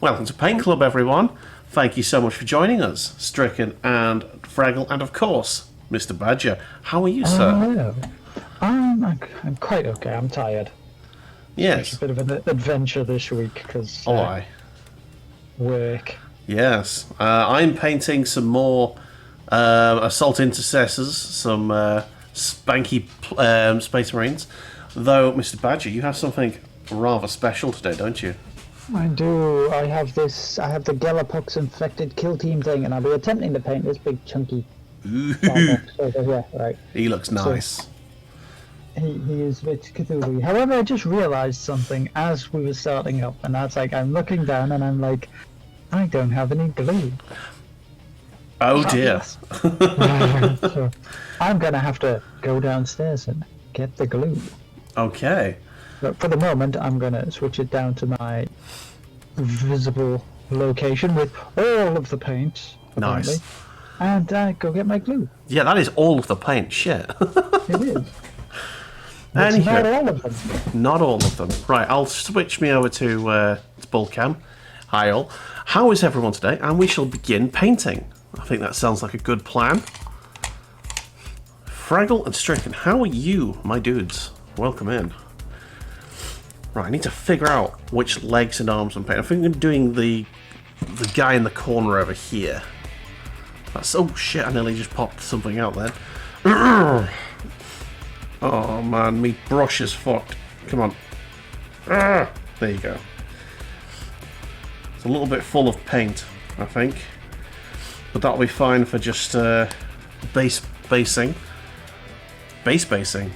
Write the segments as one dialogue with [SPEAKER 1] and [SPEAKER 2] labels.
[SPEAKER 1] Welcome to Paint Club, everyone. Thank you so much for joining us, Stricken and Fraggle, and of course, Mr. Badger. How are you, sir?
[SPEAKER 2] Hello. I'm quite okay. I'm tired.
[SPEAKER 1] Yes.
[SPEAKER 2] It's a bit of an adventure this week because
[SPEAKER 1] I.
[SPEAKER 2] work.
[SPEAKER 1] Yes. I'm painting some more Assault Intercessors, some spanky Space Marines. Though, Mr. Badger, you have something rather special today, don't you?
[SPEAKER 2] I do. I have the Gallipux infected kill team thing, and I'll be attempting to paint this big chunky. Over here, right?
[SPEAKER 1] He looks nice.
[SPEAKER 2] So, he is a bit Cthulhu. However, I just realised something as we were starting up, and that's like I'm looking down and I'm like, I don't have any glue.
[SPEAKER 1] Oh dear.
[SPEAKER 2] So I'm gonna have to go downstairs and get the glue.
[SPEAKER 1] Okay.
[SPEAKER 2] But for the moment, I'm gonna switch it down to my visible location with all of the paint. Apparently,
[SPEAKER 1] Nice.
[SPEAKER 2] and go get my glue.
[SPEAKER 1] Yeah, that is all of the paint. Shit.
[SPEAKER 2] It is. It's not all of them.
[SPEAKER 1] Not all of them. Right, I'll switch me over to Bullcam. Hi all. How is everyone today? And we shall begin painting. I think that sounds like a good plan. Fraggle and Stricken, how are you, my dudes? Welcome in. Right, I need to figure out which legs and arms I'm painting. I think I'm doing the guy in the corner over here. That's, oh shit, I nearly just popped something out then. Oh man, me brush is fucked. Come on. There you go. It's a little bit full of paint, I think. But that'll be fine for just base basing. Base basing.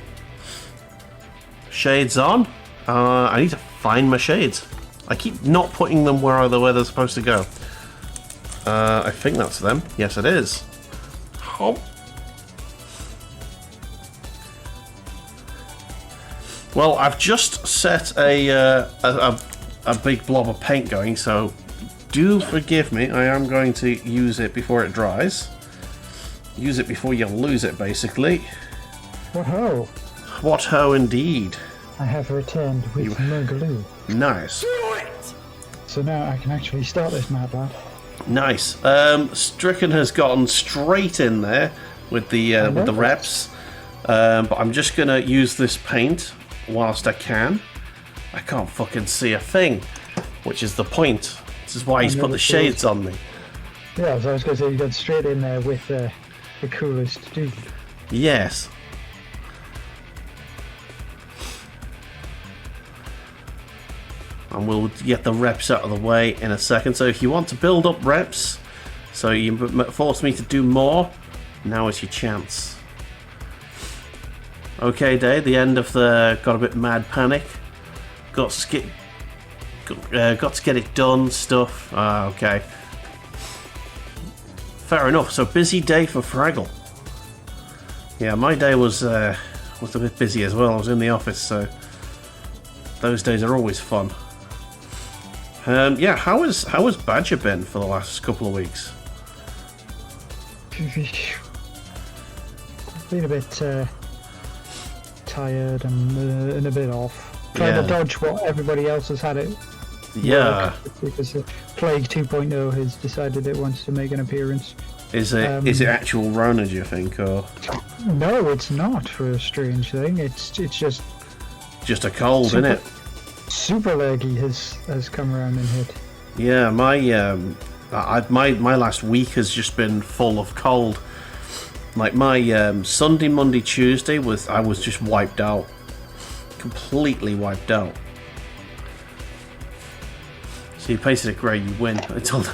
[SPEAKER 1] Shades on. I need to find my shades. I keep not putting them where they're supposed to go. I think that's them. Yes, it is. Oh. Well, I've just set a big blob of paint going, so do forgive me. I am going to use it before it dries. Use it before you lose it, basically.
[SPEAKER 2] What ho!
[SPEAKER 1] What ho, indeed.
[SPEAKER 2] I have returned with no glue.
[SPEAKER 1] Nice.
[SPEAKER 3] Do it!
[SPEAKER 2] So now I can actually start this mad lad.
[SPEAKER 1] Nice. Stricken has gotten straight in there with the reps, but I'm just gonna use this paint whilst I can. I can't fucking see a thing, which is the point. This is why he's put the shades on me.
[SPEAKER 2] Yeah, so I was going to say you got straight in there with the coolest dude.
[SPEAKER 1] Yes. And we'll get the reps out of the way in a second. So if you want to build up reps, so you force me to do more, now is your chance. Okay, Dave, the end of the got a bit mad panic. Got to get it done stuff. Okay. Fair enough. So busy day for Fraggle. Yeah, my day was a bit busy as well. I was in the office, so those days are always fun. Yeah, how has Badger been for the last couple of weeks?
[SPEAKER 2] Been a bit tired and a bit off. Trying to dodge what everybody else has had it.
[SPEAKER 1] Yeah.
[SPEAKER 2] Because Plague 2.0 has decided it wants to make an appearance.
[SPEAKER 1] Is it actual Rona, do you think, or?
[SPEAKER 2] No, it's not, for a strange thing. It's just
[SPEAKER 1] a cold, isn't it?
[SPEAKER 2] Super leggy has come around and hit.
[SPEAKER 1] Yeah, my last week has just been full of cold. Like my Sunday, Monday, Tuesday I was just wiped out, completely wiped out. So you painted it grey, you win. I told.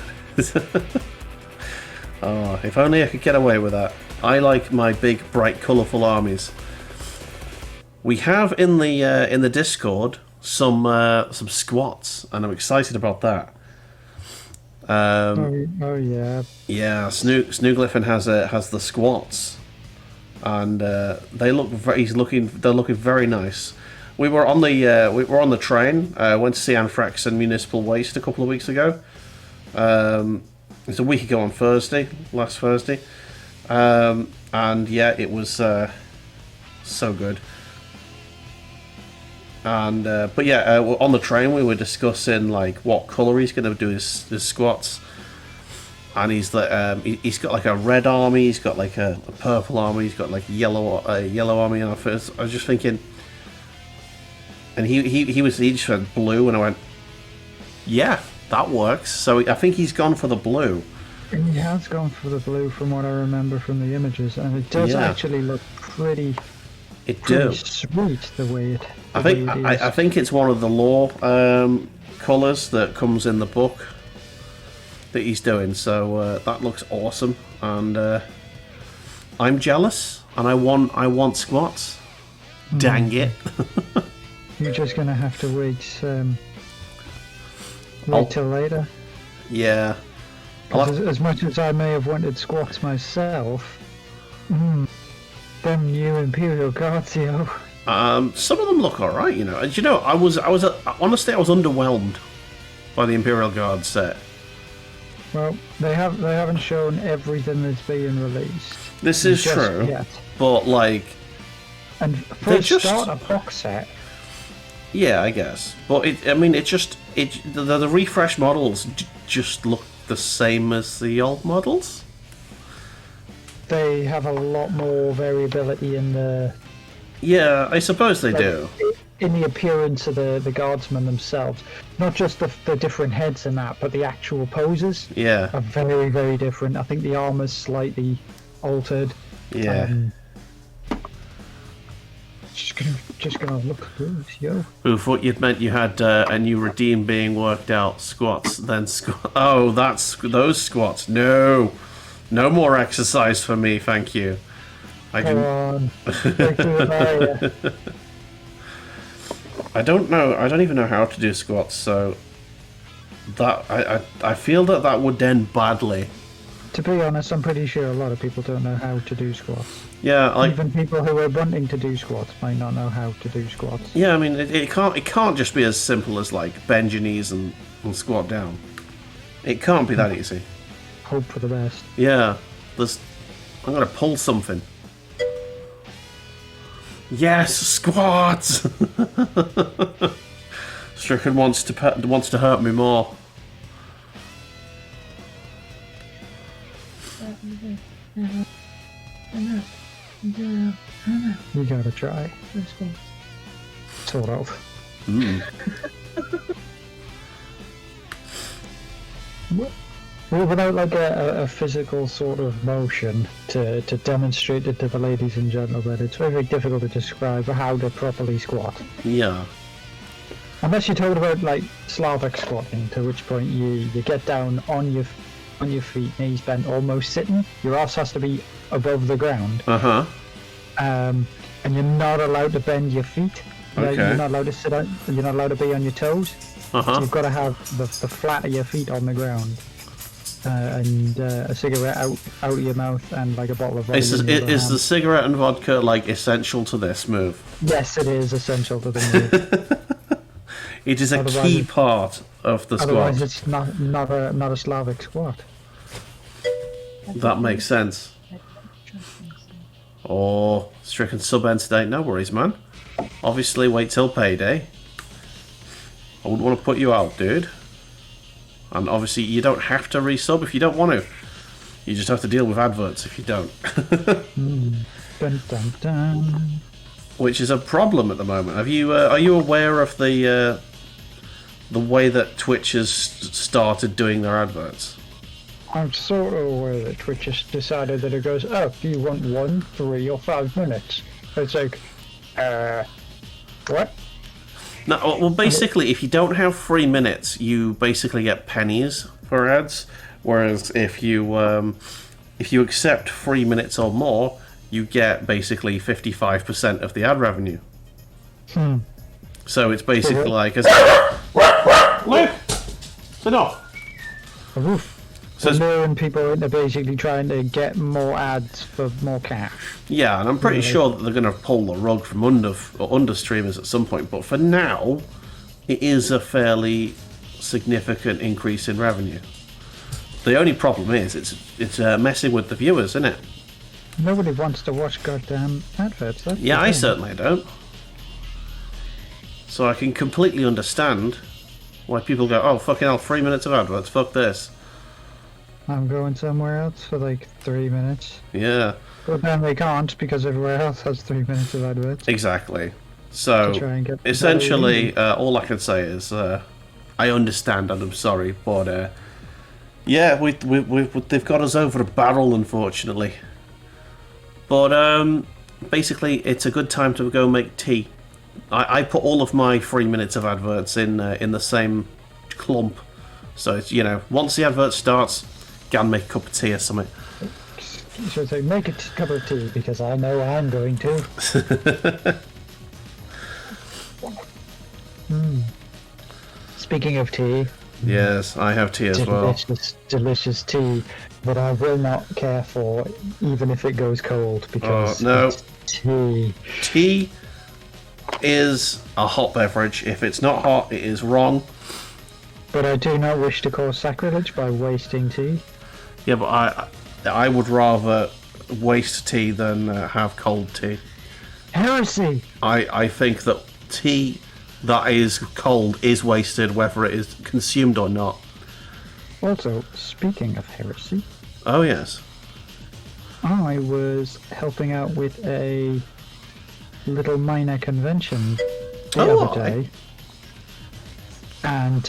[SPEAKER 1] Oh, if only I could get away with that. I like my big, bright, colourful armies. We have in the Discord some squats, and I'm excited about that.
[SPEAKER 2] Oh yeah.
[SPEAKER 1] Yeah, Snooglyphin has the squats, and they're looking very nice. We were on the train. Went to see Anthrax and Municipal Waste a couple of weeks ago. It's a week ago on last Thursday, and yeah, it was so good. And but yeah, on the train we were discussing like what color he's going to do his squats, and he's got like a red army, he's got like a purple army, he's got like a yellow army. And I was just thinking, and he just went blue, and I went, yeah, that works. So I think he's gone for the blue.
[SPEAKER 2] He has gone for the blue from what I remember from the images, and it does actually look pretty. Pretty sweet the way it.
[SPEAKER 1] I think it's one of the lore colours that comes in the book that he's doing. So that looks awesome, and I'm jealous, and I want squats. Dang it!
[SPEAKER 2] You're just gonna have to wait till later.
[SPEAKER 1] Yeah.
[SPEAKER 2] As much as I may have wanted squats myself, them new Imperial Guards,
[SPEAKER 1] some of them look all right, you know. And, you know, honestly, I was underwhelmed by the Imperial Guard set.
[SPEAKER 2] Well, they haven't shown everything that's being released.
[SPEAKER 1] This is true, yet. But like,
[SPEAKER 2] and for a starter box set.
[SPEAKER 1] Yeah, I guess. But the refresh models just look the same as the old models.
[SPEAKER 2] They have a lot more variability in the.
[SPEAKER 1] Yeah, I suppose they do.
[SPEAKER 2] In the appearance of the guardsmen themselves, not just the different heads and that, but the actual poses.
[SPEAKER 1] Yeah.
[SPEAKER 2] Are very, very different. I think the armor's slightly altered.
[SPEAKER 1] Yeah.
[SPEAKER 2] Just gonna look good, yo.
[SPEAKER 1] Who thought you'd meant you had a new redeem being worked out? Squats, then squat. Oh, that's those squats. No more exercise for me, thank you.
[SPEAKER 2] Come on.
[SPEAKER 1] I don't know. I don't even know how to do squats, so that I feel that would end badly.
[SPEAKER 2] To be honest, I'm pretty sure a lot of people don't know how to do squats.
[SPEAKER 1] Yeah, like
[SPEAKER 2] even people who are wanting to do squats might not know how to do squats.
[SPEAKER 1] Yeah, I mean it can't just be as simple as like bend your knees and squat down. It can't be that easy.
[SPEAKER 2] Hope for the best.
[SPEAKER 1] Yeah, I'm gonna pull something. Yes, squats. Stricken wants to hurt me more.
[SPEAKER 2] You gotta try. Sort of. Well, without like a physical sort of motion to demonstrate it to the ladies and gentlemen, it's very, very difficult to describe how to properly squat.
[SPEAKER 1] Yeah.
[SPEAKER 2] Unless you're talking about like Slavic squatting, to which point you get down on your feet, knees bent, almost sitting. Your ass has to be above the ground. And you're not allowed to bend your feet.
[SPEAKER 1] Okay.
[SPEAKER 2] You're not allowed to sit on. You're not allowed to be on your toes. So you've got to have the flat of your feet on the ground. And a cigarette out of your mouth and like a bottle of vodka.
[SPEAKER 1] Is the cigarette and vodka like essential to this move?
[SPEAKER 2] Yes, it is essential to the move.
[SPEAKER 1] It is a key part of the squat.
[SPEAKER 2] Otherwise, it's not a Slavic squat.
[SPEAKER 1] That makes sense. Oh, stricken sub end today. No worries, man. Obviously, wait till payday. I wouldn't want to put you out, dude. And obviously, you don't have to resub if you don't want to. You just have to deal with adverts if you don't.
[SPEAKER 2] Dun, dun, dun.
[SPEAKER 1] Which is a problem at the moment. Are you aware of the way that Twitch has started doing their adverts?
[SPEAKER 2] I'm sort of aware that Twitch has decided that it goes, oh, do you want 1, 3, or 5 minutes? It's like, what?
[SPEAKER 1] No, well, basically, if you don't have 3 minutes, you basically get pennies for ads. Whereas if you accept 3 minutes or more, you get basically 55% of the ad revenue. So it's basically like as Luke, sit off.
[SPEAKER 2] So luring people into basically trying to get more ads for more cash.
[SPEAKER 1] Yeah, and I'm pretty sure that they're going to pull the rug from under streamers at some point. But for now, it is a fairly significant increase in revenue. The only problem is it's messing with the viewers, isn't it?
[SPEAKER 2] Nobody wants to watch goddamn adverts.
[SPEAKER 1] Yeah, I certainly don't. So I can completely understand why people go, oh, fucking hell, 3 minutes of adverts, fuck this.
[SPEAKER 2] I'm going somewhere else for like 3 minutes.
[SPEAKER 1] Yeah.
[SPEAKER 2] But then they can't because everywhere else has 3 minutes of adverts.
[SPEAKER 1] Exactly. So,
[SPEAKER 2] try and get
[SPEAKER 1] essentially, all I can say is, I understand and I'm sorry, but, yeah, they've got us over a barrel, unfortunately. But, basically, it's a good time to go make tea. I put all of my 3 minutes of adverts in the same clump. So, it's, you know, once the advert starts, go and make a cup of tea or something.
[SPEAKER 2] So say, make a cup of tea, because I know I'm going to. Speaking of tea...
[SPEAKER 1] Yes, I have tea as well.
[SPEAKER 2] Delicious tea that I will not care for, even if it goes cold, because it's tea.
[SPEAKER 1] Tea is a hot beverage. If it's not hot, it is wrong.
[SPEAKER 2] But I do not wish to cause sacrilege by wasting tea.
[SPEAKER 1] Yeah, but I would rather waste tea than have cold tea.
[SPEAKER 2] Heresy!
[SPEAKER 1] I think that tea that is cold is wasted, whether it is consumed or not.
[SPEAKER 2] Also, speaking of heresy...
[SPEAKER 1] Oh, yes.
[SPEAKER 2] I was helping out with a little minor convention the other day. And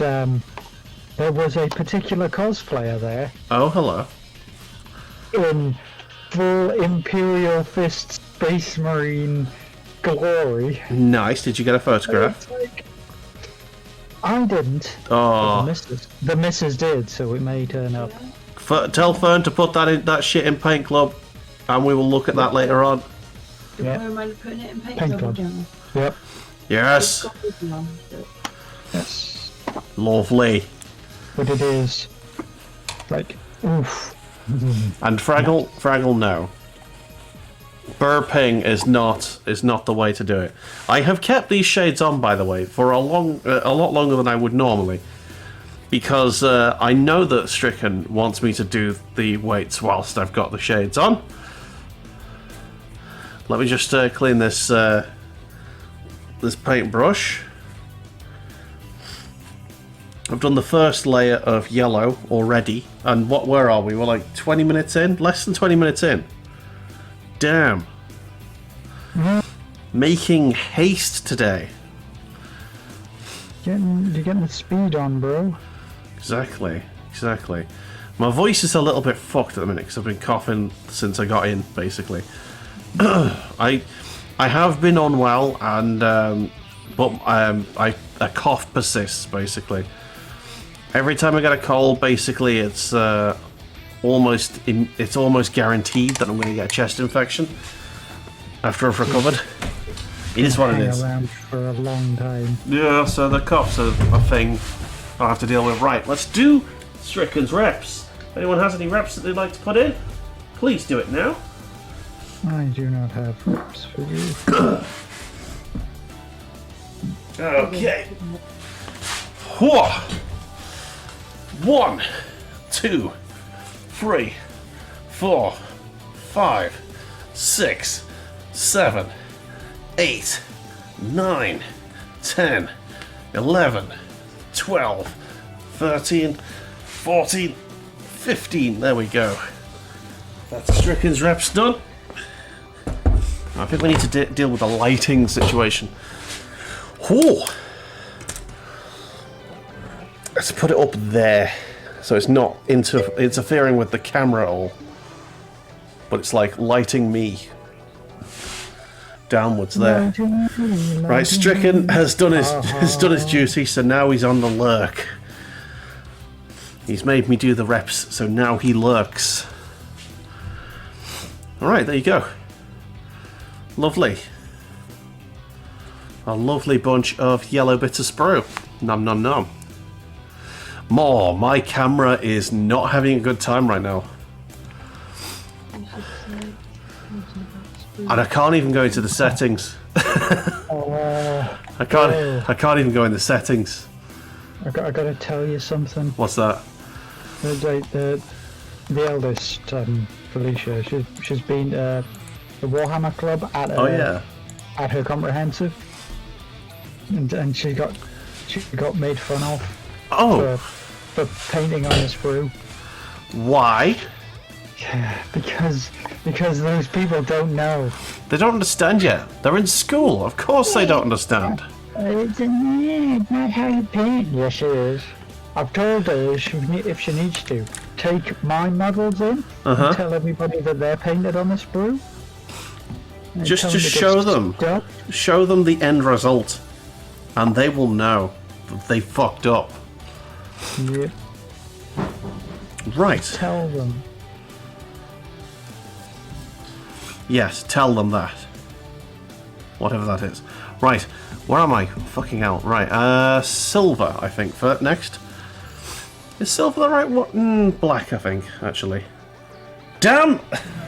[SPEAKER 2] there was a particular cosplayer there.
[SPEAKER 1] Oh, hello.
[SPEAKER 2] In full Imperial Fist Space Marine glory.
[SPEAKER 1] Nice. Did you get a photograph?
[SPEAKER 2] I didn't.
[SPEAKER 1] Oh.
[SPEAKER 2] The missus did, so it may turn up.
[SPEAKER 1] Tell Fern to put that shit in Paint Club, and we will look at that later on.
[SPEAKER 2] Yeah.
[SPEAKER 3] Where am I putting it in
[SPEAKER 2] Paint Club. Yep.
[SPEAKER 1] Yes.
[SPEAKER 2] Yes.
[SPEAKER 1] Lovely.
[SPEAKER 2] But it is like oof.
[SPEAKER 1] And Fraggle, no. Burping is not the way to do it. I have kept these shades on, by the way, for a lot longer than I would normally, because I know that Stricken wants me to do the weights whilst I've got the shades on. Let me just clean this this paintbrush. I've done the first layer of yellow already, and where are we? We're like 20 minutes in? Less than 20 minutes in. Damn. Making haste today.
[SPEAKER 2] You're getting the speed on, bro.
[SPEAKER 1] Exactly. My voice is a little bit fucked at the minute because I've been coughing since I got in, basically. I have been unwell, and but a cough persists, basically. Every time I get a cold, basically, it's almost guaranteed that I'm going to get a chest infection after I've recovered. It is what it is.
[SPEAKER 2] Around for a long time.
[SPEAKER 1] Yeah, so the cough's a thing I'll have to deal with. Right, let's do Stricken's reps. If anyone has any reps that they'd like to put in, please do it now.
[SPEAKER 2] I do not have reps for you.
[SPEAKER 1] Okay. 1, 2, 3, 4, 5, 6, 7, 8, 9, 10, 11, 12, 13, 14, 15. There we go. That's Stricken's reps done. I think we need to deal with the lighting situation. Whew. Let's put it up there, so it's not interfering with the camera at all, but it's like lighting me downwards there. Right, Stricken has done his duty, so now he's on the lurk. He's made me do the reps, so now he lurks. All right, there you go. Lovely. A lovely bunch of yellow bits of sprue. Nom nom nom. More, my camera is not having a good time right now. And I can't even go into the settings. I can't even go in the settings.
[SPEAKER 2] I gotta tell you something.
[SPEAKER 1] What's that?
[SPEAKER 2] The eldest, Felicia, she's been the Warhammer Club at
[SPEAKER 1] Oh yeah.
[SPEAKER 2] at her comprehensive. and she got made fun of
[SPEAKER 1] Oh,
[SPEAKER 2] for painting on his brew.
[SPEAKER 1] why?
[SPEAKER 2] Yeah, because those people don't know.
[SPEAKER 1] They don't understand yet. They're in school. Of course they don't understand.
[SPEAKER 2] It's not how you paint. Yes, it is. I've told her if she needs to take my models in and tell everybody that they're painted on this brew. And
[SPEAKER 1] Just
[SPEAKER 2] tell
[SPEAKER 1] to
[SPEAKER 2] them to get
[SPEAKER 1] show them.
[SPEAKER 2] stuck.
[SPEAKER 1] Show them the end result. And they will know that they fucked up.
[SPEAKER 2] Yeah,
[SPEAKER 1] Right.
[SPEAKER 2] tell them.
[SPEAKER 1] Yes, tell them that. Whatever that is. Right. Where am I? Fucking hell. Right. Silver, I think, for next. Is silver the right one? Black, I think, actually. Damn!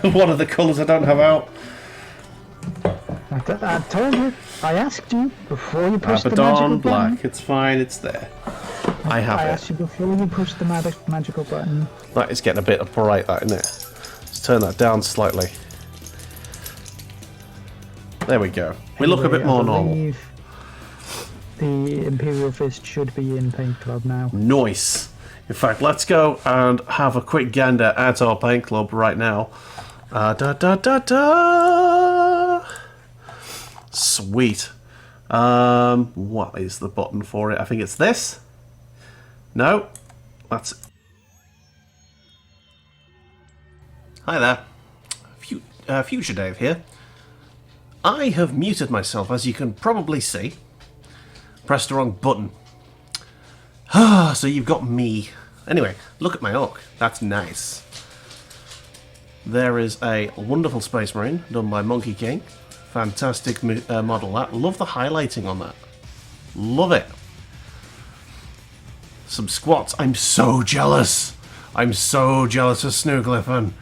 [SPEAKER 1] One of the colours I don't have out.
[SPEAKER 2] I told you. I asked you before you pushed the magical
[SPEAKER 1] Abaddon
[SPEAKER 2] button.
[SPEAKER 1] black. It's fine, it's there. I have
[SPEAKER 2] I
[SPEAKER 1] it.
[SPEAKER 2] asked you before you pushed the magical button.
[SPEAKER 1] That is getting a bit bright, that, isn't it? Let's turn that down slightly. There we go. We look a bit more normal.
[SPEAKER 2] The Imperial Fist should be in Paint Club now.
[SPEAKER 1] Nice. In fact, let's go and have a quick gander at our paint club right now. Da da da da. Sweet. What is the button for it? I think it's this. No, that's. Hi there, Future Dave here. I have muted myself, as you can probably see. Pressed the wrong button. So you've got me. Anyway, look at my orc. That's nice. There is a wonderful Space Marine done by Monkey King. Fantastic model that. Love the highlighting on that. Love it. Some squats. I'm so jealous. I'm so jealous of Snooglyphin.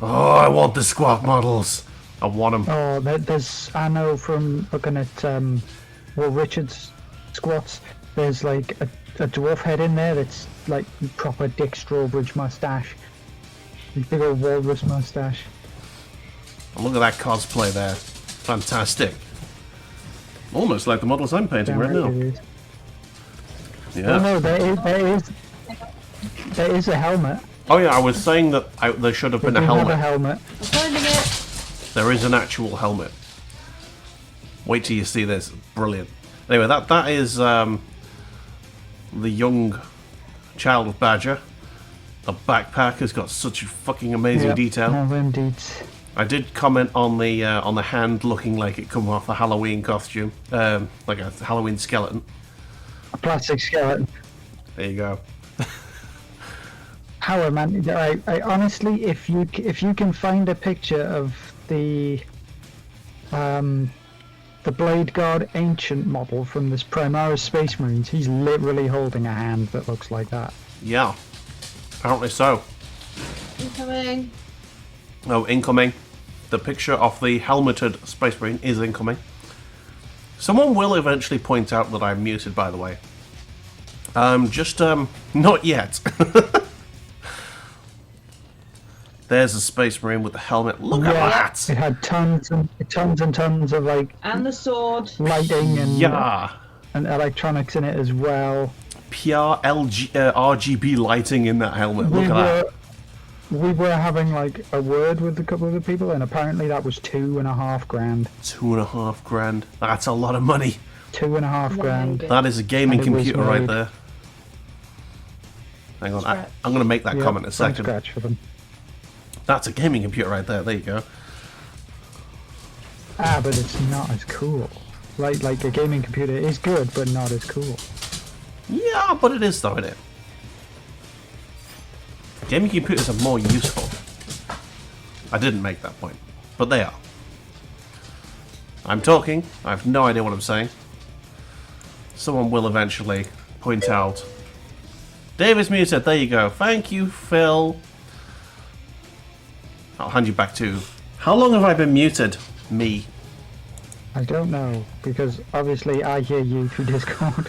[SPEAKER 1] Oh, I want the squat models. I want them.
[SPEAKER 2] Oh, there's. I know from looking at Will Richards' squats. There's like a dwarf head in there that's like proper Dick Strawbridge mustache. Big old walrus mustache.
[SPEAKER 1] And look at that cosplay there. Fantastic. Almost like the models I'm painting right now. Yeah.
[SPEAKER 2] Oh no, there is a helmet.
[SPEAKER 1] Oh yeah, I was saying that there should have been a
[SPEAKER 2] We have a
[SPEAKER 1] helmet.
[SPEAKER 2] helmet.
[SPEAKER 3] I'm finding it.
[SPEAKER 1] There is an actual helmet. Wait till you see this. Brilliant. Anyway, that is the young child of Badger. The backpack has got such fucking amazing
[SPEAKER 2] Yep,
[SPEAKER 1] detail.
[SPEAKER 2] no, indeed.
[SPEAKER 1] I did comment on the hand looking like it come off a Halloween costume, like a Halloween skeleton.
[SPEAKER 2] A plastic skeleton.
[SPEAKER 1] There you go.
[SPEAKER 2] Howard, man, I honestly, if you can find a picture of the Blade God Ancient model from this Primaris Space Marines, he's literally holding a hand that looks like that.
[SPEAKER 1] Yeah, apparently so.
[SPEAKER 3] Incoming.
[SPEAKER 1] Oh, incoming. The picture of the helmeted Space Marine is incoming. Someone will eventually point out that I'm muted, by the way. Not yet. There's a Space Marine with the helmet. Look at that!
[SPEAKER 2] It had tons and tons of like
[SPEAKER 3] And the sword.
[SPEAKER 2] lighting and
[SPEAKER 1] Yeah.
[SPEAKER 2] and electronics in it as well.
[SPEAKER 1] Pure RGB lighting in that helmet. Look at that.
[SPEAKER 2] We were having like a word with a couple of the people, and apparently that was $2.5 grand.
[SPEAKER 1] $2.5 grand. That's a lot of money.
[SPEAKER 2] $2.5 grand.
[SPEAKER 1] That is a gaming
[SPEAKER 2] And it was
[SPEAKER 1] computer right
[SPEAKER 2] made
[SPEAKER 1] there. Hang on,
[SPEAKER 3] Scratch.
[SPEAKER 1] I'm going to make that
[SPEAKER 2] Yeah,
[SPEAKER 1] comment in a
[SPEAKER 2] from
[SPEAKER 1] second.
[SPEAKER 2] scratch for them.
[SPEAKER 1] That's a gaming computer right there. There you go.
[SPEAKER 2] Ah, but it's not as cool. Like a gaming computer is good, but not as cool.
[SPEAKER 1] Yeah, but it is though, isn't it? Gaming computers are more useful. I didn't make that point, but they are. I'm talking. I have no idea what I'm saying. Someone will eventually point out. Dave is muted. There you go. Thank you, Phil. I'll hand you back to... How long have I been muted? Me.
[SPEAKER 2] I don't know, because obviously I hear you through Discord.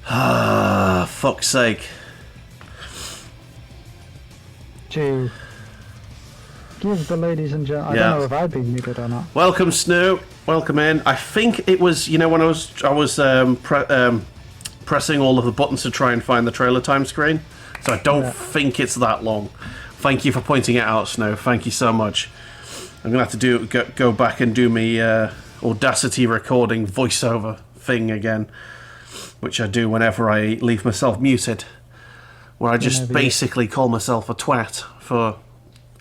[SPEAKER 1] Ah, fuck's sake.
[SPEAKER 2] To give the ladies and gentlemen...
[SPEAKER 1] Yeah.
[SPEAKER 2] I don't know if I've been muted or not.
[SPEAKER 1] Welcome, Snoo. Welcome in. I think it was, you know, when I was pressing all of the buttons to try and find the trailer time screen. So I don't think it's that long. Thank you for pointing it out, Snow. Thank you so much. I'm gonna have to go back and do me Audacity recording voiceover thing again, which I do whenever I leave myself muted, where I just basically call myself a twat for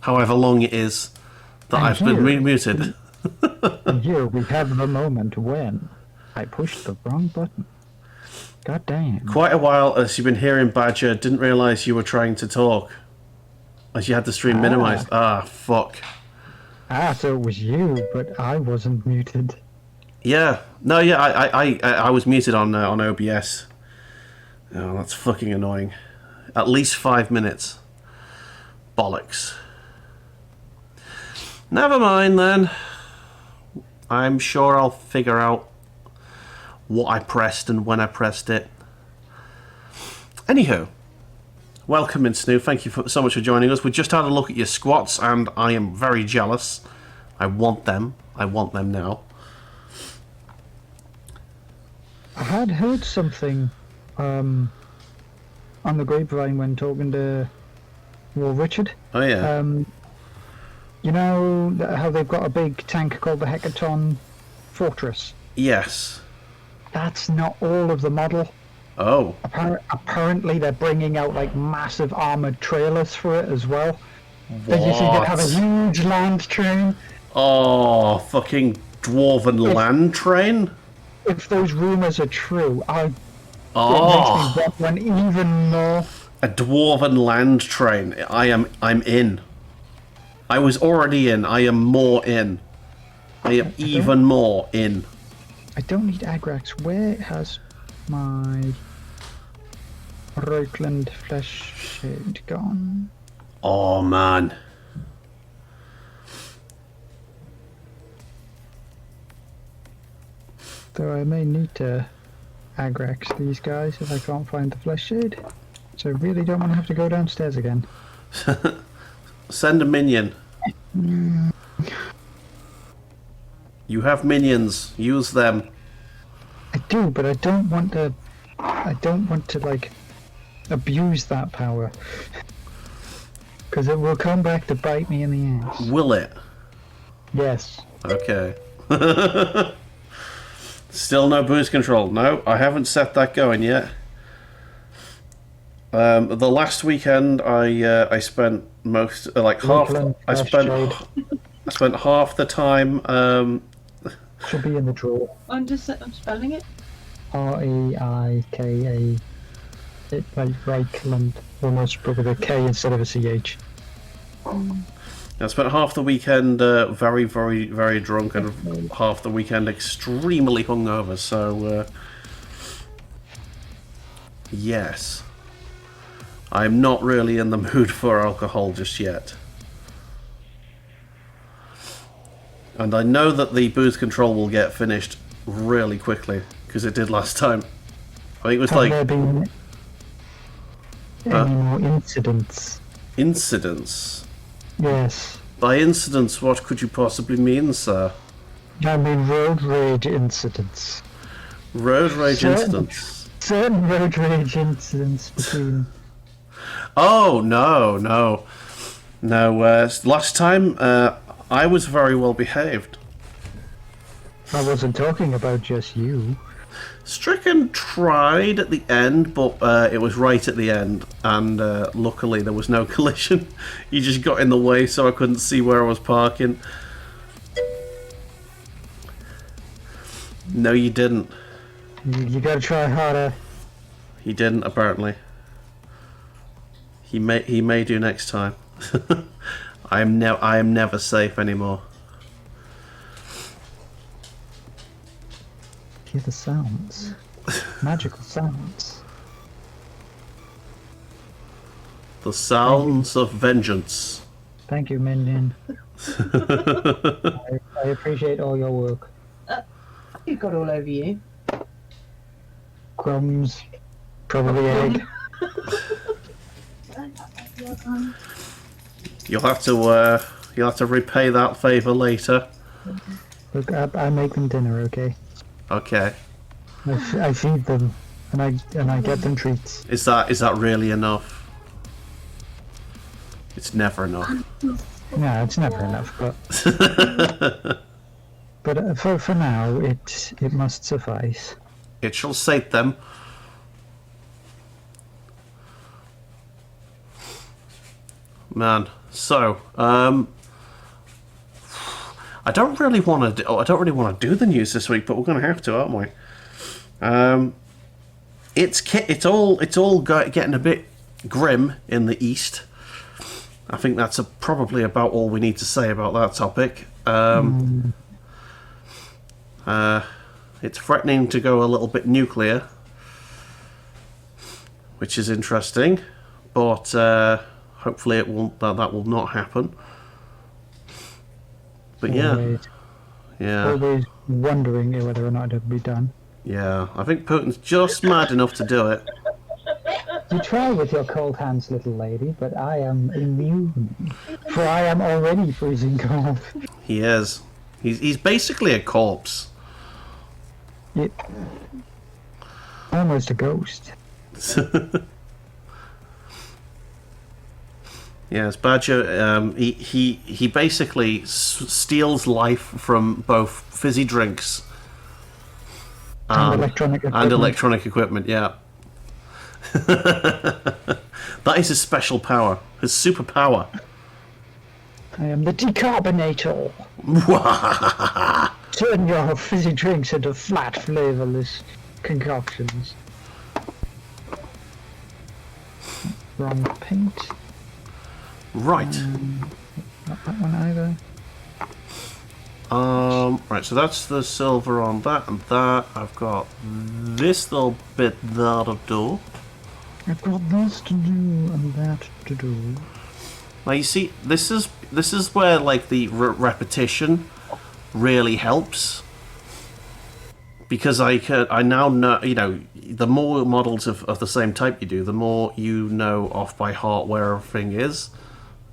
[SPEAKER 1] however long it is that I've been muted.
[SPEAKER 2] And here we have the moment when I pushed the wrong button. God damn.
[SPEAKER 1] Quite a while as you've been hearing Badger, didn't realise you were trying to talk. As you had the stream minimised. Ah, fuck.
[SPEAKER 2] So it was you, but I wasn't muted.
[SPEAKER 1] Yeah. No, yeah, I was muted on OBS. Oh, that's fucking annoying. At least 5 minutes. Bollocks. Never mind then. I'm sure I'll figure out what I pressed and when I pressed it. Anywho, welcome in, Snoo. Thank you so much for joining us. We just had a look at your squats, and I am very jealous. I want them. I want them now.
[SPEAKER 2] I had heard something on the grapevine when talking to Richard.
[SPEAKER 1] Oh, yeah.
[SPEAKER 2] You know how they've got a big tank called the Hecaton Fortress?
[SPEAKER 1] Yes.
[SPEAKER 2] That's not all of the model.
[SPEAKER 1] Oh.
[SPEAKER 2] Apparently they're bringing out like massive armoured trailers for it as well.
[SPEAKER 1] What?
[SPEAKER 2] They usually have a huge land train.
[SPEAKER 1] Oh, fucking dwarven land train?
[SPEAKER 2] If those rumours are true, it makes me want one even more.
[SPEAKER 1] A dwarven land train. I'm in. I was already in. I am more in. I am even more in.
[SPEAKER 2] I don't need Agrax. Where has my Roikland flesh shade gone?
[SPEAKER 1] Oh, man.
[SPEAKER 2] Though I may need to Agrax these guys if I can't find the flesh shade. So I really don't want to have to go downstairs again.
[SPEAKER 1] Send a minion. You have minions. Use them.
[SPEAKER 2] I do, but I don't want to. I don't want to like abuse that power, because it will come back to bite me in the ass.
[SPEAKER 1] Will it?
[SPEAKER 2] Yes.
[SPEAKER 1] Okay. Still no boost control. No, I haven't set that going yet. The last weekend, I spent most half. I spent half the time.
[SPEAKER 2] Should be in the drawer.
[SPEAKER 3] I'm spelling it.
[SPEAKER 2] Reika. It like Reikland, almost with a K instead of a CH.
[SPEAKER 1] I spent half the weekend very, very, very drunk, and half the weekend extremely hungover. So yes, I'm not really in the mood for alcohol just yet. And I know that the booze control will get finished really quickly, because it did last time. I think it was
[SPEAKER 2] Have there been any more incidents?
[SPEAKER 1] Incidents?
[SPEAKER 2] Yes.
[SPEAKER 1] By incidents, what could you possibly mean, sir?
[SPEAKER 2] I mean road rage incidents.
[SPEAKER 1] Road rage incidents?
[SPEAKER 2] Certain road rage incidents between...
[SPEAKER 1] Oh, no. Last time, I was very well behaved.
[SPEAKER 2] I wasn't talking about just you.
[SPEAKER 1] Stricken tried at the end, but it was right at the end, and luckily there was no collision. He just got in the way, so I couldn't see where I was parking. No, you didn't.
[SPEAKER 2] You gotta try harder.
[SPEAKER 1] He didn't, apparently. He may do next time. I am never safe anymore.
[SPEAKER 2] Hear the sounds. Magical sounds.
[SPEAKER 1] The sounds of vengeance.
[SPEAKER 2] Thank you, Minion. I appreciate all your work.
[SPEAKER 3] It got all over you.
[SPEAKER 2] Crumbs. Probably egg.
[SPEAKER 1] You'll have to repay that favour later.
[SPEAKER 2] Look, I make them dinner, okay?
[SPEAKER 1] Okay.
[SPEAKER 2] I feed them, and I get them treats.
[SPEAKER 1] Is that really enough? It's never enough.
[SPEAKER 2] No, it's never enough, but for now, it must suffice.
[SPEAKER 1] It shall sate them. Man, so I don't really want to do the news this week, but we're going to have to, aren't we? It's all getting a bit grim in the east. I think that's probably about all we need to say about that topic. It's threatening to go a little bit nuclear, which is interesting, but hopefully it won't. That will not happen. But yeah.
[SPEAKER 2] Always wondering whether or not it'll be done.
[SPEAKER 1] Yeah, I think Putin's just mad enough to do it.
[SPEAKER 2] You try with your cold hands, little lady, but I am immune, for I am already freezing cold.
[SPEAKER 1] He is. He's basically a corpse.
[SPEAKER 2] Almost a ghost.
[SPEAKER 1] Yes, Badger. He basically steals life from both fizzy drinks
[SPEAKER 2] And electronic equipment.
[SPEAKER 1] Yeah. That is his special power. His superpower.
[SPEAKER 2] I am the decarbonator. Turn your fizzy drinks into flat, flavourless concoctions. Wrong paint.
[SPEAKER 1] Right.
[SPEAKER 2] Not that one either.
[SPEAKER 1] Right, so that's the silver on that and that. I've got this little bit there to do.
[SPEAKER 2] I've got this to do and that to do.
[SPEAKER 1] Now you see, this is where like the repetition really helps, because I now know, you know, the more models of the same type you do, the more you know off by heart where everything is.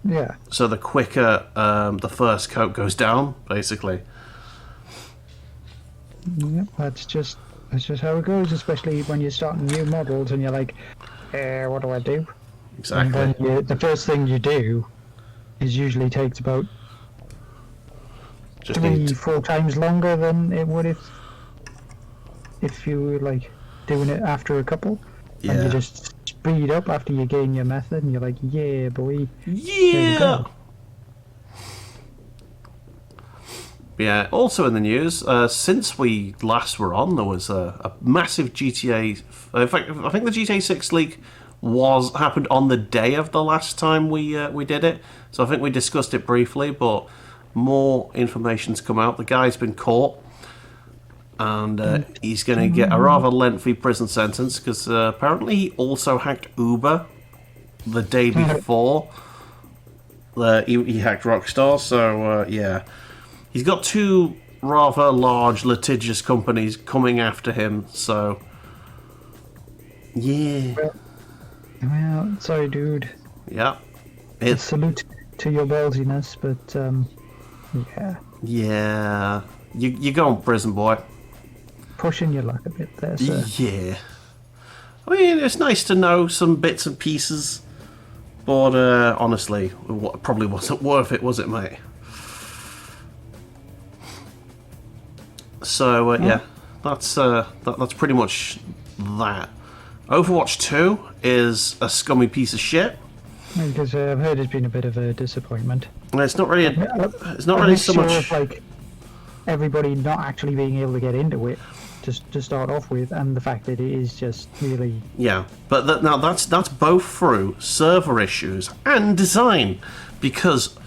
[SPEAKER 2] Yeah.
[SPEAKER 1] So the quicker the first coat goes down, basically.
[SPEAKER 2] Yep, that's just how it goes, especially when you're starting new models and you're like, what do I do?
[SPEAKER 1] Exactly.
[SPEAKER 2] And then the first thing you do is usually takes about
[SPEAKER 1] Just
[SPEAKER 2] 3-4 times longer than it would if you were like doing it after a couple.
[SPEAKER 1] Yeah.
[SPEAKER 2] And you just speed up after you gain your method and you're like, yeah, boy.
[SPEAKER 1] Yeah. Yeah. Also in the news, since we last were on, there was a massive GTA. In fact, I think the GTA 6 leak happened on the day of the last time we did it. So I think we discussed it briefly, but more information's come out. The guy's been caught, and he's going to get a rather lengthy prison sentence because apparently he also hacked Uber the day before. He hacked Rockstar, so yeah. He's got two rather large litigious companies coming after him, so yeah.
[SPEAKER 2] Well, sorry, dude.
[SPEAKER 1] Yeah.
[SPEAKER 2] A salute to your ballsiness, but yeah.
[SPEAKER 1] Yeah. You go in prison, boy.
[SPEAKER 2] Pushing your luck a bit there, sir.
[SPEAKER 1] Yeah. I mean, it's nice to know some bits and pieces, but honestly, it probably wasn't worth it, was it, mate? So yeah, that's pretty much that. Overwatch 2 is a scummy piece of shit.
[SPEAKER 2] Because I've heard it's been a bit of a disappointment.
[SPEAKER 1] It's not really. It's not really so much
[SPEAKER 2] like everybody not actually being able to get into it just to start off with, and the fact that it is just really.
[SPEAKER 1] Yeah, but now that's both through server issues and design, because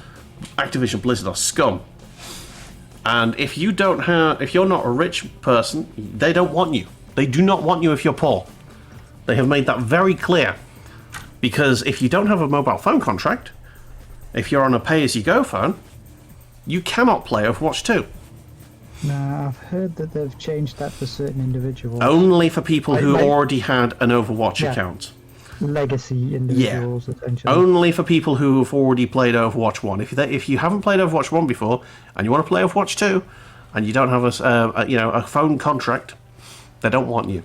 [SPEAKER 1] Activision Blizzard are scum. And if you're not a rich person, they don't want you. They do not want you if you're poor. They have made that very clear. Because if you don't have a mobile phone contract, if you're on a pay-as-you-go phone, you cannot play Overwatch 2.
[SPEAKER 2] Nah, I've heard that they've changed that for certain individuals.
[SPEAKER 1] Only for people who already had an Overwatch account.
[SPEAKER 2] Legacy individuals, essentially.
[SPEAKER 1] Only for people who have already played Overwatch 1. If you haven't played Overwatch 1 before, and you want to play Overwatch 2, and you don't have a phone contract, they don't want you.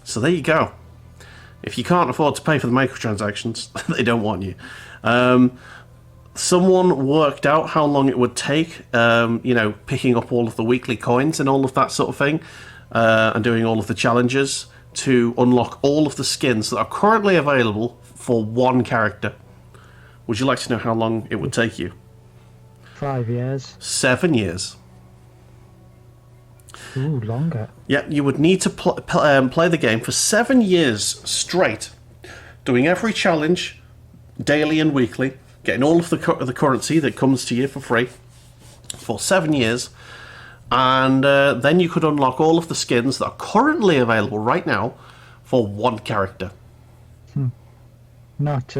[SPEAKER 1] So there you go. If you can't afford to pay for the microtransactions, they don't want you. Someone worked out how long it would take, picking up all of the weekly coins and all of that sort of thing, and doing all of the challenges to unlock all of the skins that are currently available for one character. Would you like to know how long it would take you?
[SPEAKER 2] 5 years.
[SPEAKER 1] 7 years.
[SPEAKER 2] Ooh, longer.
[SPEAKER 1] Yeah, you would need to play the game for 7 years straight, doing every challenge, daily and weekly, getting all of the currency that comes to you for free for 7 years, and then you could unlock all of the skins that are currently available right now for one character.
[SPEAKER 2] Not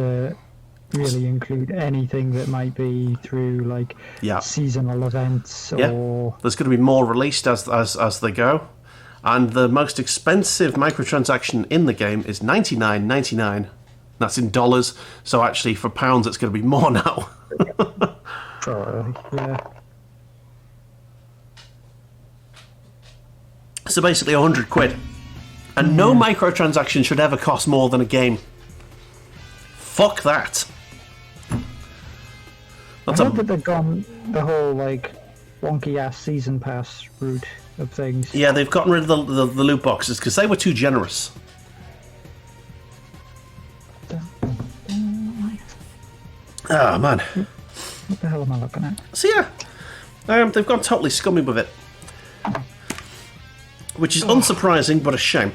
[SPEAKER 2] really include anything that might be through like seasonal events or...
[SPEAKER 1] There's going to be more released as they go. And the most expensive microtransaction in the game is $99.99. That's in dollars, so actually for pounds it's going to be more now.
[SPEAKER 2] Probably, yeah.
[SPEAKER 1] So basically £100. And no microtransaction should ever cost more than a game. Fuck that.
[SPEAKER 2] I hope that they've gone the whole like wonky ass season pass route of things.
[SPEAKER 1] Yeah, they've gotten rid of the loot boxes because they were too generous. Ah, man.
[SPEAKER 2] What the hell am I looking at?
[SPEAKER 1] So yeah, they've gone totally scummy with it. Which is unsurprising, but a shame.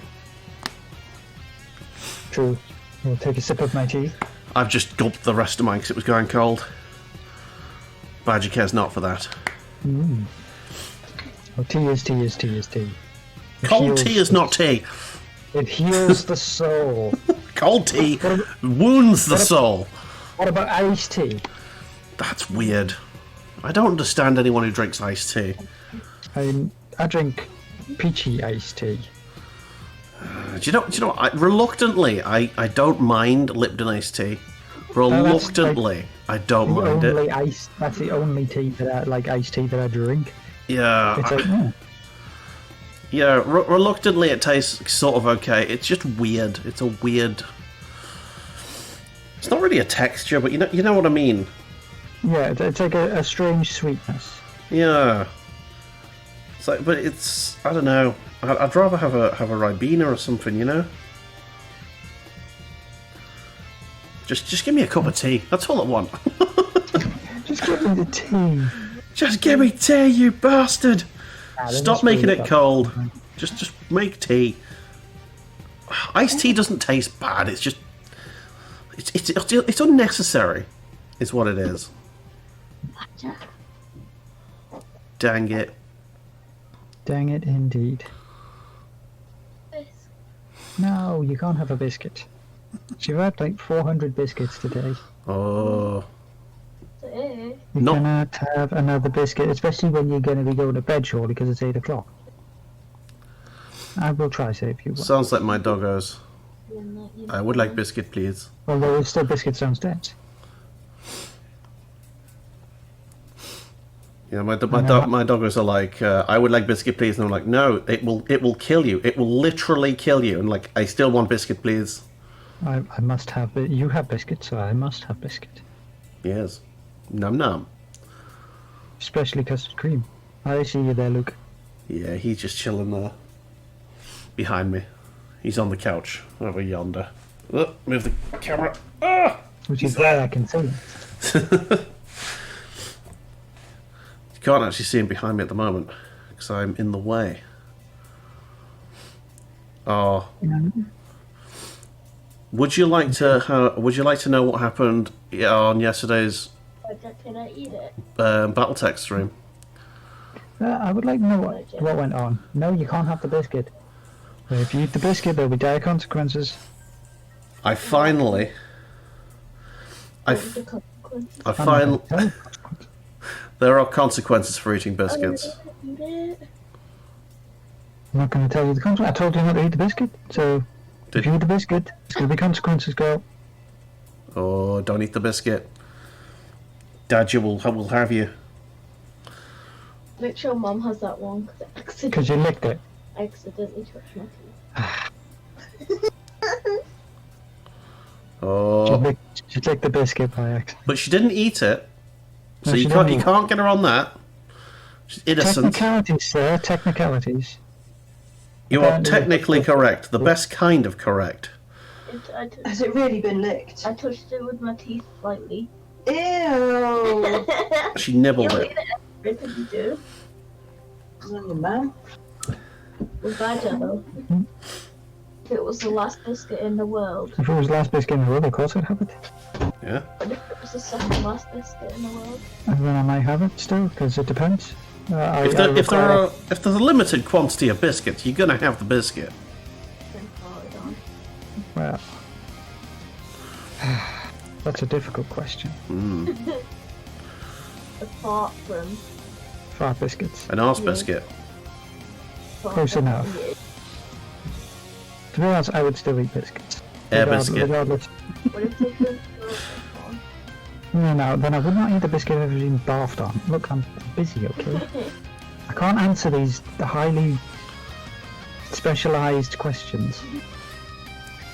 [SPEAKER 2] True. I'll take a sip of my tea.
[SPEAKER 1] I've just gulped the rest of mine because it was going cold. Badger cares not for that.
[SPEAKER 2] Oh, tea is tea is tea is tea.
[SPEAKER 1] Cold tea is not tea.
[SPEAKER 2] It heals the soul.
[SPEAKER 1] Cold tea wounds the soul.
[SPEAKER 2] What about iced tea?
[SPEAKER 1] That's weird. I don't understand anyone who drinks iced tea.
[SPEAKER 2] I drink peachy iced tea.
[SPEAKER 1] Do you know? Reluctantly, I don't mind Lipton iced tea. Reluctantly, I don't mind it.
[SPEAKER 2] That's the only tea that iced tea that I drink.
[SPEAKER 1] Yeah.
[SPEAKER 2] It's like,
[SPEAKER 1] yeah, reluctantly it tastes sort of okay. It's just weird. It's a weird... It's not really a texture, but you know what I mean.
[SPEAKER 2] Yeah, it's like a strange sweetness.
[SPEAKER 1] Yeah. It's like, but it's... I don't know. I'd rather have a Ribena or something, you know? Just give me a cup of tea. That's all I want.
[SPEAKER 2] Just give me the tea.
[SPEAKER 1] Just give me tea, you bastard! Stop making it cold.
[SPEAKER 2] Fun.
[SPEAKER 1] Just make tea. Iced tea doesn't taste bad. It's just it's unnecessary. Is what it is. Dang it.
[SPEAKER 2] Dang it, indeed. No, you can't have a biscuit. You've had like 400 biscuits today.
[SPEAKER 1] Oh.
[SPEAKER 2] You cannot have another biscuit, especially when you're going to be going to bed shortly because it's 8 o'clock. I will try to if you want.
[SPEAKER 1] Sounds like my doggos. I would like biscuit, please.
[SPEAKER 2] Well, there is still biscuits downstairs.
[SPEAKER 1] Yeah, my doggos are like, I would like biscuit, please, and I'm like, no, it will kill you. It will literally kill you. And like, I still want biscuit, please.
[SPEAKER 2] I must have it. You have biscuit, so I must have biscuit.
[SPEAKER 1] Yes. Num num.
[SPEAKER 2] Especially custard cream. I see you there, Luke.
[SPEAKER 1] Yeah, he's just chilling there. Behind me. He's on the couch over yonder. Oh, move the camera. Ah!
[SPEAKER 2] Which is why I can see him.
[SPEAKER 1] You can't actually see him behind me at the moment because I'm in the way. Oh. Would you like to know what happened on yesterday's
[SPEAKER 4] Can I eat it?
[SPEAKER 1] BattleTech stream?
[SPEAKER 2] I would like to know what went on. No, you can't have the biscuit. If you eat the biscuit, there'll be dire consequences.
[SPEAKER 1] Finally. There are consequences for eating biscuits.
[SPEAKER 2] I'm not going to tell you the consequences. I told you not to eat the biscuit, so if you eat the biscuit, there's going to be consequences, girl.
[SPEAKER 1] Oh, don't eat the biscuit. Dadja will have you.
[SPEAKER 4] Make sure Mum has that one
[SPEAKER 2] Because you licked it.
[SPEAKER 4] I accidentally touched my teeth.
[SPEAKER 1] Oh,
[SPEAKER 2] She licked the biscuit by accident.
[SPEAKER 1] but she didn't eat it, so
[SPEAKER 2] No,
[SPEAKER 1] you
[SPEAKER 2] she
[SPEAKER 1] can't
[SPEAKER 2] didn't.
[SPEAKER 1] you can't get her on that. She's innocent.
[SPEAKER 2] Technicalities, sir. Technicalities.
[SPEAKER 1] You are
[SPEAKER 2] Apparently-
[SPEAKER 1] technically correct. The best kind of correct.
[SPEAKER 3] Has it really been licked?
[SPEAKER 4] I touched it with my teeth slightly.
[SPEAKER 3] Ew!
[SPEAKER 1] She nibbled
[SPEAKER 4] You
[SPEAKER 1] it.
[SPEAKER 4] eat it every time you do.
[SPEAKER 3] It's on your mouth.
[SPEAKER 4] With badger though. If it was the last biscuit in the world.
[SPEAKER 2] If it was the last biscuit in the world, of course I'd have it.
[SPEAKER 1] Yeah.
[SPEAKER 4] But if it was the second last biscuit in the world.
[SPEAKER 2] And then I might have it still, because it depends.
[SPEAKER 1] If there's a limited quantity of biscuits, you're gonna have the biscuit.
[SPEAKER 4] Then farted on.
[SPEAKER 2] Well, that's a difficult question.
[SPEAKER 4] Apart from
[SPEAKER 2] Fart biscuits.
[SPEAKER 1] An arse
[SPEAKER 4] Yeah.
[SPEAKER 1] biscuit.
[SPEAKER 2] Close enough. To be honest, I would still eat biscuits.
[SPEAKER 1] Air
[SPEAKER 2] Regardless-
[SPEAKER 1] biscuit.
[SPEAKER 2] Regardless.
[SPEAKER 4] What if they put
[SPEAKER 2] No, then I would not eat the biscuit I've been barfed on. Look, I'm busy, okay? I can't answer these highly specialised questions.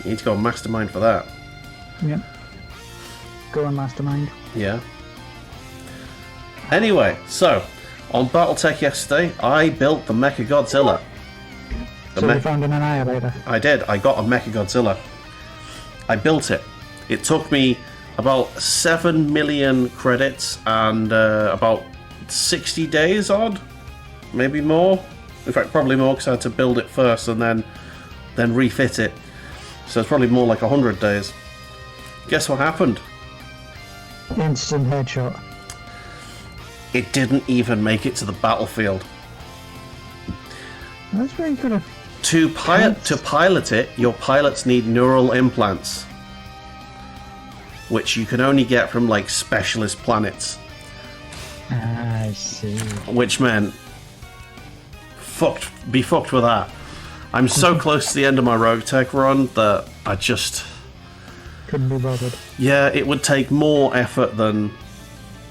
[SPEAKER 1] You need to go on mastermind for that.
[SPEAKER 2] Yeah. Go on, mastermind.
[SPEAKER 1] Yeah. Anyway, so on BattleTech yesterday, I built the Mechagodzilla.
[SPEAKER 2] So you found an annihilator.
[SPEAKER 1] I did. I got a Mechagodzilla. I built it. It took me about 7 million credits and about 60 days odd, maybe more. In fact, probably more because I had to build it first and then refit it. So it's probably more like 100 days. Guess what happened?
[SPEAKER 2] Instant headshot.
[SPEAKER 1] It didn't even make it to the battlefield.
[SPEAKER 2] That's very good.
[SPEAKER 1] To pilot it, your pilots need neural implants, which you can only get from like specialist planets.
[SPEAKER 2] I see.
[SPEAKER 1] Which meant be fucked with that. I'm so close to the end of my Rogue Tech run that I just
[SPEAKER 2] Couldn't be bothered.
[SPEAKER 1] yeah, it would take more effort than.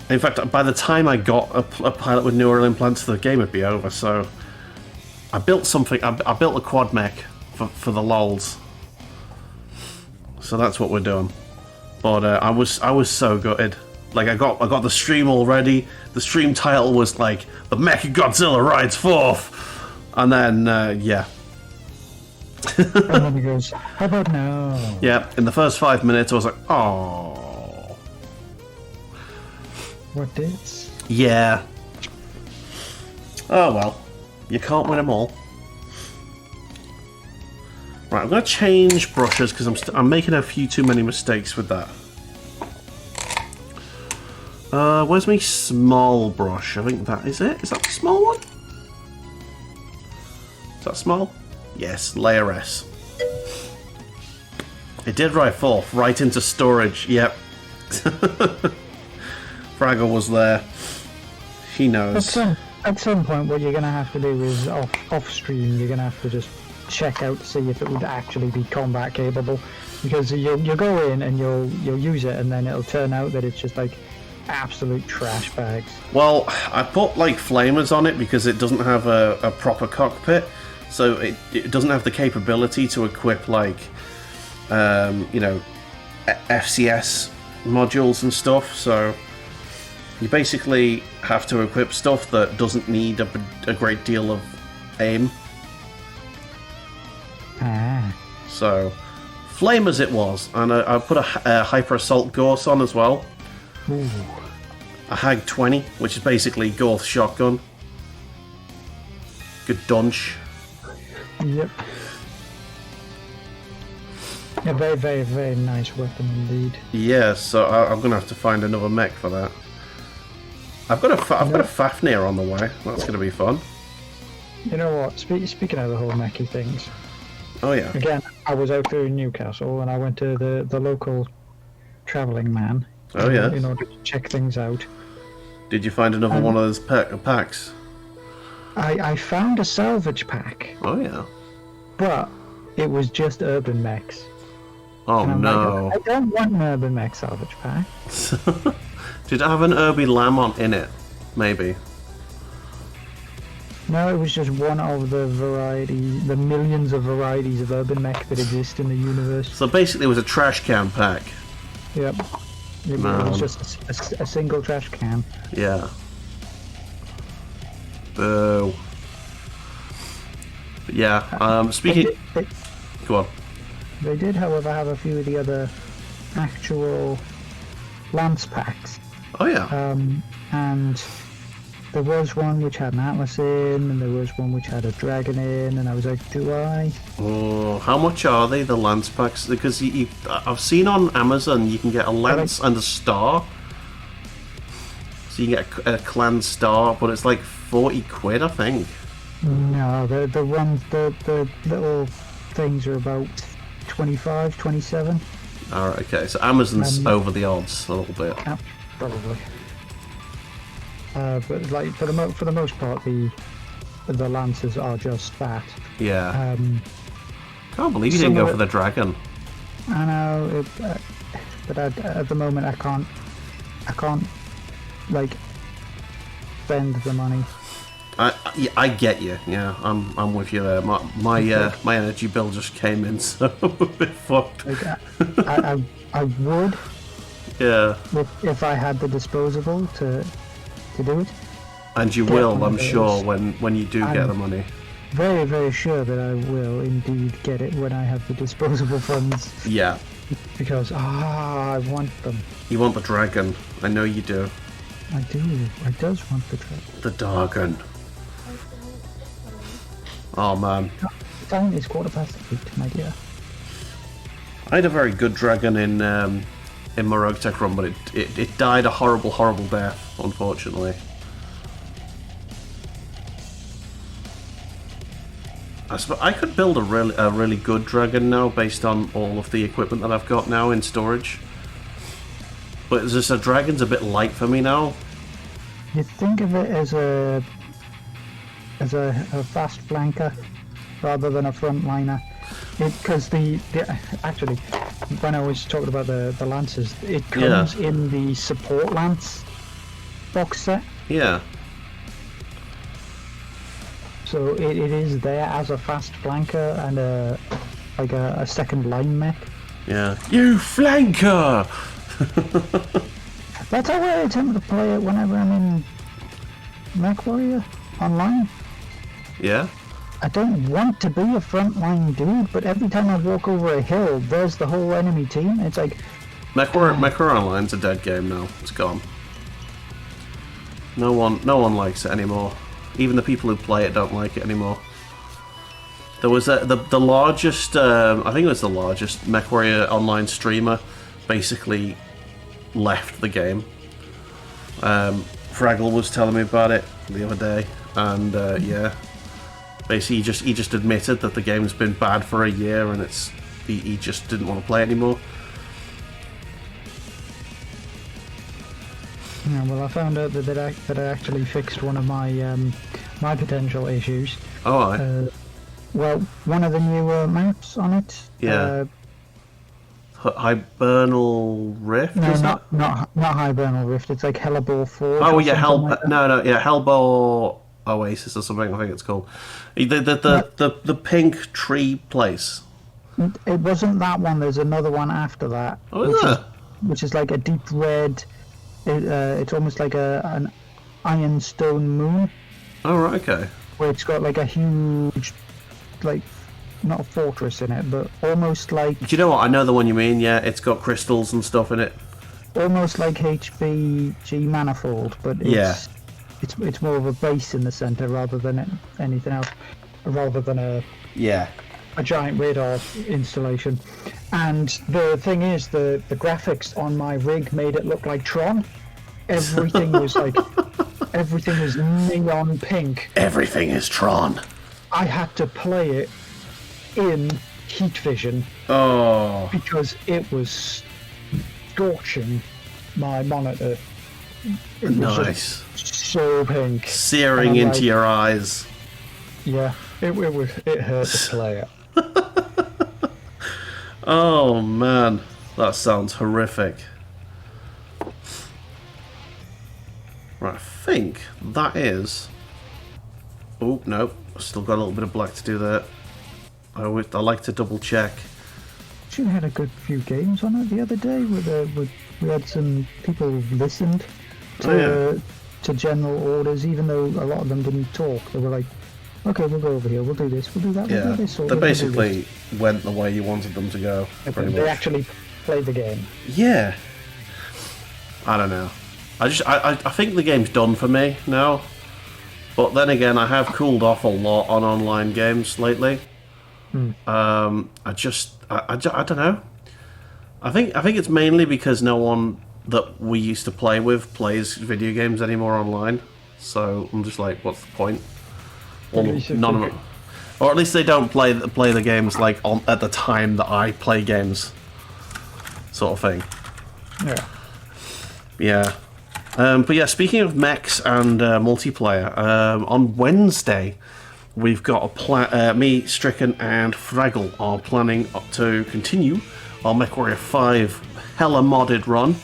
[SPEAKER 1] In fact, by the time I got a pilot with neural implants, the game would be over. So I built something. I built a quad mech for the lols. So that's what we're doing. But I was so gutted. Like I got the stream all ready. The stream title was like "The Mechagodzilla Rides Forth," and then yeah.
[SPEAKER 2] And then he goes, how about no?
[SPEAKER 1] Yeah, in the first 5 minutes, I was like, oh.
[SPEAKER 2] What this?
[SPEAKER 1] Yeah. Oh well. You can't win them all. Right, I'm going to change brushes because I'm making a few too many mistakes with that. Where's my small brush? I think that is it. Is that the small one? Is that small? Yes, layer S. It did right forth, right into storage. Yep. Fraggle was there. He knows.
[SPEAKER 2] At some point, what you're going to have to do is off stream. You're going to have to just check out to see if it would actually be combat capable, because you'll go in and you'll use it, and then it'll turn out that it's just like absolute trash bags.
[SPEAKER 1] Well, I put like flamers on it because it doesn't have a proper cockpit, so it doesn't have the capability to equip like FCS modules and stuff. So you basically have to equip stuff that doesn't need a great deal of aim.
[SPEAKER 2] Ah.
[SPEAKER 1] So flamers it was, and I put a hyper assault Gorse on as well.
[SPEAKER 2] Ooh.
[SPEAKER 1] A Hag 20, which is basically Gorth shotgun. Good dunch.
[SPEAKER 2] Yep. A very, very, very nice weapon indeed.
[SPEAKER 1] Yeah, so I'm gonna have to find another mech for that. I've got a Fafnir on the way. That's gonna be fun.
[SPEAKER 2] You know what? Speaking of the whole mechy things,
[SPEAKER 1] Oh yeah.
[SPEAKER 2] again, I was out there in Newcastle and I went to the local travelling man.
[SPEAKER 1] Oh yeah.
[SPEAKER 2] In order to check things out.
[SPEAKER 1] Did you find another one of those packs?
[SPEAKER 2] I found a salvage pack,
[SPEAKER 1] Oh yeah.
[SPEAKER 2] but it was just urban mechs.
[SPEAKER 1] Oh
[SPEAKER 2] And I'm
[SPEAKER 1] no.
[SPEAKER 2] like, I don't want an urban mech salvage pack.
[SPEAKER 1] Did it have an Irby Lamont in it? Maybe.
[SPEAKER 2] No, it was just one of the the millions of varieties of urban mech that exist in the universe.
[SPEAKER 1] So basically, it was a trash can pack.
[SPEAKER 2] Yep. It was just a single trash can.
[SPEAKER 1] Yeah. Boo. But yeah. Speaking. Go on.
[SPEAKER 2] They did, however, have a few of the other actual lance packs.
[SPEAKER 1] Oh yeah.
[SPEAKER 2] And there was one which had an Atlas in, and there was one which had a dragon in, and I was like, do I?
[SPEAKER 1] Oh, how much are they, the lance packs? Because I've seen on Amazon you can get a lance and a star. So you can get a clan star, but it's like 40 quid, I think.
[SPEAKER 2] No, the ones, the little things are about 25, 27.
[SPEAKER 1] Alright, okay, so Amazon's over the odds a little bit.
[SPEAKER 2] Yeah, probably. But like for the most part, the lances are just that.
[SPEAKER 1] Yeah. Can't believe you didn't go for the dragon.
[SPEAKER 2] I know, but at the moment I can't like spend the money.
[SPEAKER 1] I get you. Yeah, I'm with you there. My energy bill just came in, so I'm a bit fucked.
[SPEAKER 2] Like, I would.
[SPEAKER 1] Yeah.
[SPEAKER 2] If I had the disposable to do it.
[SPEAKER 1] And you will, I'm sure, when you do get the money.
[SPEAKER 2] Very, very sure that I will indeed get it when I have the disposable funds.
[SPEAKER 1] Yeah.
[SPEAKER 2] Because I want them.
[SPEAKER 1] You want the dragon. I know you do.
[SPEAKER 2] I do. I does want the dragon.
[SPEAKER 1] The dragon. Oh man.
[SPEAKER 2] The time is 8:15, my dear.
[SPEAKER 1] I had a very good dragon in my Rogue Tech run, but it died a horrible, horrible death, unfortunately. I could build a really good dragon now based on all of the equipment that I've got now in storage. But it's just a dragon's a bit light for me now.
[SPEAKER 2] You think of it as a fast flanker rather than a frontliner. Because actually, when I was talking about the lances, it comes in the support lance box set.
[SPEAKER 1] Yeah.
[SPEAKER 2] So it is there as a fast flanker and a second line mech.
[SPEAKER 1] Yeah. You flanker!
[SPEAKER 2] That's how I attempt to play it whenever I'm in Mech Warrior online.
[SPEAKER 1] Yeah?
[SPEAKER 2] I don't want to be a frontline dude, but every time I walk over a hill, there's the whole enemy team. It's like...
[SPEAKER 1] Mech Warrior Online's a dead game now. It's gone. No one likes it anymore. Even the people who play it don't like it anymore. There was the largest, I think it was the largest Mech Warrior Online streamer, basically left the game. Fraggle was telling me about it the other day, and yeah, basically he just admitted that the game's been bad for a year, and he just didn't want to play it anymore.
[SPEAKER 2] Yeah, well, I found out that I actually fixed one of my my potential issues.
[SPEAKER 1] Oh, right.
[SPEAKER 2] Well, one of the newer maps on it.
[SPEAKER 1] Yeah. Hibernal Rift?
[SPEAKER 2] No,
[SPEAKER 1] is
[SPEAKER 2] not Hibernal Rift. It's like Hellebore Forge.
[SPEAKER 1] Oh yeah,
[SPEAKER 2] like
[SPEAKER 1] Hellbore Oasis or something. I think it's called. The pink tree place.
[SPEAKER 2] It wasn't that one. There's another one after that.
[SPEAKER 1] Oh, is there?
[SPEAKER 2] Which is like a deep red. It's almost like an ironstone moon.
[SPEAKER 1] Oh right, okay.
[SPEAKER 2] Where it's got like a huge, like, not a fortress in it, but almost like...
[SPEAKER 1] Do you know what? I know the one you mean, yeah. It's got crystals and stuff in it.
[SPEAKER 2] Almost like HBG Manifold, but it's more of a base in the centre rather than anything else. Rather than a giant radar installation. And the thing is, the graphics on my rig made it look like Tron. Everything was like... Everything was neon pink.
[SPEAKER 1] Everything is Tron.
[SPEAKER 2] I had to play it in heat vision.
[SPEAKER 1] Oh.
[SPEAKER 2] Because it was scorching my monitor. It was
[SPEAKER 1] nice.
[SPEAKER 2] So pink.
[SPEAKER 1] Searing into your eyes.
[SPEAKER 2] Yeah, it hurt to play it.
[SPEAKER 1] Oh man, that sounds horrific. Right, I think that is Oh, no. Still got a little bit of black to do there. I like to double check.
[SPEAKER 2] She had a good few games on it the other day. We had some people who listened to general orders, even though a lot of them didn't talk. They were like, okay, we'll go over here, we'll do this, we'll do that, we'll do this.
[SPEAKER 1] They basically went the way you wanted them to go.
[SPEAKER 2] They actually played the game.
[SPEAKER 1] Yeah. I don't know. I think the game's done for me now. But then again, I have cooled off a lot on online games lately. I don't know. I think it's mainly because no one that we used to play with plays video games anymore online. So I'm just like, what's the point? Well, none of them, or at least they don't play the games like at the time that I play games, sort of thing.
[SPEAKER 2] Yeah.
[SPEAKER 1] Yeah. But yeah, speaking of mechs and multiplayer, on Wednesday we've got me, Stricken, and Fraggle are planning to continue our MechWarrior 5 hella modded run.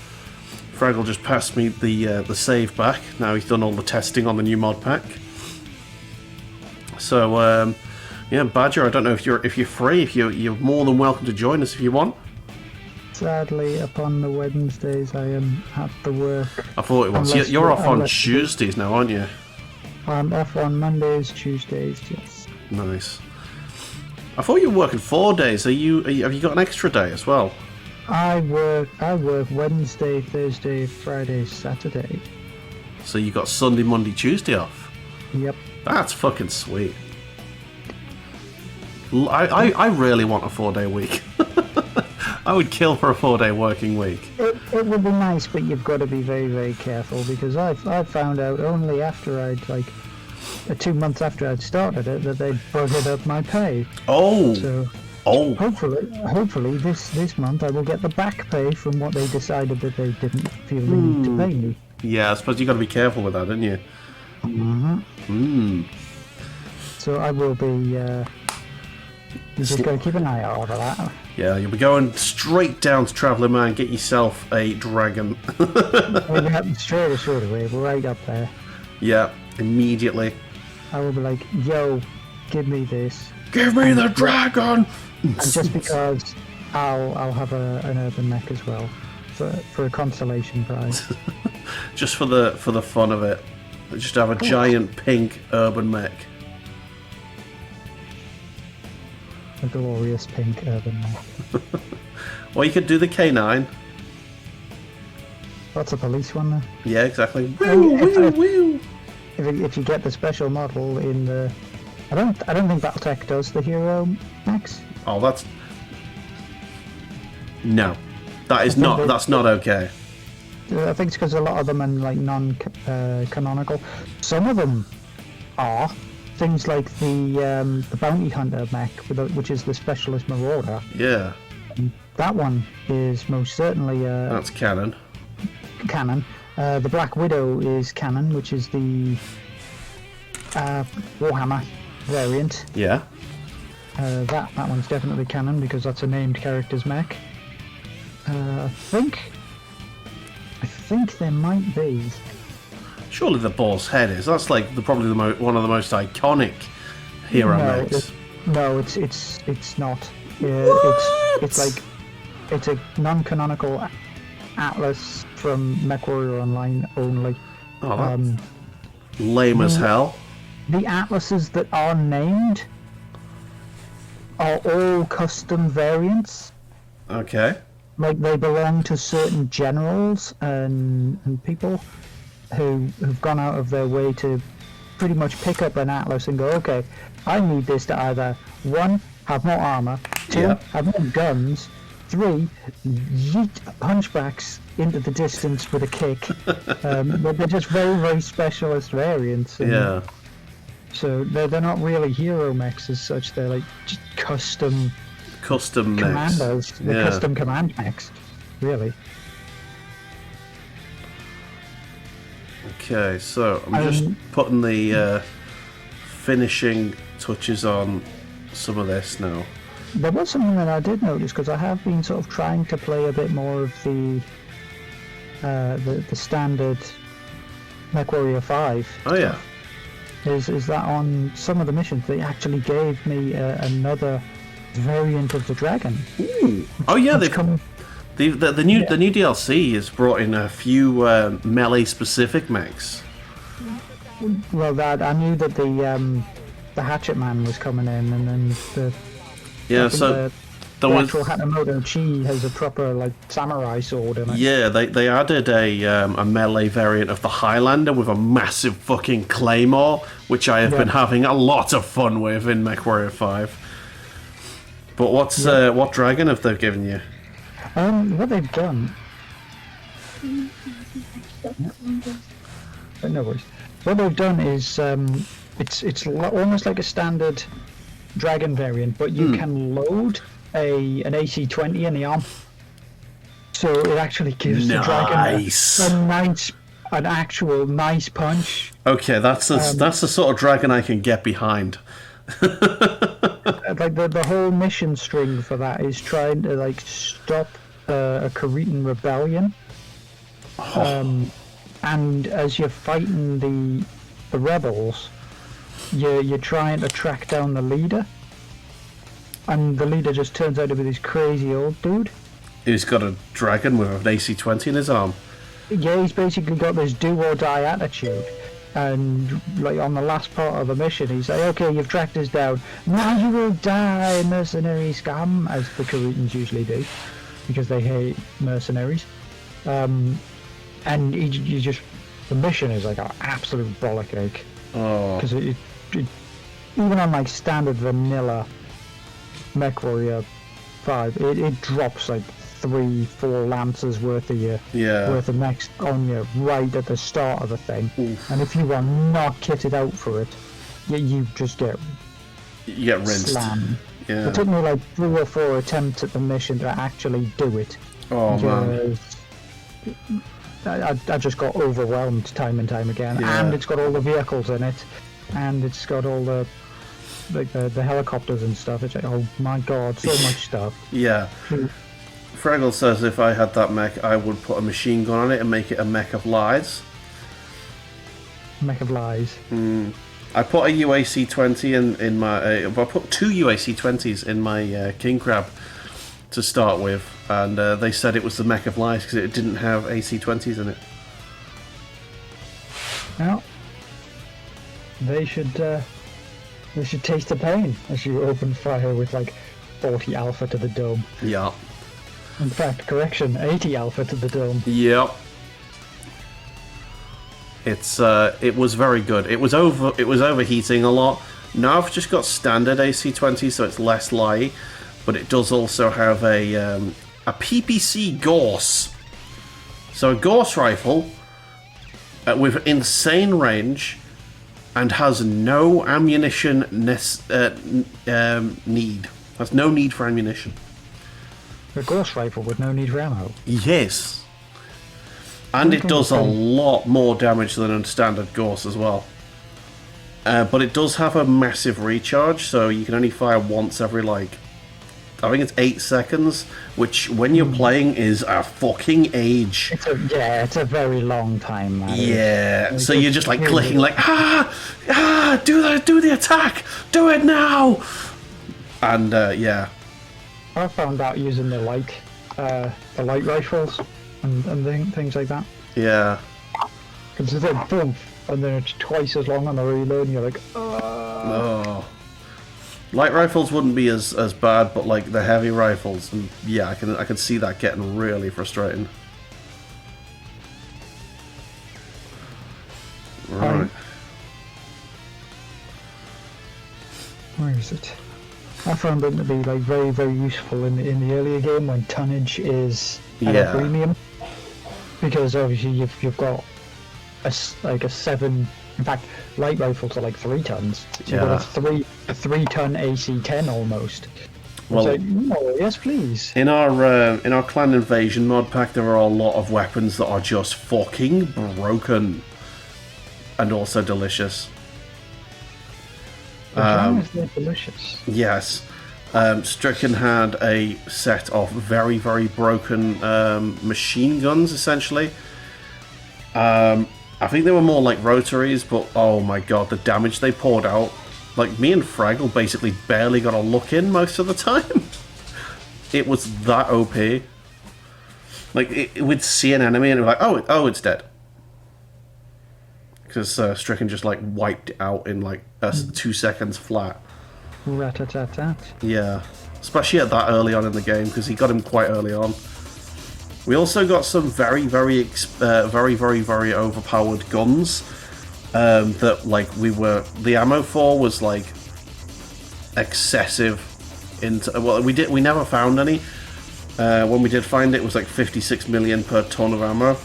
[SPEAKER 1] Fraggle just passed me the save back. Now he's done all the testing on the new mod pack. So yeah, Badger, I don't know if you're free. If you're more than welcome to join us if you want.
[SPEAKER 2] Sadly, upon the Wednesdays, I am at the work.
[SPEAKER 1] I thought it was. You're off on Tuesdays now, aren't you?
[SPEAKER 2] I'm off on Mondays, Tuesdays, yes.
[SPEAKER 1] Nice. I thought you were working 4 days. Have you got an extra day as well?
[SPEAKER 2] I work Wednesday, Thursday, Friday, Saturday.
[SPEAKER 1] So you got Sunday, Monday, Tuesday off?
[SPEAKER 2] Yep.
[SPEAKER 1] That's fucking sweet. I really want a 4-day week. I would kill for a 4-day working week.
[SPEAKER 2] It would be nice, but you've got to be very, very careful, because I found out only after I'd 2 months after I'd started it that they'd buggered up my pay.
[SPEAKER 1] Oh.
[SPEAKER 2] So hopefully this month I will get the back pay from what they decided that they didn't feel the need to pay me.
[SPEAKER 1] Yeah, I suppose you got to be careful with that, don't you?
[SPEAKER 2] So I will be. You just got to keep an eye out for that.
[SPEAKER 1] Yeah, you'll be going straight down to Traveller Man, get yourself a dragon.
[SPEAKER 2] We'll be up straight away, we're right up there.
[SPEAKER 1] Yeah, immediately.
[SPEAKER 2] I will be like, yo, give me this.
[SPEAKER 1] Give me the dragon!
[SPEAKER 2] And just because I'll have an urban mech as well, for a consolation prize.
[SPEAKER 1] Just for the fun of it. Just have a giant pink urban mech.
[SPEAKER 2] A glorious pink urban mech.
[SPEAKER 1] Well, you could do the K9.
[SPEAKER 2] That's a police one there.
[SPEAKER 1] Yeah, exactly. Woo, woo, woo.
[SPEAKER 2] If you get the special model in the, I don't think BattleTech does the hero mechs.
[SPEAKER 1] Oh, that's no. That's not okay.
[SPEAKER 2] I think it's because a lot of them are like non-canonical. Some of them are. Things like the Bounty Hunter mech, which is the Specialist Marauder.
[SPEAKER 1] Yeah.
[SPEAKER 2] That one is most certainly
[SPEAKER 1] that's canon.
[SPEAKER 2] Canon. The Black Widow is canon, which is the Warhammer variant.
[SPEAKER 1] Yeah.
[SPEAKER 2] That one's definitely canon because that's a named character's mech. I think there might be.
[SPEAKER 1] Surely the Boar's Head is. That's like probably one of the most iconic hero mechs.
[SPEAKER 2] No, it's not. It's a non-canonical Atlas from MechWarrior Online only.
[SPEAKER 1] Oh, that's lame as hell.
[SPEAKER 2] The Atlases that are named are all custom variants.
[SPEAKER 1] Okay.
[SPEAKER 2] Like they belong to certain generals and people who've gone out of their way to pretty much pick up an Atlas and go, okay, I need this to either 1, have more armor, 2, have more guns, 3, yeet hunchbacks into the distance with a kick. But they're just very, very specialist variants.
[SPEAKER 1] Yeah.
[SPEAKER 2] So they're not really hero mechs as such. They're like just custom commandos.
[SPEAKER 1] Mechs.
[SPEAKER 2] They're custom command mechs, really.
[SPEAKER 1] Okay, so I'm just putting the finishing touches on some of this now.
[SPEAKER 2] There was something that I did notice because I have been sort of trying to play a bit more of the standard MechWarrior 5.
[SPEAKER 1] Oh yeah.
[SPEAKER 2] is that on some of the missions they actually gave me another variant of the dragon.
[SPEAKER 1] Ooh. Oh yeah, they've
[SPEAKER 2] come.
[SPEAKER 1] the new DLC has brought in a few melee specific mechs.
[SPEAKER 2] Well, that I knew that the Hatchet Man was coming in, and then the actual Hatamoto Chi has a proper like samurai sword in it.
[SPEAKER 1] Yeah, they added a melee variant of the Highlander with a massive fucking claymore, which I have been having a lot of fun with in MechWarrior 5. But what dragon have they given you?
[SPEAKER 2] What they've done. No worries. What they've done is it's almost like a standard dragon variant, but you can load an AC-20 in the arm, so it actually gives the dragon an actual nice punch.
[SPEAKER 1] Okay, that's the sort of dragon I can get behind.
[SPEAKER 2] Like the whole mission string for that is trying to like stop a Cretan rebellion. And as you're fighting the rebels, you're trying to track down the leader. And the leader just turns out to be this crazy old dude.
[SPEAKER 1] He's got a dragon with an AC-20 in his arm.
[SPEAKER 2] Yeah, he's basically got this do-or-die attitude. And like on the last part of the mission, he's like, okay, you've tracked us down. Now you will die, mercenary scum, as the Cretans usually do. Because they hate mercenaries. And you just... The mission is like an absolute bollock ache.
[SPEAKER 1] Oh.
[SPEAKER 2] Because it even on like standard vanilla MechWarrior 5, it drops like 3-4 lances worth of mechs on you right at the start of the thing.
[SPEAKER 1] Oof.
[SPEAKER 2] And if you are not kitted out for it, you just get
[SPEAKER 1] rinsed.
[SPEAKER 2] Slammed.
[SPEAKER 1] Yeah.
[SPEAKER 2] It took me like 3 or 4 attempts at the mission to actually do it.
[SPEAKER 1] Oh man.
[SPEAKER 2] I just got overwhelmed time and time again.
[SPEAKER 1] Yeah.
[SPEAKER 2] And it's got all the vehicles in it, and it's got all the helicopters and stuff. It's like, oh my god, so much stuff.
[SPEAKER 1] Yeah. Fraggle says if I had that mech, I would put a machine gun on it and make it a mech of lies.
[SPEAKER 2] Mech of lies.
[SPEAKER 1] I put a UAC-20 in my... I put 2 UAC-20s in my King Crab to start with, and they said it was the mech of lies because it didn't have AC-20s in it.
[SPEAKER 2] Now, they should taste the pain as you open fire with like 40 alpha to the dome.
[SPEAKER 1] Yeah.
[SPEAKER 2] In fact, correction, 80 alpha to the dome.
[SPEAKER 1] Yep. It was very good. It was overheating a lot. Now I've just got standard AC-20, so it's less light, but it does also have a PPC Gorse. So a Gorse rifle with insane range and has no ammunition need. Has no need for ammunition.
[SPEAKER 2] A Gorse rifle with no need for ammo?
[SPEAKER 1] Yes. And it does a lot more damage than a standard Gorse as well. But it does have a massive recharge, so you can only fire once every, like, I think it's 8 seconds, which when you're playing is a fucking age.
[SPEAKER 2] It's a very long time.
[SPEAKER 1] Yeah, so you're just like clicking like, do the attack, do it now! And yeah.
[SPEAKER 2] I found out using the light rifles and things like that.
[SPEAKER 1] Yeah.
[SPEAKER 2] Because it's like boom, and then it's twice as long on the reload, and you're like,
[SPEAKER 1] oh. Light rifles wouldn't be as bad, but like the heavy rifles, and yeah, I can see that getting really frustrating. Right.
[SPEAKER 2] Where is it? I found it to be like very, very useful in the earlier game when tonnage is at a premium, because obviously you've got a 7. In fact, light rifles are like 3 tons. So you've got a 3-ton AC-10 almost.
[SPEAKER 1] Well,
[SPEAKER 2] like, oh, yes, please.
[SPEAKER 1] In our clan invasion mod pack, there are a lot of weapons that are just fucking broken, and also delicious.
[SPEAKER 2] They're delicious.
[SPEAKER 1] Yes. Stricken had a set of very, very broken machine guns, essentially. I think they were more like rotaries, but oh my god, the damage they poured out. Like, me and Fraggle basically barely got a look in most of the time. It was that OP. Like, we'd see an enemy and we're like, oh, it's dead. Because Stricken just, like, wiped it out in, like, 2 seconds flat.
[SPEAKER 2] Rat-a-tat-tat.
[SPEAKER 1] Yeah. Especially at that early on in the game, because he got him quite early on. We also got some very, very overpowered guns that, like, the ammo for was, like, excessive. Well, we never found any. When we did find it, it was like 56 million per ton of ammo.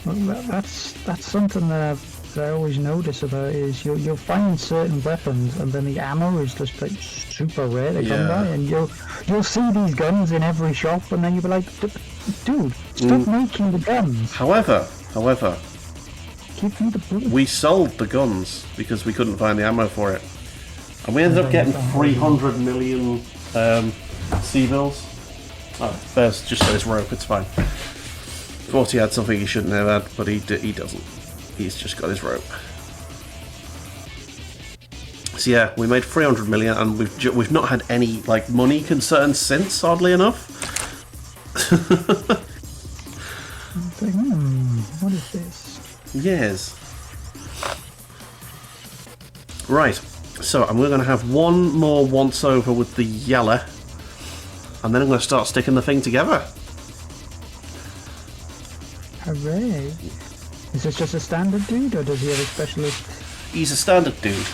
[SPEAKER 2] Well, that's something that I always notice about is you'll find certain weapons and then the ammo is just like super rare to come by, and you'll see these guns in every shop, and then you'll be like, dude, stop making the guns.
[SPEAKER 1] However,
[SPEAKER 2] Give me the bullet.
[SPEAKER 1] we sold the guns because we couldn't find the ammo for it, and we ended up getting 300 million C-bills. Oh, Bear's just got his rope, it's fine. Thought he had something he shouldn't have had, but he doesn't. He's just got his rope. So yeah, we made 300 million, and we've not had any like money concerns since, oddly enough.
[SPEAKER 2] It's like, what is this?
[SPEAKER 1] Yes. Right, so I'm going to have one more once over with the yellow, and then I'm going to start sticking the thing together.
[SPEAKER 2] Hooray! Is this just a standard dude, or does he have a specialist?
[SPEAKER 1] He's a standard dude.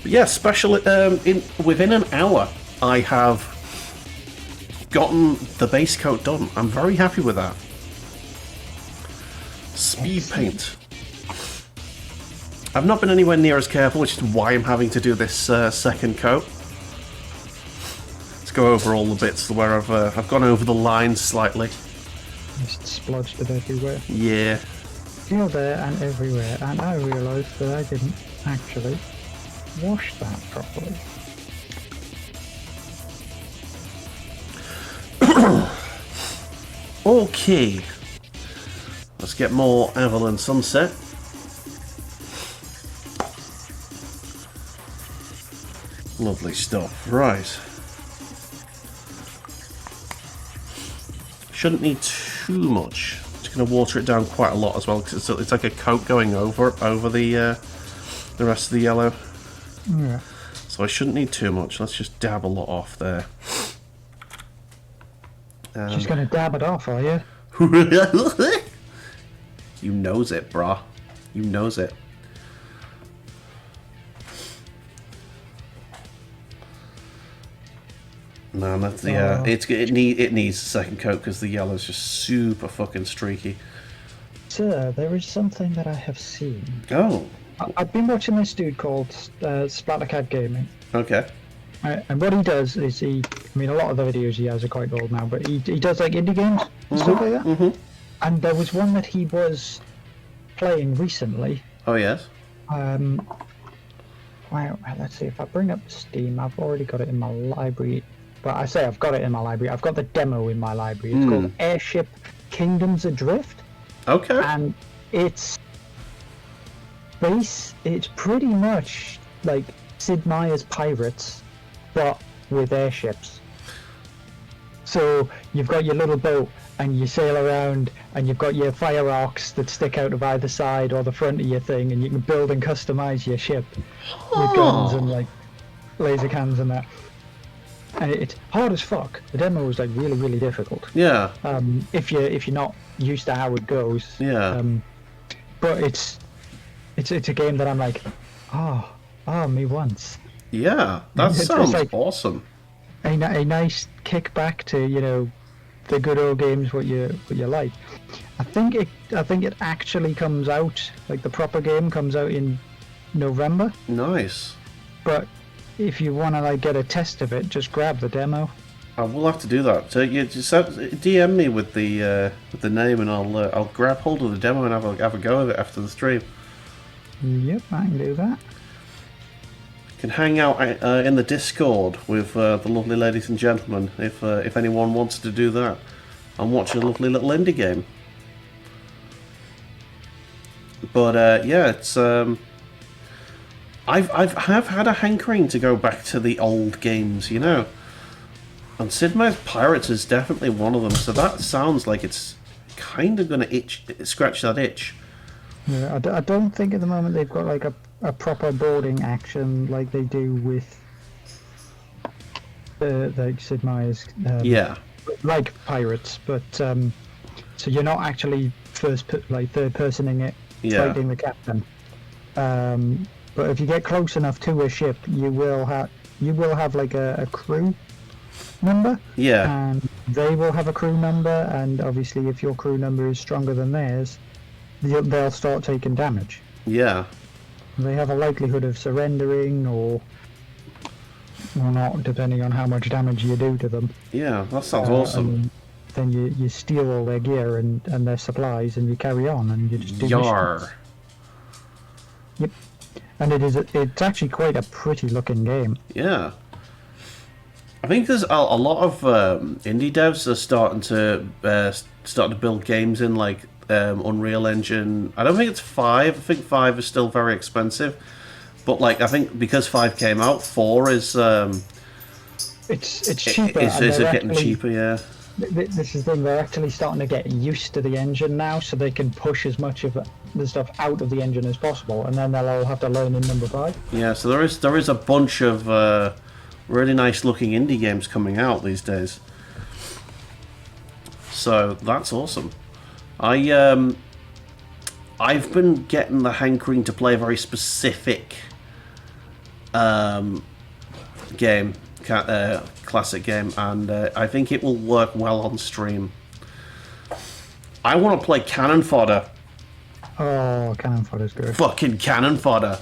[SPEAKER 1] But yeah, within an hour, I have gotten the base coat done. I'm very happy with that. Speed paint. I've not been anywhere near as careful, which is why I'm having to do this second coat. Let's go over all the bits where I've gone over the lines slightly.
[SPEAKER 2] Just splodged it everywhere.
[SPEAKER 1] Yeah.
[SPEAKER 2] Here, there, and everywhere, and I realised that I didn't actually wash that properly.
[SPEAKER 1] Okay. Let's get more Evelyn Sunset. Lovely stuff. Right. Shouldn't need too much. Just going to water it down quite a lot as well, because it's like a coat going over the rest of the yellow.
[SPEAKER 2] Yeah.
[SPEAKER 1] So I shouldn't need too much. Let's just dab a lot off there.
[SPEAKER 2] Just gonna dab it off, are you?
[SPEAKER 1] You knows it, brah. You knows it. Man, that's it needs a second coat because the yellow's just super fucking streaky.
[SPEAKER 2] Sir, there is something that I have seen.
[SPEAKER 1] Oh.
[SPEAKER 2] I've been watching this dude called Splattercat Gaming.
[SPEAKER 1] Okay.
[SPEAKER 2] And what he does is a lot of the videos he has are quite old now, but he does like indie games and stuff like that.
[SPEAKER 1] Mm-hmm.
[SPEAKER 2] And there was one that he was playing recently.
[SPEAKER 1] Oh yes.
[SPEAKER 2] Well, let's see, if I bring up Steam, I've already got it in my library. But I say I've got it in my library. I've got the demo in my library. It's called Airship Kingdoms Adrift.
[SPEAKER 1] Okay.
[SPEAKER 2] And it's pretty much like Sid Meier's Pirates, but with airships. So you've got your little boat and you sail around, and you've got your fire arcs that stick out of either side or the front of your thing, and you can build and customize your ship with guns and like laser cannons and that. And it's hard as fuck. The demo was like really, really difficult.
[SPEAKER 1] Yeah.
[SPEAKER 2] If you're not used to how it goes.
[SPEAKER 1] Yeah.
[SPEAKER 2] But it's a game that I'm like, me once.
[SPEAKER 1] Yeah, that sounds
[SPEAKER 2] like
[SPEAKER 1] awesome.
[SPEAKER 2] A nice kickback to the good old games what you like. I think it actually comes out, like the proper game comes out in November. Nice. But if you want to like get a test of it, just grab the demo.
[SPEAKER 1] I will have to do that. So you just DM me with the name, and I'll grab hold of the demo and have a go of it after the stream.
[SPEAKER 2] Yep, I can do that.
[SPEAKER 1] Can hang out in the Discord with the lovely ladies and gentlemen if anyone wants to do that and watch a lovely little indie game. But yeah, it's I've had a hankering to go back to the old games, you know. And Sid Meier's Pirates is definitely one of them. So that sounds like it's kind of gonna scratch that itch.
[SPEAKER 2] Yeah, I don't think at the moment they've got like a proper boarding action like they do with like Sid Meier's.
[SPEAKER 1] Yeah.
[SPEAKER 2] Like Pirates, but so you're not actually third personing it, fighting the captain. But if you get close enough to a ship, you will have like a crew number.
[SPEAKER 1] Yeah.
[SPEAKER 2] And they will have a crew number, and obviously, if your crew number is stronger than theirs, they'll start taking damage.
[SPEAKER 1] Yeah.
[SPEAKER 2] They have a likelihood of surrendering or not, depending on how much damage you do to them.
[SPEAKER 1] Yeah, that sounds awesome.
[SPEAKER 2] Then you steal all their gear and their supplies, and you carry on, and you just do
[SPEAKER 1] Yar.
[SPEAKER 2] missions. Yep. And it's actually quite a pretty looking game.
[SPEAKER 1] Yeah. I think there's a lot of indie devs are starting to build games in like Unreal Engine. I don't think it's 5. I think 5 is still very expensive. But like I think because 5 came out, 4 is
[SPEAKER 2] it's cheaper.
[SPEAKER 1] It's getting cheaper, yeah.
[SPEAKER 2] This is the thing, they're actually starting to get used to the engine now, so they can push as much of the stuff out of the engine as possible, and then they'll all have to learn in number 5.
[SPEAKER 1] Yeah, so there is a bunch of really nice looking indie games coming out these days. So that's awesome. I've been getting the hankering to play a very specific game, classic game, and I think it will work well on stream. I want to play Cannon Fodder.
[SPEAKER 2] Oh, Cannon Fodder's good.
[SPEAKER 1] Fucking Cannon Fodder.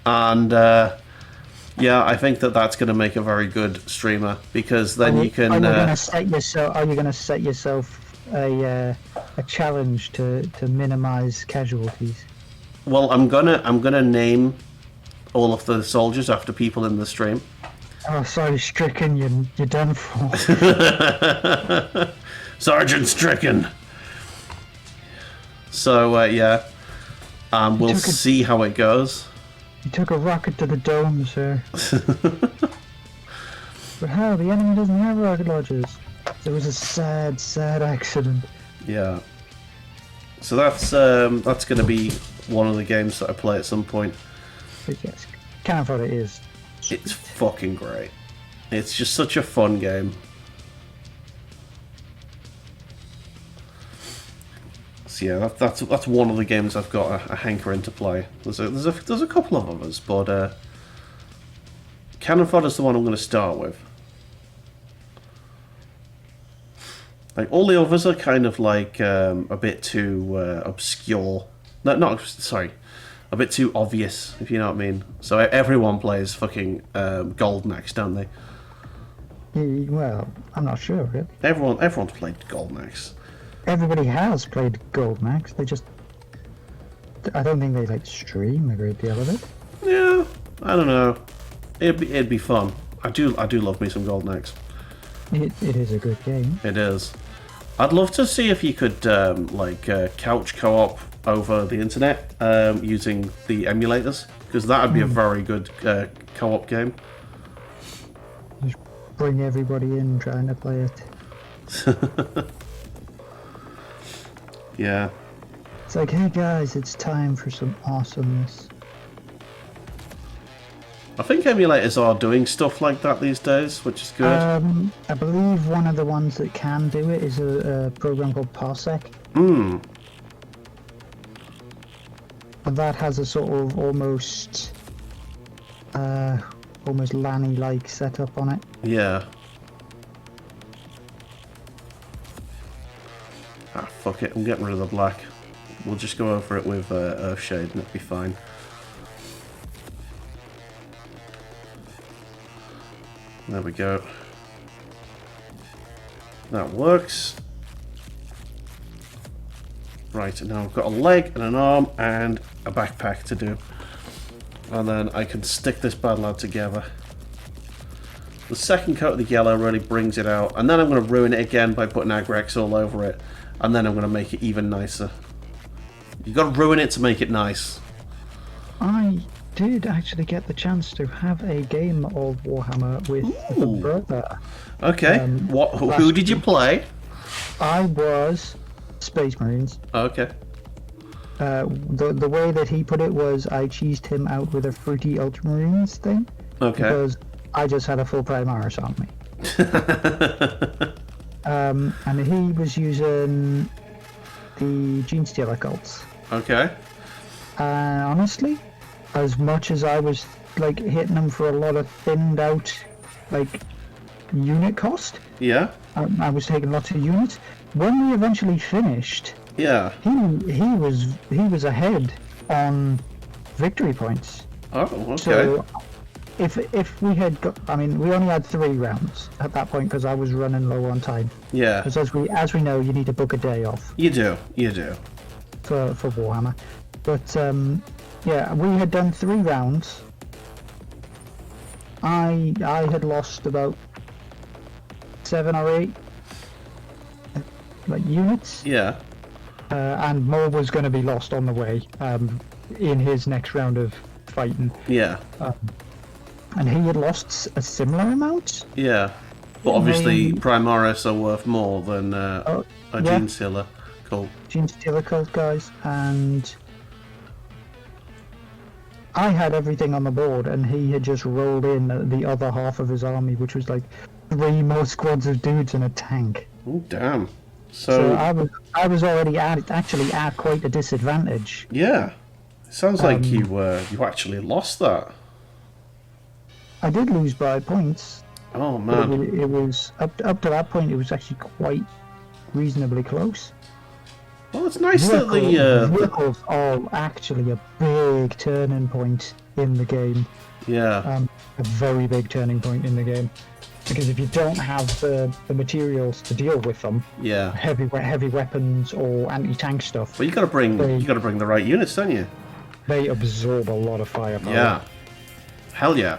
[SPEAKER 1] And yeah, I think that's going to make a very good streamer, because then you can. Are you going
[SPEAKER 2] to set yourself a challenge to minimize casualties?
[SPEAKER 1] Well, I'm gonna name all of the soldiers after people in the stream.
[SPEAKER 2] Oh, sorry, Stricken, you're done for.
[SPEAKER 1] Sergeant Stricken. So yeah, we'll see how it goes.
[SPEAKER 2] You took a rocket to the dome, sir. But how? The enemy doesn't have rocket launchers. There was a sad, sad accident.
[SPEAKER 1] Yeah. So that's going to be one of the games that I play at some point.
[SPEAKER 2] But yes, Cannon Fodder is.
[SPEAKER 1] It's fucking great. It's just such a fun game. So yeah, that's one of the games I've got a hankering to play. There's a couple of others, but Cannon Fodder's the one I'm going to start with. Like all the others are kind of like a bit too obscure. No, not sorry, a bit too obvious, if you know what I mean. So everyone plays fucking Golden Axe, don't they?
[SPEAKER 2] Well, I'm not sure. Really.
[SPEAKER 1] Everyone's played Golden Axe.
[SPEAKER 2] Everybody has played Golden Axe. They just, I don't think they like stream a great deal of it.
[SPEAKER 1] Yeah, I don't know. It'd be fun. I do love me some Golden Axe.
[SPEAKER 2] It is a good game.
[SPEAKER 1] It is. I'd love to see if you could couch co-op over the internet using the emulators, because that would be a very good co-op game.
[SPEAKER 2] Just bring everybody in trying to play it.
[SPEAKER 1] Yeah.
[SPEAKER 2] It's like, hey guys, it's time for some awesomeness.
[SPEAKER 1] I think emulators are doing stuff like that these days, which is good.
[SPEAKER 2] I believe one of the ones that can do it is a program called Parsec. And that has a sort of almost LAN-y-like setup on it.
[SPEAKER 1] Yeah. Ah, fuck it, I'm getting rid of the black. We'll just go over it with Earthshade and it'll be fine. There we go. That works. Right, and now I've got a leg and an arm and a backpack to do. And then I can stick this bad lad together. The second coat of the yellow really brings it out. And then I'm going to ruin it again by putting Agrex all over it. And then I'm going to make it even nicer. You got to ruin it to make it nice.
[SPEAKER 2] I did actually get the chance to have a game of Warhammer with the brother.
[SPEAKER 1] Okay. Who did you play?
[SPEAKER 2] I was Space Marines.
[SPEAKER 1] Okay.
[SPEAKER 2] The way that he put it was I cheesed him out with a fruity Ultramarines thing.
[SPEAKER 1] Okay.
[SPEAKER 2] Because I just had a full Primaris on me. And he was using the Gene Stealer cults.
[SPEAKER 1] Okay.
[SPEAKER 2] Honestly, as much as I was like hitting him for a lot of thinned out like unit cost,
[SPEAKER 1] Yeah.
[SPEAKER 2] I was taking lots of units. When we eventually finished,
[SPEAKER 1] Yeah.
[SPEAKER 2] he was ahead on victory points.
[SPEAKER 1] Oh, okay.
[SPEAKER 2] So if we had got, I mean, we only had 3 rounds at that point because I was running low on time.
[SPEAKER 1] Yeah.
[SPEAKER 2] Because as we know, you need to book a day off.
[SPEAKER 1] You do. You do.
[SPEAKER 2] For Warhammer. But yeah, we had done 3 rounds. I had lost about 7 or 8 like units.
[SPEAKER 1] Yeah.
[SPEAKER 2] And more was going to be lost on the way in his next round of fighting.
[SPEAKER 1] Yeah.
[SPEAKER 2] And he had lost a similar amount.
[SPEAKER 1] Yeah. But obviously, Primaris are worth more than a Gene Stealer. Cool.
[SPEAKER 2] Gene Stealer cult guys, and I had everything on the board, and he had just rolled in the other half of his army, which was like 3 more squads of dudes and a tank.
[SPEAKER 1] Oh, damn.
[SPEAKER 2] So I was already actually at quite a disadvantage.
[SPEAKER 1] Yeah. It sounds like you actually lost that.
[SPEAKER 2] I did lose by points.
[SPEAKER 1] Oh, man.
[SPEAKER 2] It was up to that point. It was actually quite reasonably close.
[SPEAKER 1] Well, it's nice that the
[SPEAKER 2] vehicles are actually a big turning point in the game.
[SPEAKER 1] Yeah.
[SPEAKER 2] A very big turning point in the game. Because if you don't have the materials to deal with them,
[SPEAKER 1] yeah,
[SPEAKER 2] heavy weapons or anti-tank stuff.
[SPEAKER 1] Well, you got to bring the right units, don't you?
[SPEAKER 2] They absorb a lot of firepower.
[SPEAKER 1] Yeah. Hell yeah.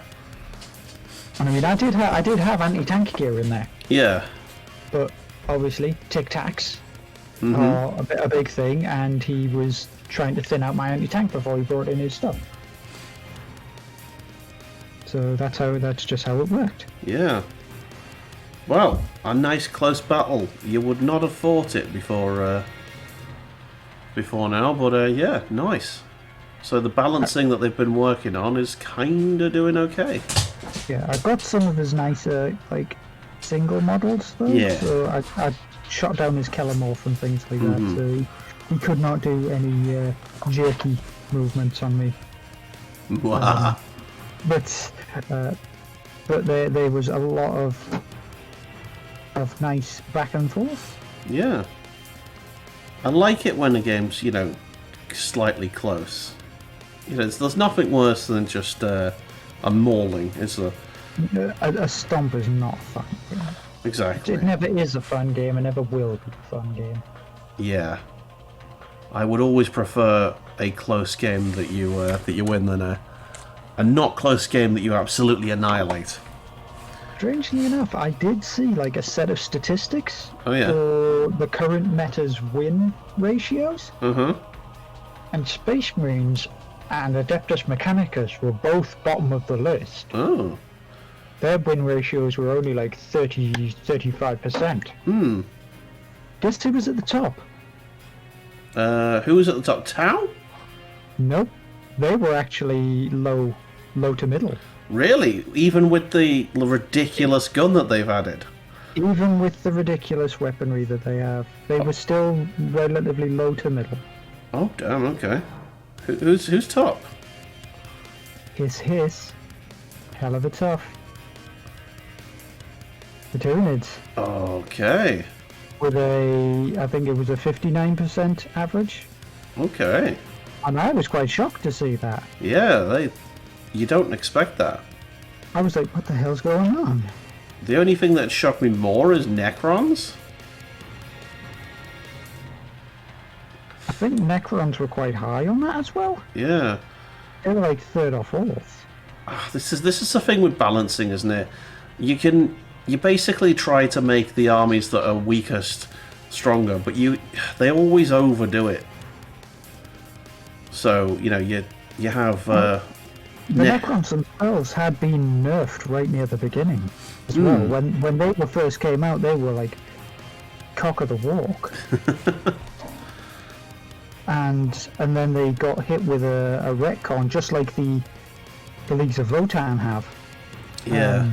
[SPEAKER 2] And I mean, I did have anti-tank gear in there.
[SPEAKER 1] Yeah.
[SPEAKER 2] But obviously, Tic Tacs are a big thing, and he was trying to thin out my anti-tank before he brought in his stuff. So that's just how it worked.
[SPEAKER 1] Yeah. Well, a nice close battle. You would not have fought it before now, but yeah, nice. So the balancing that they've been working on is kind of doing okay.
[SPEAKER 2] Yeah, I got some of his nicer like single models though.
[SPEAKER 1] Yeah.
[SPEAKER 2] So I shot down his Kellamorph and things like that. So he could not do any jerky movements on me.
[SPEAKER 1] Wow.
[SPEAKER 2] But there was a lot of nice back and forth.
[SPEAKER 1] Yeah. I like it when a game's, slightly close. There's nothing worse than just a mauling, is there?
[SPEAKER 2] A stomp is not a fun game.
[SPEAKER 1] Exactly.
[SPEAKER 2] It never is a fun game, and never will be a fun game.
[SPEAKER 1] Yeah. I would always prefer a close game that you win than a not close game that you absolutely annihilate.
[SPEAKER 2] Strangely enough, I did see like a set of statistics
[SPEAKER 1] for
[SPEAKER 2] the current meta's win ratios. And Space Marines and Adeptus Mechanicus were both bottom of the list.
[SPEAKER 1] Oh.
[SPEAKER 2] Their win ratios were only like 35%. Guess who was at the top?
[SPEAKER 1] Who was at the top? Tau?
[SPEAKER 2] Nope. They were actually low to middle.
[SPEAKER 1] Really? Even with the ridiculous gun that they've added?
[SPEAKER 2] Even with the ridiculous weaponry that they have, they were still relatively low to middle.
[SPEAKER 1] Oh, damn, okay. Who's top?
[SPEAKER 2] Hiss. Hell of a tough. The Tyranids.
[SPEAKER 1] Okay.
[SPEAKER 2] With I think it was a 59% average.
[SPEAKER 1] Okay.
[SPEAKER 2] And I was quite shocked to see that.
[SPEAKER 1] Yeah, you don't expect that.
[SPEAKER 2] I was like, what the hell's going on?
[SPEAKER 1] The only thing that shocked me more is Necrons.
[SPEAKER 2] I think Necrons were quite high on that as well.
[SPEAKER 1] Yeah.
[SPEAKER 2] They were like 3rd or 4th.
[SPEAKER 1] This is the thing with balancing, isn't it? You basically try to make the armies that are weakest stronger, but they always overdo it. So you know you have
[SPEAKER 2] the Necrons themselves had been nerfed right near the beginning as well. When they first came out, they were like cock of the walk. and then they got hit with a retcon, just like the Leagues of Votan have.
[SPEAKER 1] Yeah.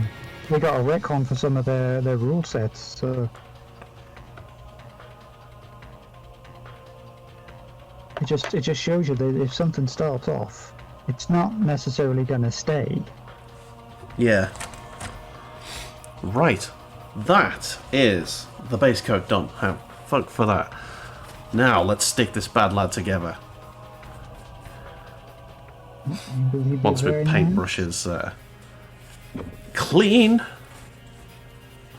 [SPEAKER 2] They got a retcon for some of their rule sets, so it just shows you that if something starts off, it's not necessarily going to stay.
[SPEAKER 1] Yeah. Right. That is the base coat done. How fuck for that. Now let's stick this bad lad together. Once with paintbrushes clean.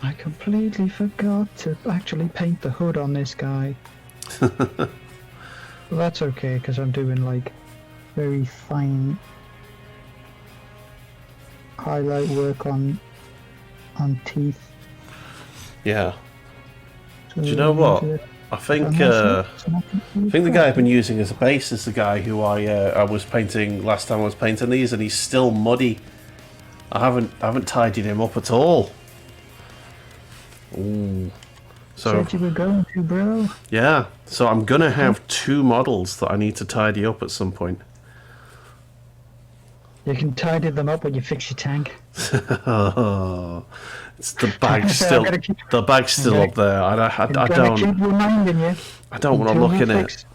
[SPEAKER 2] I completely forgot to actually paint the hood on this guy. Well, that's okay, because I'm doing like very fine highlight work on teeth.
[SPEAKER 1] Yeah.
[SPEAKER 2] So
[SPEAKER 1] Do you know what? I think the guy I've been using as a base is the guy who I was painting last time I was painting these, and he's still muddy. I haven't tidied him up at all. Ooh. So
[SPEAKER 2] said you were going to, bro.
[SPEAKER 1] Yeah. So I'm gonna have 2 models that I need to tidy up at some point.
[SPEAKER 2] You can tidy them up when you fix your tank.
[SPEAKER 1] It's the bag's still up there. I don't
[SPEAKER 2] keep reminding you.
[SPEAKER 1] I don't want to look in it.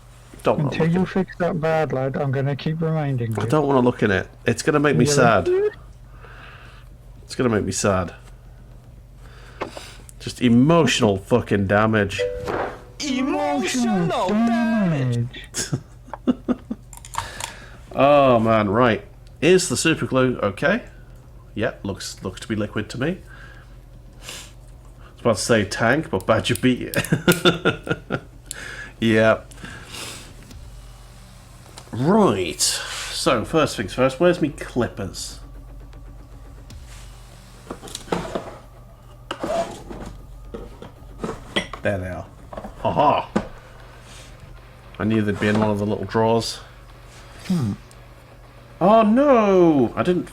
[SPEAKER 2] Until you fix that bad lad, I'm gonna keep reminding you.
[SPEAKER 1] I don't want to look in it. It's gonna make me sad. It's gonna make me sad. Just emotional fucking damage.
[SPEAKER 2] Emotional damage.
[SPEAKER 1] Oh man, right. Is the super glue okay? Yep, looks to be liquid to me. I was about to say tank, but Badger beat you. Yeah. Right. So first things first, where's me clippers? There they are. Haha. I knew they'd be in one of the little drawers. Oh no! I didn't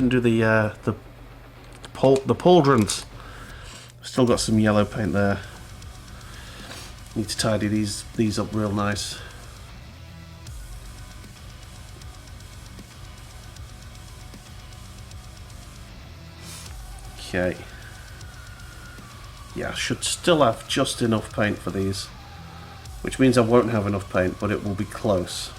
[SPEAKER 1] do the pauldrons. Still got some yellow paint there. Need to tidy these up real nice. Okay. Yeah, I should still have just enough paint for these, which means I won't have enough paint, but it will be close.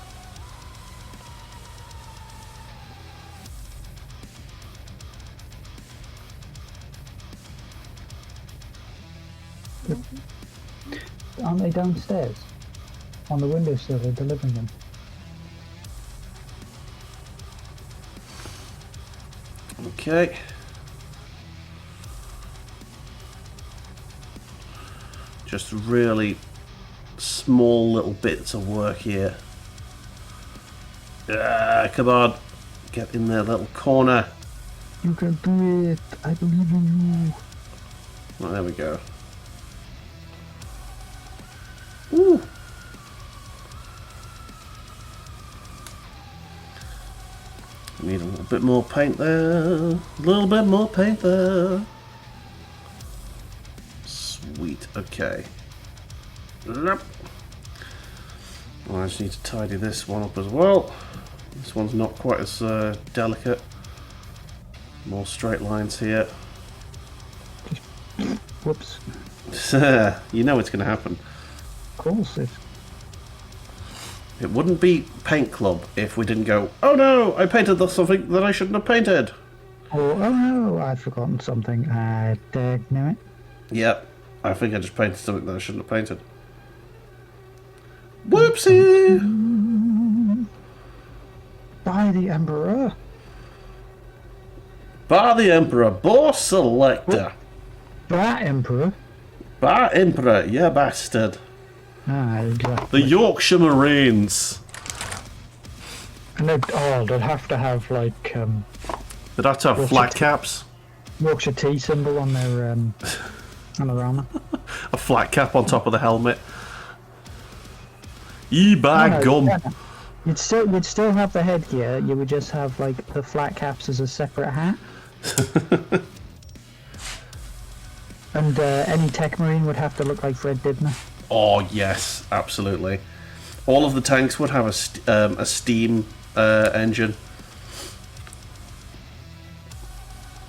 [SPEAKER 2] Aren't they downstairs? On the windowsill, they're delivering them.
[SPEAKER 1] Okay. Just really small little bits of work here. Ah, come on. Get in there, little corner.
[SPEAKER 2] You can do it. I believe in you.
[SPEAKER 1] Oh, there we go. Ooh. Need a little bit more paint there. A little bit more paint there. Sweet. Okay. Well, I just need to tidy this one up as well. This one's not quite as delicate. More straight lines here.
[SPEAKER 2] Whoops.
[SPEAKER 1] You know it's going to happen.
[SPEAKER 2] Of course it.
[SPEAKER 1] It wouldn't be Paint Club if we didn't go, oh no, I painted something that I shouldn't have painted.
[SPEAKER 2] Oh no, I've forgotten something. I don't know it.
[SPEAKER 1] Yep, I think I just painted something that I shouldn't have painted. Whoopsie!
[SPEAKER 2] By the Emperor.
[SPEAKER 1] By the Emperor, boss selector.
[SPEAKER 2] That Emperor?
[SPEAKER 1] By Emperor, you bastard.
[SPEAKER 2] Ah, exactly.
[SPEAKER 1] The Yorkshire Marines.
[SPEAKER 2] And they'd have to have like
[SPEAKER 1] They'd have to have flat caps.
[SPEAKER 2] Yorkshire T symbol on their armour.
[SPEAKER 1] A flat cap on top of the helmet. Ye by gum.
[SPEAKER 2] You'd still have the headgear. You would just have like the flat caps as a separate hat. And any tech marine would have to look like Fred Dibner.
[SPEAKER 1] Oh yes, absolutely. All of the tanks would have a steam engine.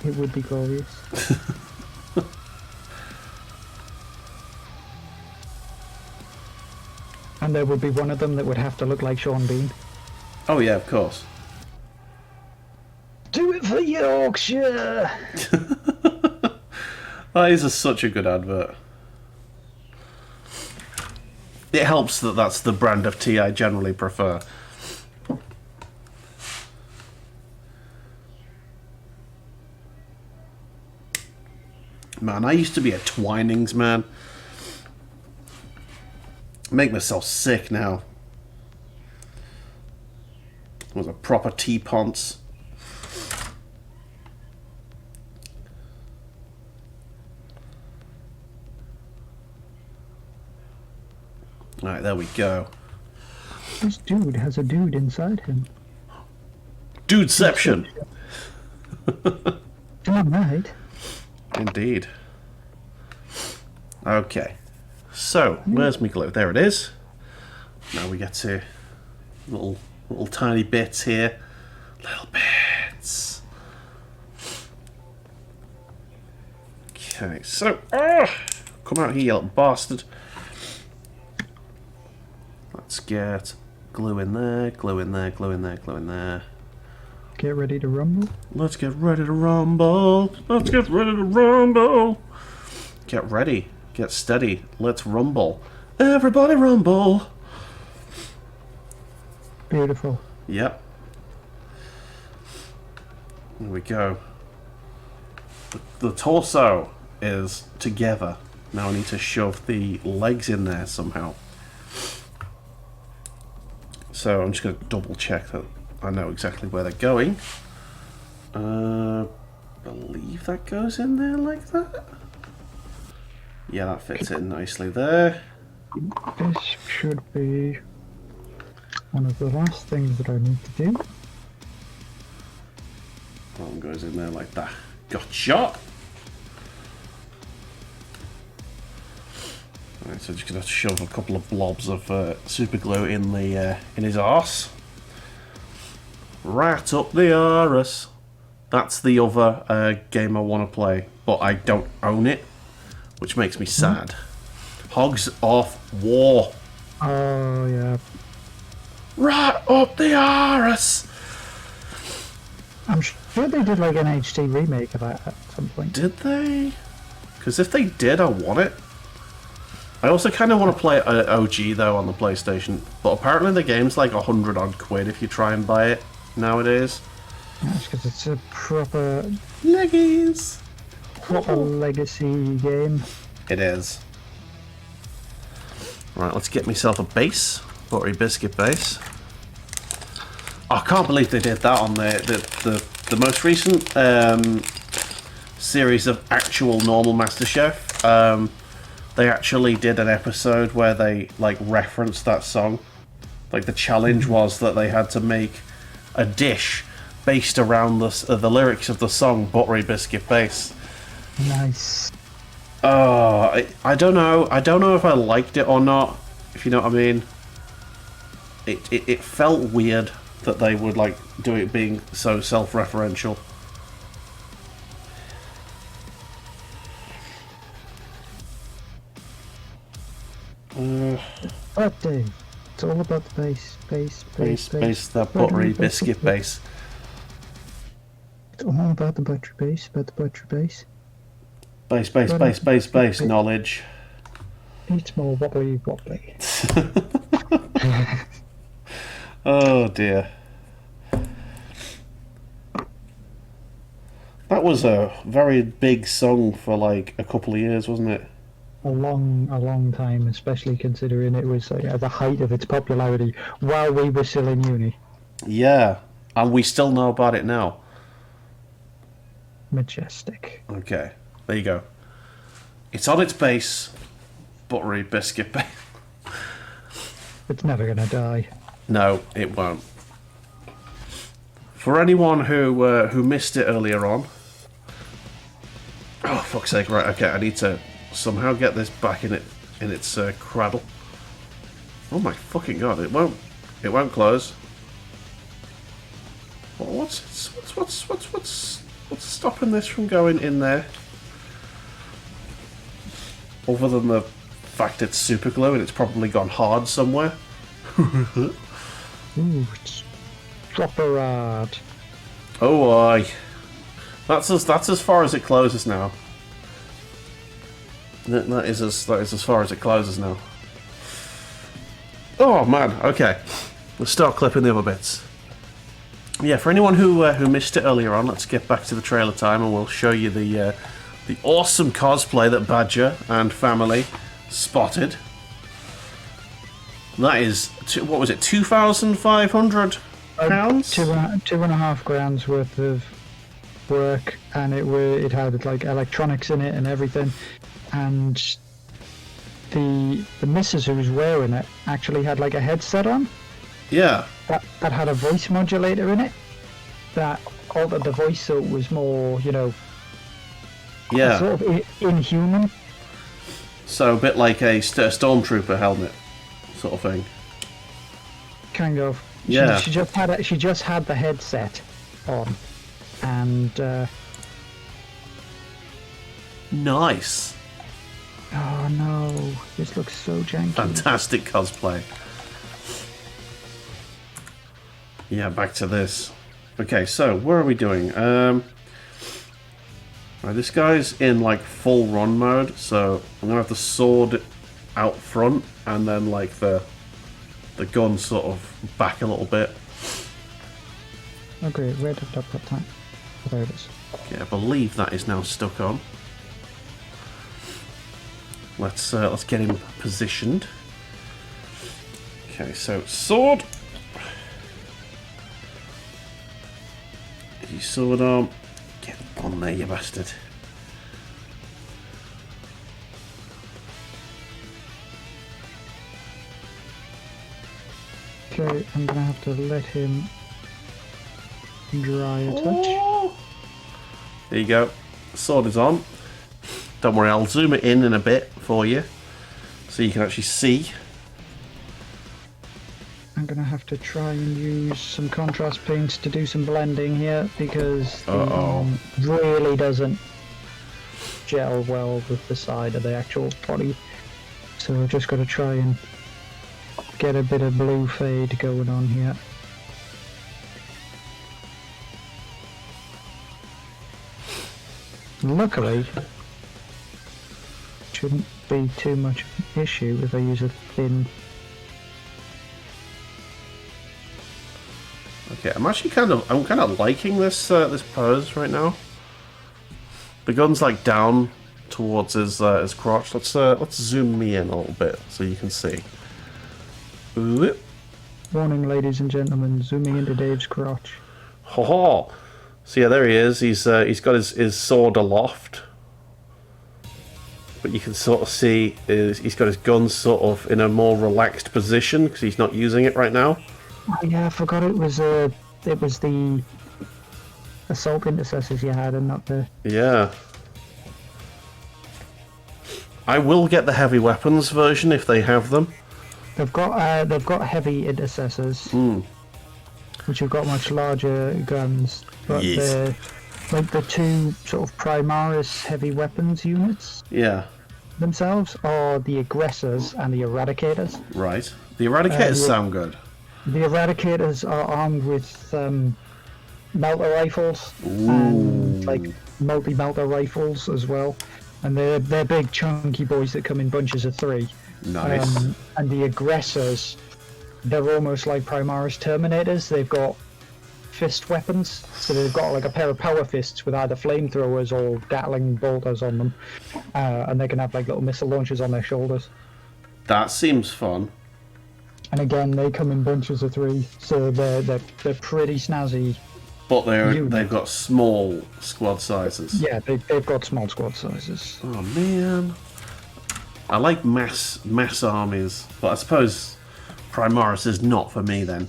[SPEAKER 2] It would be glorious. And there would be one of them that would have to look like Sean Bean.
[SPEAKER 1] Oh yeah, of course.
[SPEAKER 2] Do it for Yorkshire!
[SPEAKER 1] That is such a good advert. It helps that that's the brand of tea I generally prefer. Man, I used to be a Twinings man. Make myself sick now. I was a proper tea ponce. Alright, there we go.
[SPEAKER 2] This dude has a dude inside him.
[SPEAKER 1] Dudeception!
[SPEAKER 2] Damn right.
[SPEAKER 1] Indeed. Okay. So, where's my glue? There it is. Now we get to little tiny bits here. Little bits. Okay, so come out here, you little bastard. Let's get glue in there, glue in there, glue in there, glue in there.
[SPEAKER 2] Get ready to rumble.
[SPEAKER 1] Let's get ready to rumble. Let's get ready to rumble. Get ready. Get steady. Let's rumble. Everybody rumble.
[SPEAKER 2] Beautiful.
[SPEAKER 1] Yep. There we go. The torso is together. Now I need to shove the legs in there somehow. So I'm just going to double check that I know exactly where they're going. Believe that goes in there like that. Yeah, that fits in nicely there.
[SPEAKER 2] This should be one of the last things that I need to do.
[SPEAKER 1] That one goes in there like that. Gotcha! Alright, so just gonna have to shove a couple of blobs of super glue in the in his arse. Right up the arse. That's the other game I want to play, but I don't own it, which makes me sad. Hogs of War.
[SPEAKER 2] Oh yeah.
[SPEAKER 1] Right up the arse.
[SPEAKER 2] I'm sure they did like an HD remake of that at some point.
[SPEAKER 1] Did they? Because if they did, I want it. I also kind of want to play OG though on the PlayStation, but apparently the game's like 100 odd quid if you try and buy it nowadays.
[SPEAKER 2] That's because it's a proper
[SPEAKER 1] Leggies.
[SPEAKER 2] proper legacy game.
[SPEAKER 1] It is. Right, let's get myself a base, buttery biscuit base. I can't believe they did that on the most recent series of actual normal MasterChef. They actually did an episode where they like referenced that song. Like the challenge was that they had to make a dish based around the lyrics of the song "Buttery Biscuit Base."
[SPEAKER 2] Nice.
[SPEAKER 1] I don't know. I don't know if I liked it or not. If you know what I mean. It felt weird that they would like do it being so self-referential.
[SPEAKER 2] Birthday. It's all about the base.
[SPEAKER 1] The buttery biscuit base.
[SPEAKER 2] It's all about the buttery base,
[SPEAKER 1] Base, knowledge.
[SPEAKER 2] It's more wobbly.
[SPEAKER 1] Oh dear. That was a very big song for like a couple of years, wasn't it?
[SPEAKER 2] A long time, especially considering it was like at the height of its popularity while we were still in uni.
[SPEAKER 1] Yeah, and we still know about it now.
[SPEAKER 2] Majestic.
[SPEAKER 1] Okay, there you go. It's on its base, buttery biscuit base.
[SPEAKER 2] It's never gonna die.
[SPEAKER 1] No, it won't. For anyone who missed it earlier on. Oh, fuck's sake! Right, okay. I need to somehow get this back in its cradle. Oh my fucking god! It won't close. What's stopping this from going in there? Other than the fact it's super glue and it's probably gone hard somewhere.
[SPEAKER 2] Ooh, it's proper hard.
[SPEAKER 1] Oh, aye. That's as far as it closes now. That is as far as it closes now. Oh man. Okay. Let's start clipping the other bits. Yeah, for anyone who missed it earlier on, let's get back to the trailer time and we'll show you the awesome cosplay that Badger and family spotted. That is, what was it, £2,500?
[SPEAKER 2] £2.5 grand worth of work, and it had like electronics in it and everything, and the missus who was wearing it actually had like a headset on.
[SPEAKER 1] Yeah.
[SPEAKER 2] That had a voice modulator in it that altered the voice so it was more,
[SPEAKER 1] Yeah.
[SPEAKER 2] sort of inhuman.
[SPEAKER 1] So a bit like a stormtrooper helmet, sort of thing.
[SPEAKER 2] Kind of.
[SPEAKER 1] Yeah.
[SPEAKER 2] She just had the headset on, and
[SPEAKER 1] Nice.
[SPEAKER 2] oh no, this looks so janky.
[SPEAKER 1] Fantastic cosplay. Yeah, back to this. Okay, so where are we doing? Right, this guy's in like full run mode, so I'm gonna have the sword out front and then like the gun sort of back a little bit.
[SPEAKER 2] Oh great, where did I put that? Oh, there it is.
[SPEAKER 1] Okay, I believe that is now stuck on. Let's get him positioned. Okay, so sword. You sword arm. Get on there, you bastard.
[SPEAKER 2] Okay, I'm gonna have to let him dry a touch.
[SPEAKER 1] There you go. Sword is on. Don't worry, I'll zoom it in a bit for you so you can actually see.
[SPEAKER 2] I'm gonna have to try and use some contrast paints to do some blending here because the arm really doesn't gel well with the side of the actual body. So I've just got to try and get a bit of blue fade going on here. Luckily, shouldn't be too much of an issue if I use a thin.
[SPEAKER 1] Okay, I'm kind of liking this this pose right now. The gun's like down towards his crotch. Let's zoom me in a little bit so you can see. Ooh.
[SPEAKER 2] Warning, ladies and gentlemen, zooming into Dave's crotch.
[SPEAKER 1] Ho ho! So yeah, there he is. He's got his sword aloft, but you can sort of see he's got his gun sort of in a more relaxed position because he's not using it right now.
[SPEAKER 2] Oh, yeah, I forgot it was the assault intercessors you had and not the.
[SPEAKER 1] Yeah. I will get the heavy weapons version if they have them.
[SPEAKER 2] They've got heavy intercessors, which have got much larger guns, but
[SPEAKER 1] Yes.
[SPEAKER 2] like the two sort of Primaris heavy weapons units
[SPEAKER 1] Yeah.
[SPEAKER 2] themselves are the aggressors and the eradicators.
[SPEAKER 1] Right. The Eradicators sound good.
[SPEAKER 2] The Eradicators are armed with melter rifles and like multi-melter rifles as well, and they're big chunky boys that come in bunches of 3.
[SPEAKER 1] Nice.
[SPEAKER 2] And the aggressors, they're almost like Primaris Terminators. They've got fist weapons, so they've got like a pair of power fists with either flamethrowers or Gatling bolters on them, and they can have like little missile launchers on their shoulders.
[SPEAKER 1] That seems fun.
[SPEAKER 2] And again, they come in bunches of 3, so they're pretty snazzy.
[SPEAKER 1] But they've got small squad sizes.
[SPEAKER 2] Yeah, they've got small squad sizes.
[SPEAKER 1] Oh man. I like mass armies, but I suppose Primaris is not for me then.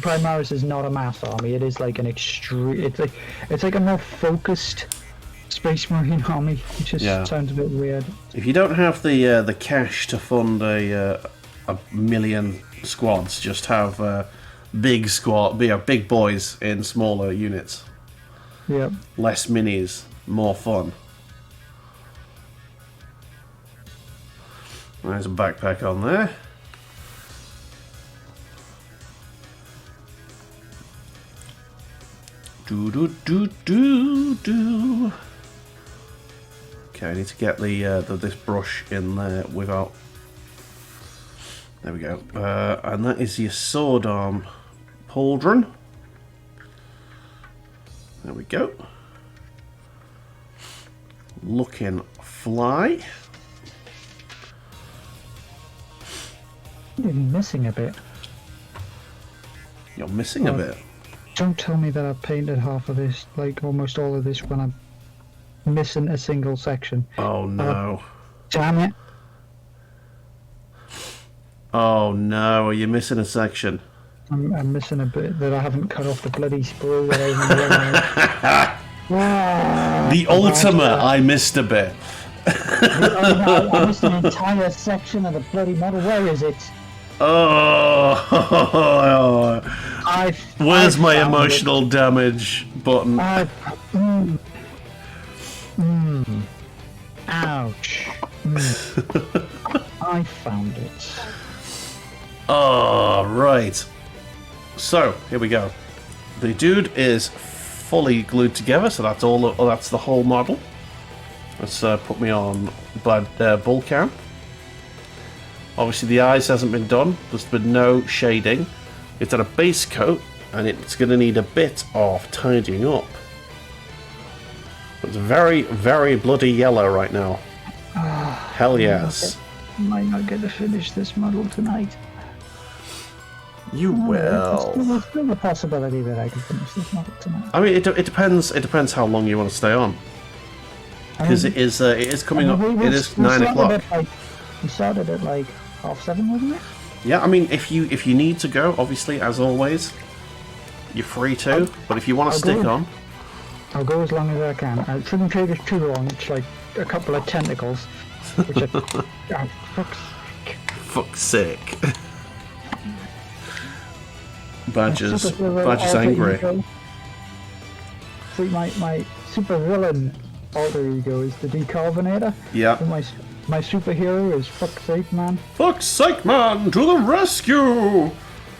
[SPEAKER 2] Primaris is not a mass army. It is like an extreme. It's like a more focused Space Marine army. It just sounds a bit weird.
[SPEAKER 1] If you don't have the cash to fund a million squads, just have big boys in smaller units.
[SPEAKER 2] Yep.
[SPEAKER 1] Less minis, more fun. There's a backpack on there. Do. Okay, I need to get this brush in there without. There we go. And that is your sword arm pauldron. There we go. Looking fly.
[SPEAKER 2] You're missing a bit.
[SPEAKER 1] You're missing a bit.
[SPEAKER 2] Don't tell me that I've painted half of this, like almost all of this, when I'm missing a single section.
[SPEAKER 1] Oh no.
[SPEAKER 2] Damn it.
[SPEAKER 1] Oh no, are you missing a section?
[SPEAKER 2] I'm missing a bit that I haven't cut off the bloody sprue that I
[SPEAKER 1] The ultimate, I missed a bit.
[SPEAKER 2] I missed an entire section of the bloody model. Where is it?
[SPEAKER 1] Oh, where's my emotional damage button?
[SPEAKER 2] Ouch. I found it.
[SPEAKER 1] Oh, right. So, here we go. The dude is fully glued together, so that's all. That's the whole model. Let's put me on bull cam. Obviously, the eyes hasn't been done. There's been no shading. It's at a base coat, and it's going to need a bit of tidying up. It's very, very bloody yellow right now. Hell yes.
[SPEAKER 2] Might not get to finish this model tonight.
[SPEAKER 1] You will.
[SPEAKER 2] There's still a possibility that I could finish this model tonight.
[SPEAKER 1] I mean, it depends. It depends how long you want to stay on. Because it is coming up. It is 9 o'clock.
[SPEAKER 2] We started at like 7:30, wasn't it?
[SPEAKER 1] Yeah, I mean, if you need to go, obviously, as always, you're free to. But if you want to stick on,
[SPEAKER 2] I'll go as long as I can. I shouldn't take it too long. It's like a couple of tentacles. Which are,
[SPEAKER 1] fuck's sake. Badger's angry.
[SPEAKER 2] See, my super villain alter ego is the Decarbonator.
[SPEAKER 1] Yeah.
[SPEAKER 2] And my superhero is fuck's sake, man.
[SPEAKER 1] Fuck's sake, man, to the rescue!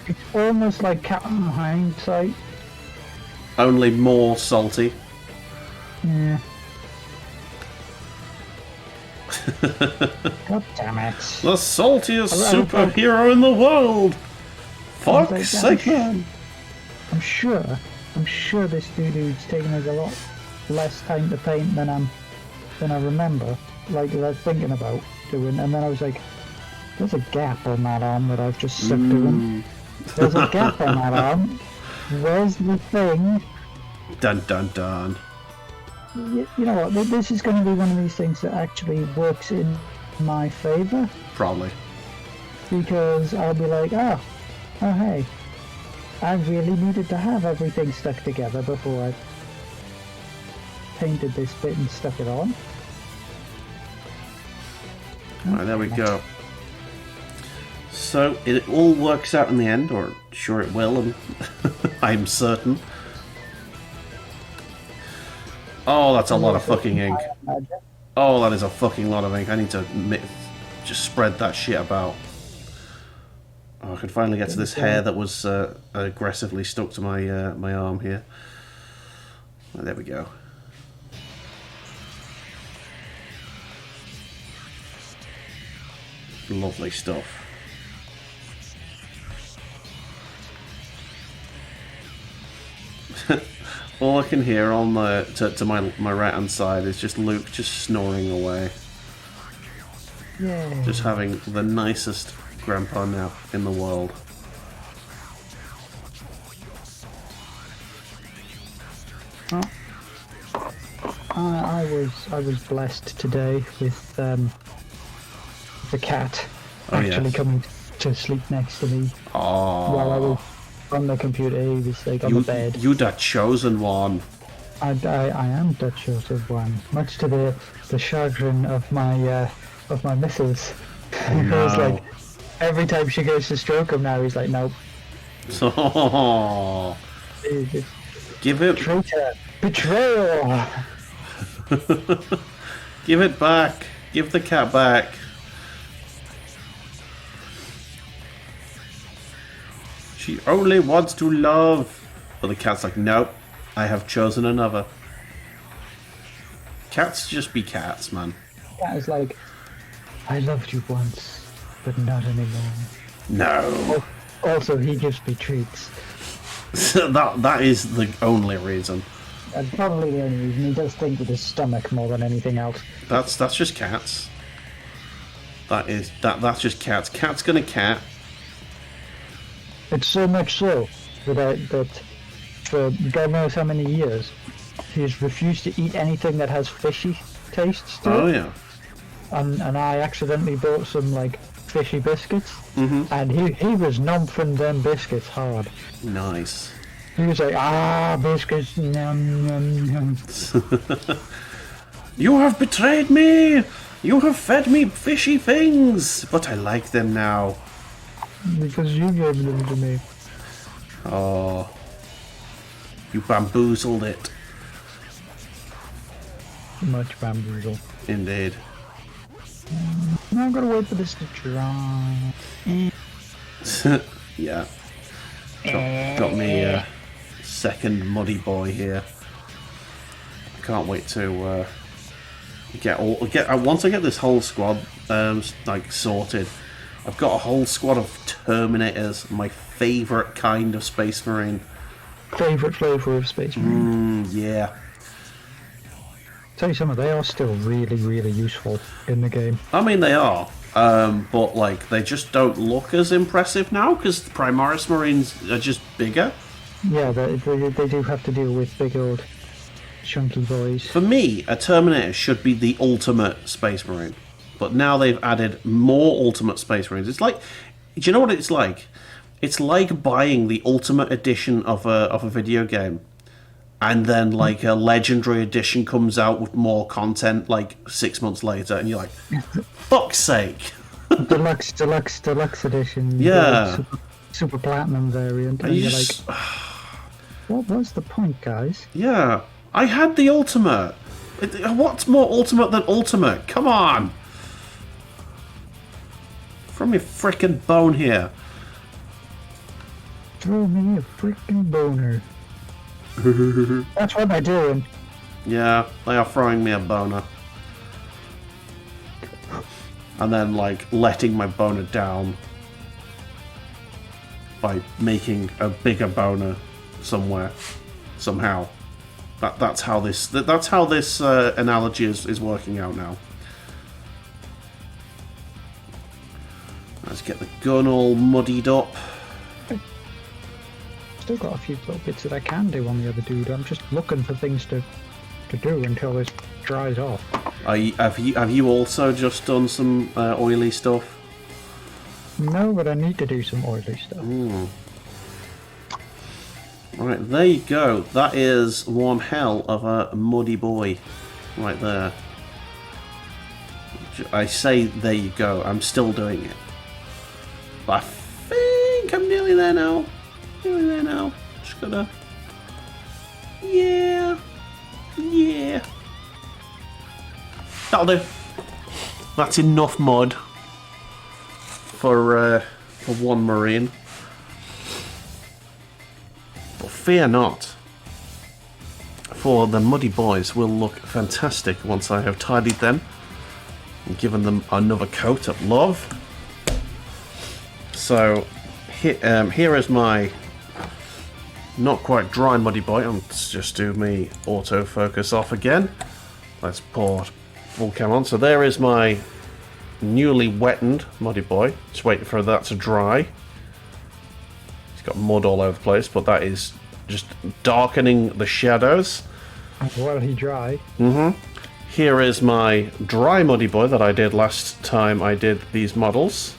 [SPEAKER 2] It's almost like Captain Hindsight.
[SPEAKER 1] Only more salty.
[SPEAKER 2] Yeah. God damn it.
[SPEAKER 1] The saltiest superhero in the world! Fuck's sake, man!
[SPEAKER 2] I'm sure this dude's taking us a lot less time to paint than I remember. Like, I was thinking about doing, and then I was like, there's a gap on that arm that I've just stuck doing. There's a gap on that arm. Where's the thing?
[SPEAKER 1] Dun dun dun.
[SPEAKER 2] You know what, this is going to be one of these things that actually works in my favour.
[SPEAKER 1] Probably.
[SPEAKER 2] Because I'll be like, oh hey, I really needed to have everything stuck together before I painted this bit and stuck it on.
[SPEAKER 1] Right, there we go. So it all works out in the end, or sure it will, and I'm certain. Oh, that's a lot of fucking ink. Oh, that is a fucking lot of ink. I need to just spread that shit about. Oh, I can finally get to this hair that was aggressively stuck to my my arm here. Oh, there we go. Lovely stuff. All I can hear on to my right hand side is just Luke just snoring away.
[SPEAKER 2] Yeah.
[SPEAKER 1] Just having the nicest grandpa nap in the world.
[SPEAKER 2] Oh. I was blessed today with the cat actually coming to sleep next to me
[SPEAKER 1] Oh,
[SPEAKER 2] while I was on the computer. He was like on the bed.
[SPEAKER 1] you the chosen one.
[SPEAKER 2] I am the chosen one, much to the chagrin of my missus. Because like every time she goes to stroke him now, he's like, nope.
[SPEAKER 1] Oh, give it.
[SPEAKER 2] Traitor, betrayal.
[SPEAKER 1] Give it back. Give the cat back. She only wants to love. But the cat's like, nope. I have chosen another. Cats just be cats, man.
[SPEAKER 2] Cat is like, I loved you once, but not anymore.
[SPEAKER 1] No.
[SPEAKER 2] Also, he gives me treats.
[SPEAKER 1] that is the only reason.
[SPEAKER 2] That's probably the only reason. He does think with his stomach more than anything else.
[SPEAKER 1] That's just cats. That's just cats. Cat's gonna cat.
[SPEAKER 2] It's so much so that for God knows how many years, he's refused to eat anything that has fishy tastes to it.
[SPEAKER 1] Oh yeah.
[SPEAKER 2] And I accidentally bought some like fishy biscuits, and he was numping them biscuits hard.
[SPEAKER 1] Nice.
[SPEAKER 2] He was like, biscuits, yum, yum, yum.
[SPEAKER 1] You have betrayed me! You have fed me fishy things! But I like them now.
[SPEAKER 2] Because you gave them to me.
[SPEAKER 1] Oh. You bamboozled it.
[SPEAKER 2] Much bamboozle.
[SPEAKER 1] Indeed.
[SPEAKER 2] Now I've got to wait for this to dry.
[SPEAKER 1] Yeah. Got me a second muddy boy here. I can't wait to once I get this whole squad like sorted. I've got a whole squad of Terminators, my favourite kind of Space Marine.
[SPEAKER 2] Favourite flavour of Space Marine.
[SPEAKER 1] Yeah.
[SPEAKER 2] Tell you something, they are still really, really useful in the game.
[SPEAKER 1] I mean, they are. But, like, they just don't look as impressive now, because Primaris Marines are just bigger.
[SPEAKER 2] Yeah, they do have to deal with big old chunky boys.
[SPEAKER 1] For me, a Terminator should be the ultimate Space Marine. But now they've added more ultimate Space Marines. It's like... Do you know what it's like? It's like buying the ultimate edition of a video game. And then, like, a legendary edition comes out with more content, like, 6 months later, and you're like, fuck's sake.
[SPEAKER 2] Deluxe edition.
[SPEAKER 1] Yeah.
[SPEAKER 2] Super platinum variant. And you're like, what was the point, guys?
[SPEAKER 1] Yeah. I had the ultimate. What's more ultimate than ultimate? Come on. Throw me a frickin' bone here.
[SPEAKER 2] Throw me a frickin' boner. That's what they're doing.
[SPEAKER 1] Yeah, they are throwing me a boner. And then, like, letting my boner down by making a bigger boner somewhere, somehow. That's how this analogy is working out now. Let's get the gun all muddied up.
[SPEAKER 2] Still got a few little bits that I can do on the other dude. I'm just looking for things to do until this dries off.
[SPEAKER 1] Have you also just done some oily stuff?
[SPEAKER 2] No, but I need to do some oily stuff.
[SPEAKER 1] Right, there you go. That is one hell of a muddy boy, right there. I say there you go. I'm still doing it, but I think I'm nearly there now. Just gotta... Yeah. That'll do. That's enough mud for one Marine. But fear not, for the muddy boys will look fantastic once I have tidied them and given them another coat of love. So here is my not quite dry muddy boy. Let's just do me autofocus off again. Let's pour full cam on. So there is my newly wettened muddy boy. Just waiting for that to dry. He's got mud all over the place, but that is just darkening the shadows.
[SPEAKER 2] While he dry.
[SPEAKER 1] Here is my dry muddy boy that I did last time I did these models.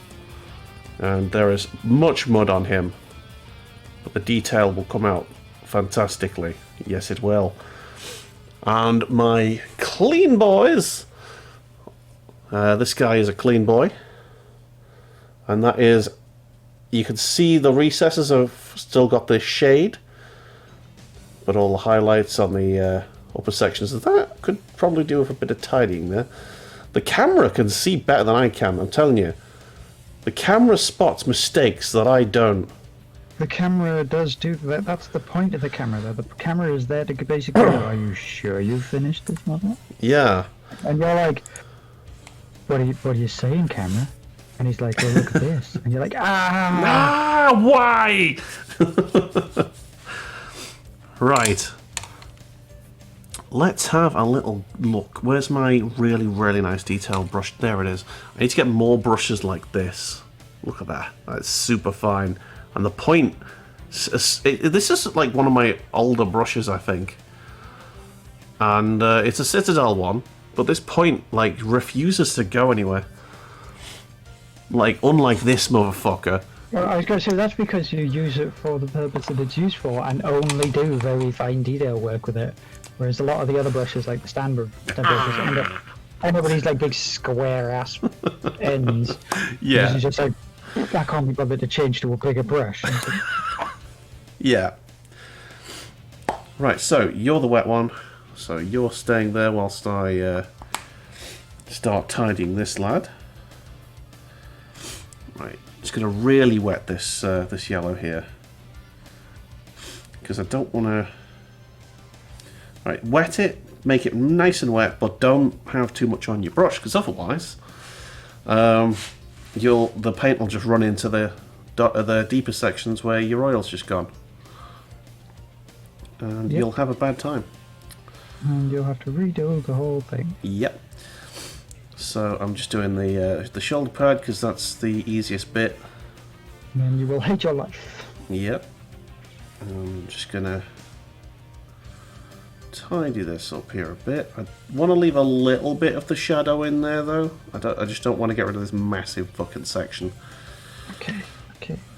[SPEAKER 1] And there is much mud on him, but the detail will come out fantastically. Yes, it will. And my clean boys. This guy is a clean boy. And that is, you can see the recesses have still got this shade, but all the highlights on the upper sections of that could probably do with a bit of tidying there. The camera can see better than I can, I'm telling you. The camera spots mistakes that I don't.
[SPEAKER 2] The camera does do that. That's the point of the camera, though. The camera is there to basically go, are you sure you've finished this model?
[SPEAKER 1] Yeah.
[SPEAKER 2] And you're like, what are you saying, camera? And he's like, well, look at this. And you're like,
[SPEAKER 1] why? Right. Let's have a little look. Where's my really, really nice detailed brush? There it is. I need to get more brushes like this. Look at that. That's super fine. And the point... this is like one of my older brushes, I think. And it's a Citadel one. But this point, like, refuses to go anywhere. Like, unlike this motherfucker.
[SPEAKER 2] Well, I was going to say, that's because you use it for the purpose that it's used for and only do very fine detail work with it. Whereas a lot of the other brushes, like the stand brushes, end up with these like big square-ass ends.
[SPEAKER 1] Yeah.
[SPEAKER 2] It's just like, I can't be bothered to change to a bigger brush.
[SPEAKER 1] Yeah. Right, so you're the wet one. So you're staying there whilst I start tidying this lad. Right, just going to really wet this this yellow here. Because I don't want to... Right, wet it, make it nice and wet, but don't have too much on your brush, because otherwise the paint will just run into the deeper sections where your oil's just gone. And you'll have a bad time.
[SPEAKER 2] And you'll have to redo the whole thing.
[SPEAKER 1] Yep. So I'm just doing the shoulder pad, because that's the easiest bit.
[SPEAKER 2] And then you will hate your life.
[SPEAKER 1] Yep. I'm just going to tidy this up here a bit. I want to leave a little bit of the shadow in there, though. I just don't want to get rid of this massive fucking section.
[SPEAKER 2] Okay,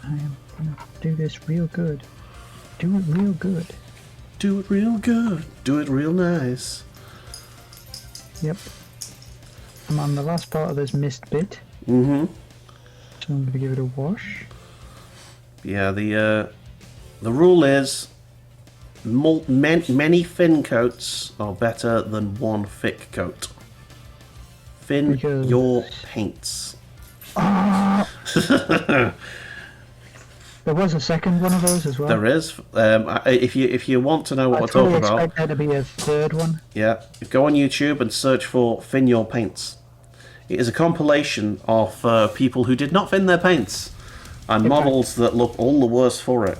[SPEAKER 2] I am gonna do this real good. Do it real good.
[SPEAKER 1] Do it real good. Do it real nice.
[SPEAKER 2] Yep. I'm on the last part of this mist bit.
[SPEAKER 1] Mm-hmm.
[SPEAKER 2] So I'm gonna give it a wash.
[SPEAKER 1] Yeah, the rule is many thin coats are better than one thick coat. Thin
[SPEAKER 2] Because...
[SPEAKER 1] your paints.
[SPEAKER 2] There was a second one of those as well.
[SPEAKER 1] There is. If you want to know what we're talking about,
[SPEAKER 2] I expect there to be a third one.
[SPEAKER 1] yeah, go on YouTube and search for Thin Your Paints. It is a compilation of people who did not thin their paints and models that look all the worse for it.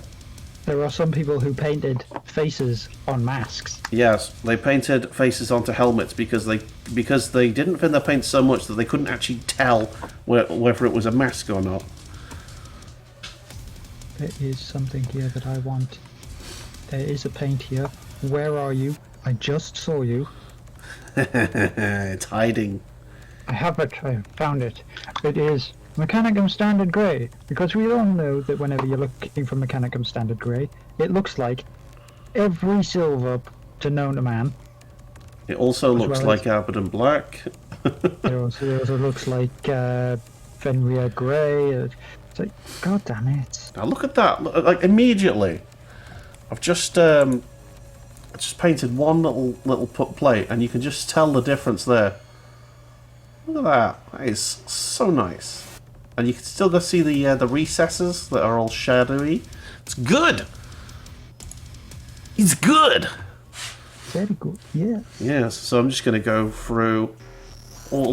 [SPEAKER 2] There are some people who painted faces on masks.
[SPEAKER 1] Yes, they painted faces onto helmets because they didn't thin their paint so much that they couldn't actually tell whether it was a mask or not.
[SPEAKER 2] There is something here that I want. There is a paint here. Where are you? I just saw you.
[SPEAKER 1] It's hiding.
[SPEAKER 2] I have it. I found it. It is Mechanicum Standard Grey. Because we all know that whenever you're looking for Mechanicum Standard Grey, it looks like every silver to known to man.
[SPEAKER 1] It also looks like Abaddon Black.
[SPEAKER 2] It also looks like Fenrir Grey. It's like, god damn it.
[SPEAKER 1] Now look at that! Like immediately, I've just painted one little plate, and you can just tell the difference there. Look at that! That is so nice, and you can still go see the recesses that are all shadowy. It's good. It's good.
[SPEAKER 2] Very good. Yeah.
[SPEAKER 1] Yes. So I'm just going to go through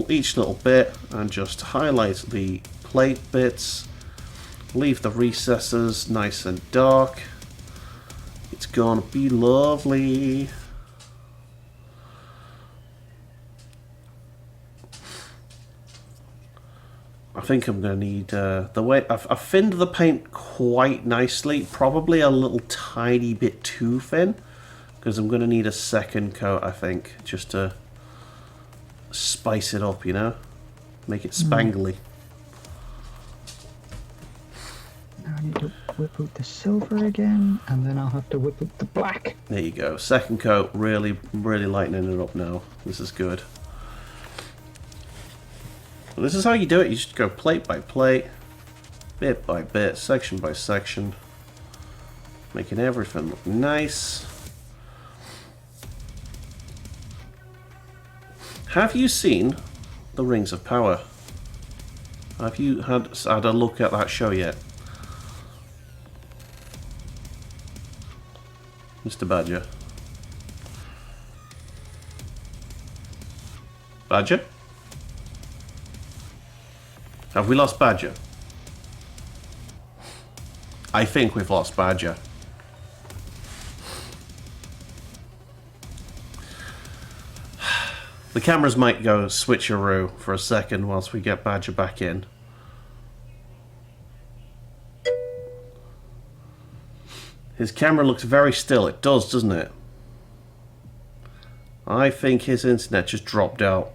[SPEAKER 1] each little bit and just highlight the plate bits. Leave the recesses nice and dark. It's gonna be lovely. I think I'm gonna need the way I've thinned the paint quite nicely. Probably a little tiny bit too thin, because I'm gonna need a second coat. I think just to spice it up, you know, make it spangly.
[SPEAKER 2] need to whip out the silver again, and then I'll have to whip out the black.
[SPEAKER 1] There you go. Second coat, really, really lightening it up now. This is good. Well, this is how you do it. You just go plate by plate, bit by bit, section by section, making everything look nice. Have you seen the Rings of Power? Have you had a look at that show yet? Mr. Badger. Badger? Have we lost Badger? I think we've lost Badger. The cameras might go switcheroo for a second whilst we get Badger back in. His camera looks very still. It does, doesn't it? I think his internet just dropped out.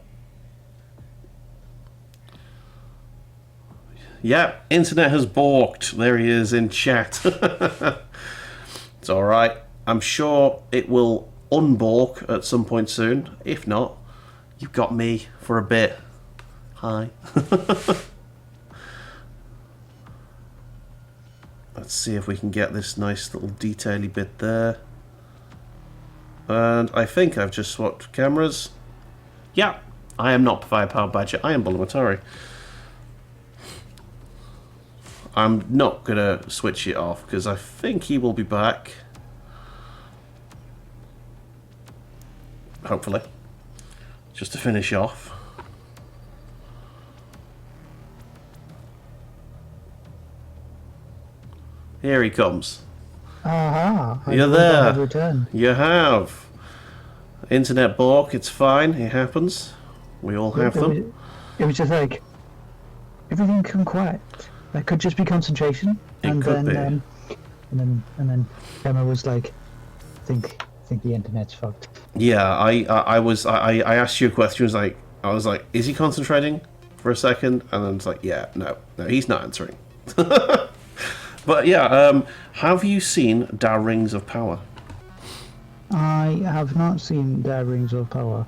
[SPEAKER 1] Yep, internet has balked. There he is in chat. It's alright. I'm sure it will unbalk at some point soon. If not, you've got me for a bit. Hi. Let's see if we can get this nice little detaily bit there. And I think I've just swapped cameras. Yeah, I am not Firepower Badger. I am Bulamatari. I'm not going to switch it off because I think he will be back. Hopefully. Just to finish off. Here he comes.
[SPEAKER 2] Aha!
[SPEAKER 1] You're there.
[SPEAKER 2] Have returned.
[SPEAKER 1] You have. Internet balk, it's fine. It happens. We all have them.
[SPEAKER 2] It was just like everything come quiet. That could just be concentration.
[SPEAKER 1] It could be.
[SPEAKER 2] And then Emma was like, I think the internet's fucked.
[SPEAKER 1] Yeah, I asked you a question. I was like, is he concentrating for a second? And then it's like, yeah, no, he's not answering. But yeah, have you seen Da Rings of Power?
[SPEAKER 2] I have not seen the Rings of Power.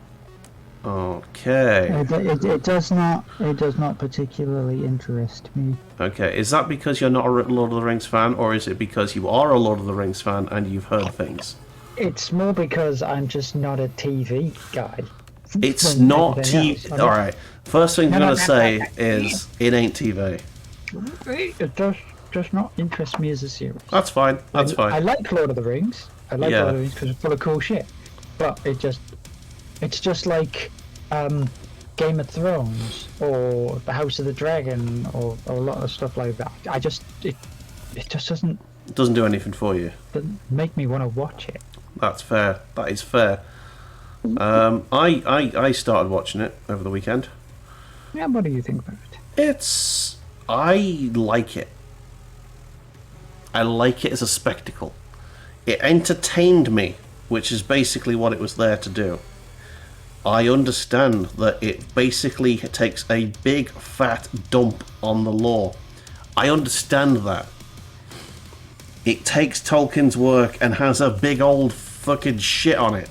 [SPEAKER 1] Okay.
[SPEAKER 2] It does not particularly interest me.
[SPEAKER 1] Okay, is that because you're not a Lord of the Rings fan, or is it because you are a Lord of the Rings fan and you've heard things?
[SPEAKER 2] It's more because I'm just not a TV guy.
[SPEAKER 1] It's not TV. All right. First thing I'm gonna say is it ain't TV.
[SPEAKER 2] It does not interest me as a series.
[SPEAKER 1] That's fine. That's fine.
[SPEAKER 2] I like Lord of the Rings. I like Lord of the Rings because it's full of cool shit. But it's just like Game of Thrones or The House of the Dragon or a lot of stuff like that. It just
[SPEAKER 1] doesn't do anything for you.
[SPEAKER 2] Doesn't make me want to watch it.
[SPEAKER 1] That's fair. That is fair. I started watching it over the weekend.
[SPEAKER 2] Yeah, what do you think about it?
[SPEAKER 1] I like it. I like it as a spectacle. It entertained me, which is basically what it was there to do. I understand that it basically takes a big fat dump on the lore. I understand that. It takes Tolkien's work and has a big old fucking shit on it.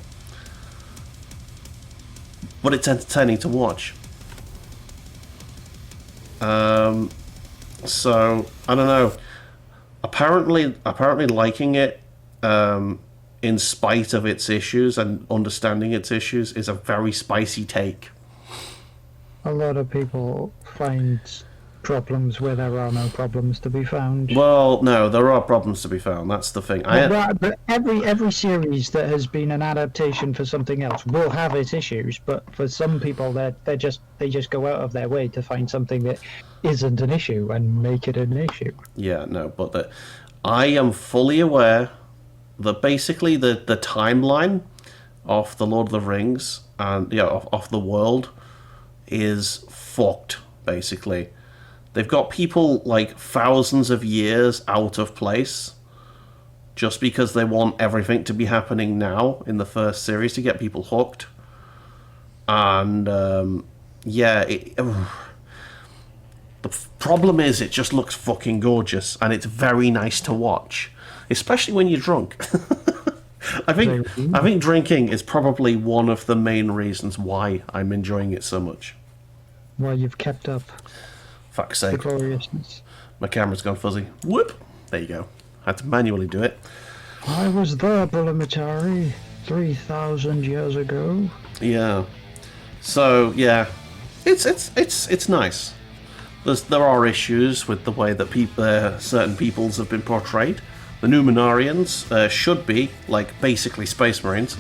[SPEAKER 1] But it's entertaining to watch. So, I don't know. Apparently liking it, in spite of its issues and understanding its issues, is a very spicy take.
[SPEAKER 2] A lot of people find problems where there are no problems to be found.
[SPEAKER 1] Well, no, there are problems to be found. That's the thing.
[SPEAKER 2] But every series that has been an adaptation for something else will have its issues. But for some people, they just go out of their way to find something that isn't an issue and make it an issue.
[SPEAKER 1] Yeah, no, but I am fully aware that basically the timeline of the Lord of the Rings and of the world is fucked. Basically, they've got people like thousands of years out of place just because they want everything to be happening now in the first series to get people hooked. And The problem is it just looks fucking gorgeous, and it's very nice to watch, especially when you're drunk. I think drinking is probably one of the main reasons why I'm enjoying it so much.
[SPEAKER 2] Well, you've kept up
[SPEAKER 1] Fuck's
[SPEAKER 2] the
[SPEAKER 1] sake.
[SPEAKER 2] gloriousness.
[SPEAKER 1] My camera's gone fuzzy. Whoop! There you go. I had to manually do it.
[SPEAKER 2] I was there, Bulamatari, 3,000 years ago.
[SPEAKER 1] Yeah. So yeah, it's nice. There are issues with the way that certain peoples have been portrayed. The Numenorians should be like basically Space Marines,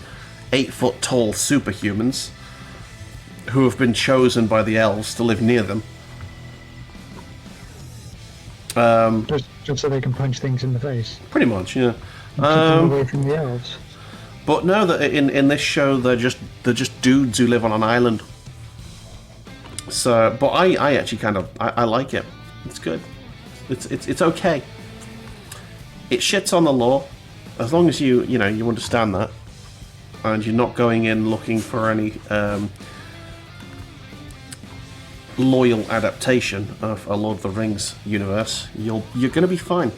[SPEAKER 1] 8-foot tall superhumans who have been chosen by the elves to live near them.
[SPEAKER 2] Just so they can punch things in the face.
[SPEAKER 1] Pretty much, yeah.
[SPEAKER 2] Keep them away from the elves.
[SPEAKER 1] But no, that in this show they're just dudes who live on an island. So, but I actually kind of I like it. It's good. It's okay. It shits on the lore, as long as you understand that, and you're not going in looking for any loyal adaptation of a Lord of the Rings universe. You're going to be fine.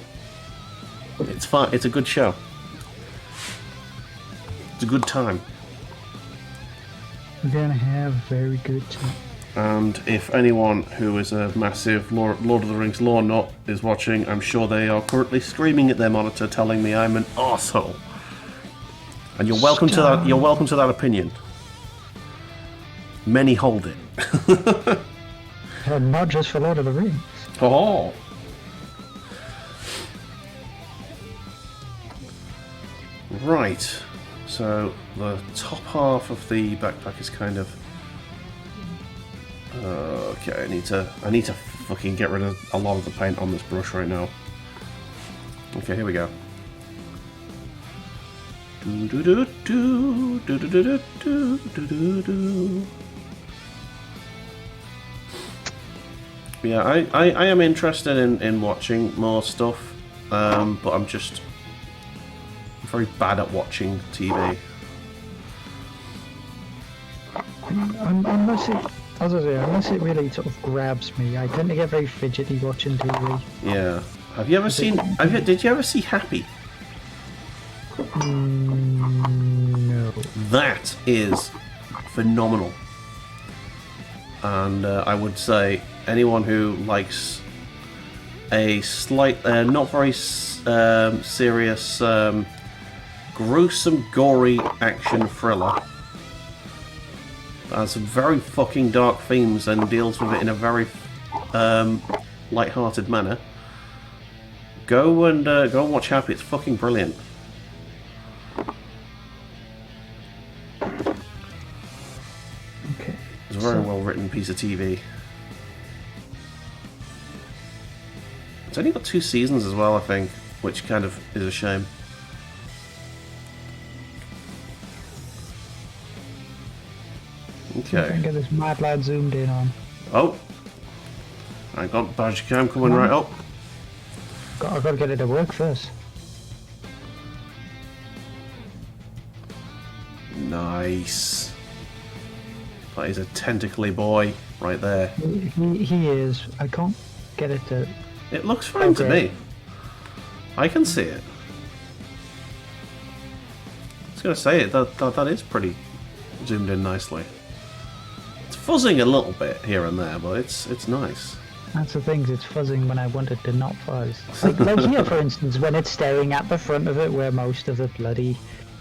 [SPEAKER 1] It's fine. It's a good show. It's a good time.
[SPEAKER 2] We're gonna have a very good time.
[SPEAKER 1] And if anyone who is a massive Lord of the Rings lore nut is watching, I'm sure they are currently screaming at their monitor, telling me I'm an arsehole. And you're welcome to that. You're welcome to that opinion. Many hold it.
[SPEAKER 2] Not just for Lord of the Rings.
[SPEAKER 1] Oh. Right. So the top half of the backpack is kind of. Okay, I need to fucking get rid of a lot of the paint on this brush right now. Okay, here we go. Yeah, I am interested in watching more stuff, but I'm very bad at watching TV.
[SPEAKER 2] Unless it really sort of grabs me, I tend to get very fidgety watching TV.
[SPEAKER 1] Yeah. Have you ever seen? Did you ever see Happy?
[SPEAKER 2] No.
[SPEAKER 1] That is phenomenal, and I would say anyone who likes a slight, not very serious, gruesome, gory action thriller that has some very fucking dark themes and deals with it in a very light-hearted manner. Go and watch Happy. It's fucking brilliant.
[SPEAKER 2] Okay.
[SPEAKER 1] It's a very well-written piece of TV. It's only got 2 seasons as well, I think, which kind of is a shame.
[SPEAKER 2] I can get this mad lad zoomed in on.
[SPEAKER 1] Oh! I got badge cam coming right up.
[SPEAKER 2] I've got to get it to work first.
[SPEAKER 1] Nice. That is a tentacly boy right there.
[SPEAKER 2] He is. I can't get it to...
[SPEAKER 1] It looks fine to me. I can see it. I was going to say it. That is pretty zoomed in nicely. It's fuzzing a little bit here and there, but it's nice.
[SPEAKER 2] That's the thing, it's fuzzing when I want it to not fuzz. Like here, for instance, when it's staring at the front of it where most of the bloody...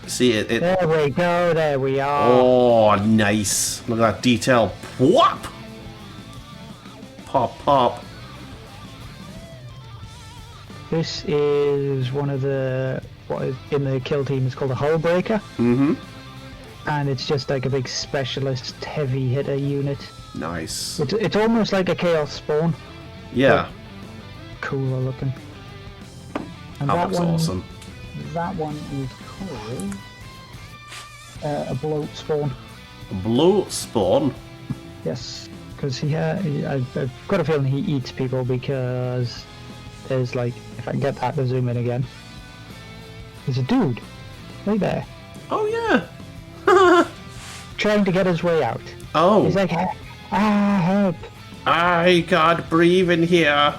[SPEAKER 1] See it?
[SPEAKER 2] There we go, there we are.
[SPEAKER 1] Oh, nice. Look at that detail. Whop! Pop, pop.
[SPEAKER 2] This is one of the... what is in the kill team is called a hull breaker.
[SPEAKER 1] Mm-hmm.
[SPEAKER 2] And it's just like a big specialist heavy hitter unit.
[SPEAKER 1] Nice.
[SPEAKER 2] It's almost like a chaos spawn.
[SPEAKER 1] Yeah.
[SPEAKER 2] Cooler looking. And
[SPEAKER 1] that looks awesome.
[SPEAKER 2] That one is called a bloat spawn.
[SPEAKER 1] A bloat spawn?
[SPEAKER 2] Yes, because I've got a feeling he eats people because there's like, if I can get that to zoom in again, there's a dude right there.
[SPEAKER 1] Oh yeah.
[SPEAKER 2] Trying to get his way out.
[SPEAKER 1] Oh.
[SPEAKER 2] He's like, help.
[SPEAKER 1] I can't breathe in here.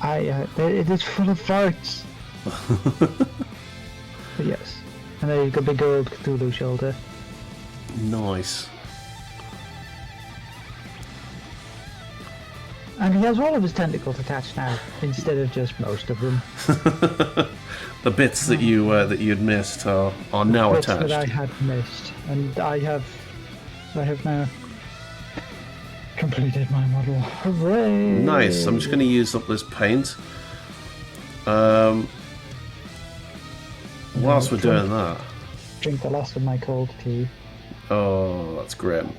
[SPEAKER 2] It is full of farts. But yes. And there you go, big old Cthulhu shoulder.
[SPEAKER 1] Nice.
[SPEAKER 2] And he has all of his tentacles attached now, instead of just most of them.
[SPEAKER 1] The bits that you'd missed are now
[SPEAKER 2] Bits
[SPEAKER 1] attached.
[SPEAKER 2] that I had missed, and I have now completed my model. Hooray!
[SPEAKER 1] Nice. I'm just going to use up this paint. Whilst we're doing that.
[SPEAKER 2] Drink the last of my cold tea.
[SPEAKER 1] Oh, that's grim.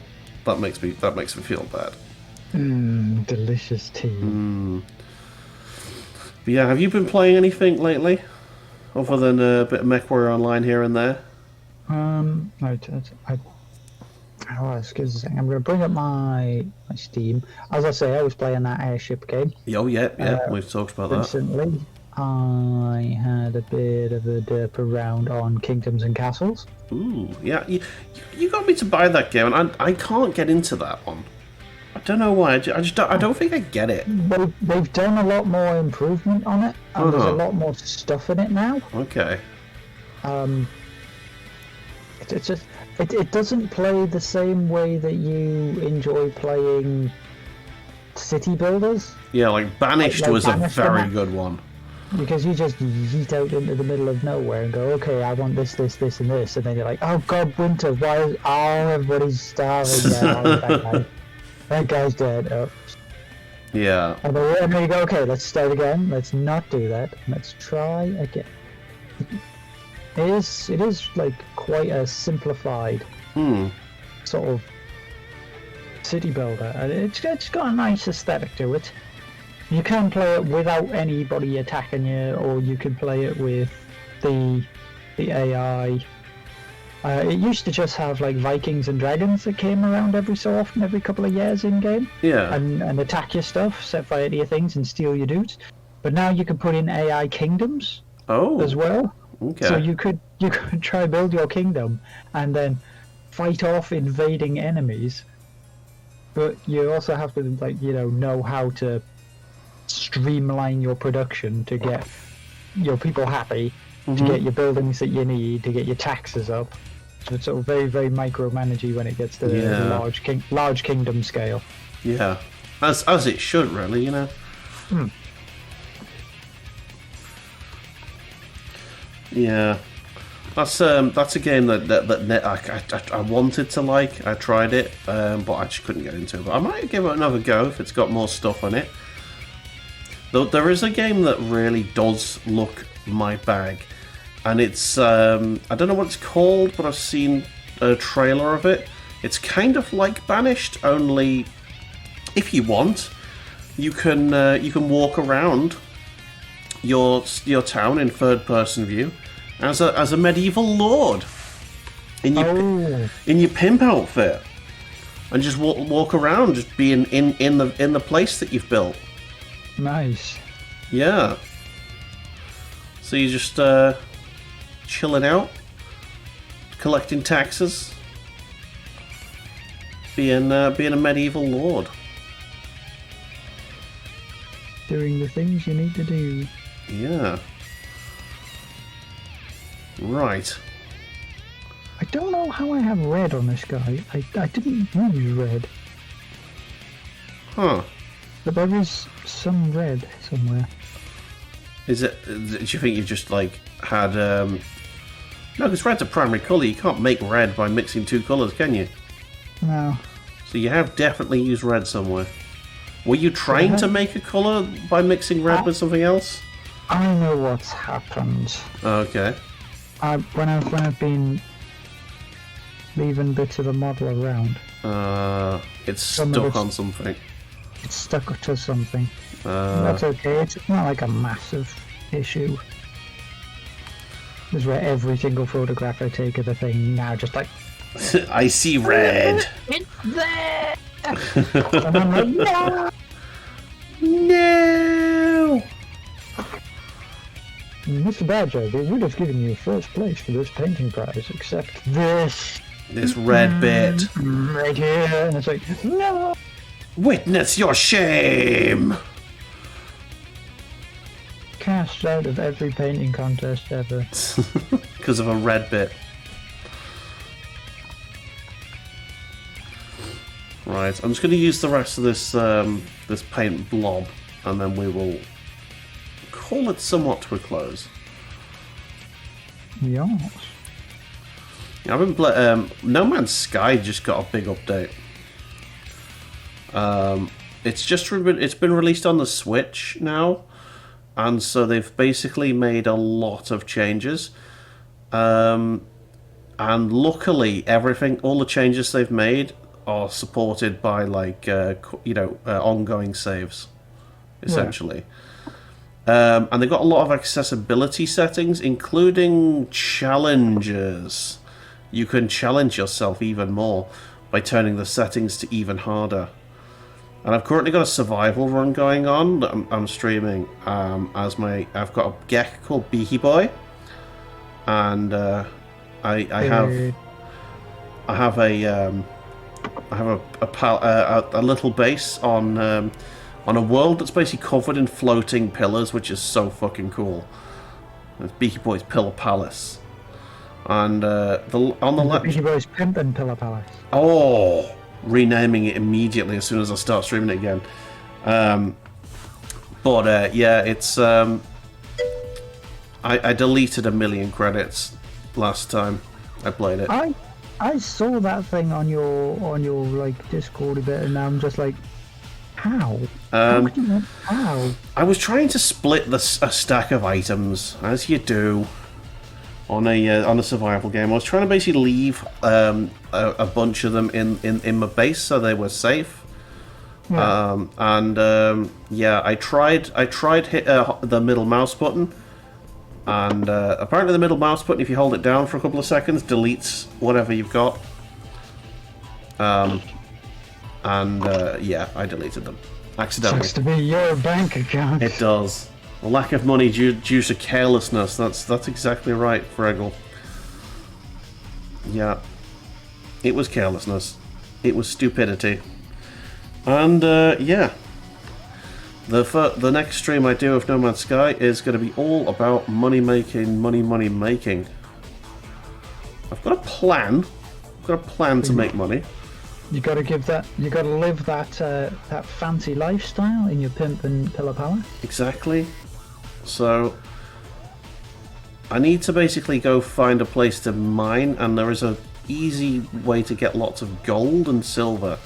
[SPEAKER 1] That makes me feel bad.
[SPEAKER 2] Delicious tea.
[SPEAKER 1] But yeah, have you been playing anything lately, other than a bit of MechWarrior Online here and there?
[SPEAKER 2] Excuse me a second. I'm going to bring up my Steam. As I say, I was playing that airship game
[SPEAKER 1] Oh yeah, we've talked about that.
[SPEAKER 2] recently. I had a bit of a derp around on Kingdoms and Castles.
[SPEAKER 1] Ooh, yeah, you got me to buy that game, and I can't get into that one. I don't know why. I don't think I get it.
[SPEAKER 2] They've done a lot more improvement on it, and there's a lot more stuff in it now.
[SPEAKER 1] Okay.
[SPEAKER 2] It doesn't play the same way that you enjoy playing city builders.
[SPEAKER 1] Yeah, like Banished was a
[SPEAKER 2] Banished
[SPEAKER 1] very
[SPEAKER 2] and that.
[SPEAKER 1] good one.
[SPEAKER 2] Because you just yeet out into the middle of nowhere and go, okay, I want this, and this, and then you're like, oh god, winter, why is everybody's starving now? That guy's dead. Oh.
[SPEAKER 1] Yeah.
[SPEAKER 2] And then you go, okay, let's start again. Let's not do that. Let's try again. It is like quite a simplified sort of city builder, and it's got a nice aesthetic to it. You can play it without anybody attacking you, or you can play it with the AI. It used to just have like Vikings and dragons that came around every so often, every couple of years in game,
[SPEAKER 1] Yeah.
[SPEAKER 2] and attack your stuff, set fire to your things, and steal your dudes. But now you can put in AI kingdoms as well.
[SPEAKER 1] Okay.
[SPEAKER 2] So you could try build your kingdom and then fight off invading enemies. But you also have to know how to streamline your production to get your people happy, to get your buildings that you need, to get your taxes up. So it's sort of very, very micromanagey when it gets to the large kingdom scale.
[SPEAKER 1] Yeah. As it should, really, you know. Yeah. That's a game that I wanted to like. I tried it, but I just couldn't get into it. But I might give it another go if it's got more stuff on it. Though there is a game that really does look my bag, and it's I don't know what it's called, but I've seen a trailer of it. It's kind of like Banished, only if you want, you can walk around your town in third person view as a medieval lord in your pimp outfit, and just walk around, just being in the place that you've built.
[SPEAKER 2] Nice.
[SPEAKER 1] Yeah. So you're just chilling out, collecting taxes, being a medieval lord,
[SPEAKER 2] Doing the things you need to do.
[SPEAKER 1] Yeah. Right.
[SPEAKER 2] I don't know how I have red on this guy. I didn't use red.
[SPEAKER 1] Huh.
[SPEAKER 2] But there is some red somewhere.
[SPEAKER 1] Is it? Do you think you've just like had? No, because red's a primary colour. You can't make red by mixing two colours, can you?
[SPEAKER 2] No.
[SPEAKER 1] So you have definitely used red somewhere. Were you trying to make a colour by mixing red with something else?
[SPEAKER 2] I know what's happened.
[SPEAKER 1] Okay.
[SPEAKER 2] When I've been leaving bits of the model around.
[SPEAKER 1] It's stuck on something.
[SPEAKER 2] It's stuck to something. That's okay. It's not like a massive issue. This is where every single photograph I take of the thing now just like...
[SPEAKER 1] I see red.
[SPEAKER 4] It's there!
[SPEAKER 2] And I'm like, no!
[SPEAKER 1] No!
[SPEAKER 2] Mr. Badger, we would have given you first place for this painting prize, except this
[SPEAKER 1] This red bit.
[SPEAKER 2] right here. And it's like, no!
[SPEAKER 1] Witness your shame!
[SPEAKER 2] Cast out of every painting contest ever.
[SPEAKER 1] Because of a red bit. Right, I'm just going to use the rest of this this paint blob, and then we will call it somewhat to a close.
[SPEAKER 2] Yes.
[SPEAKER 1] Yeah, I've been No Man's Sky just got a big update. It's been released on the Switch now, and so they've basically made a lot of changes. And luckily, all the changes they've made are supported by ongoing saves, essentially. Yeah. And they've got a lot of accessibility settings, including challenges. You can challenge yourself even more by turning the settings to even harder. And I've currently got a survival run going on that I'm streaming. I've got a gek called Beaky Boy, and I have a little base on a world that's basically covered in floating pillars, which is so fucking cool. It's Beaky Boy's Pillar Palace, and on the left,
[SPEAKER 2] Beaky Boy's Pimpin' Pillar Palace.
[SPEAKER 1] Oh, renaming it immediately as soon as I start streaming it again. Yeah, it's I deleted 1 million credits last time I played it.
[SPEAKER 2] I saw that thing on your like Discord a bit, and I'm just like, how? How?
[SPEAKER 1] I was trying to split a stack of items, as you do on a survival game. I was trying to basically leave a bunch of them in my base so they were safe. Yeah. I tried hit the middle mouse button. And apparently the middle mouse button, if you hold it down for a couple of seconds, deletes whatever you've got. I deleted them. Accidentally.
[SPEAKER 2] Sucks to be your bank account.
[SPEAKER 1] It does. A lack of money due to carelessness. That's exactly right, Fregel. Yeah. It was carelessness. It was stupidity. And, The next stream I do of No Man's Sky is going to be all about money making. I've got a plan. To make money.
[SPEAKER 2] You got to live that fancy lifestyle in your pimp and pillar palace.
[SPEAKER 1] Exactly. So I need to basically go find a place to mine, and there is a easy way to get lots of gold and silver.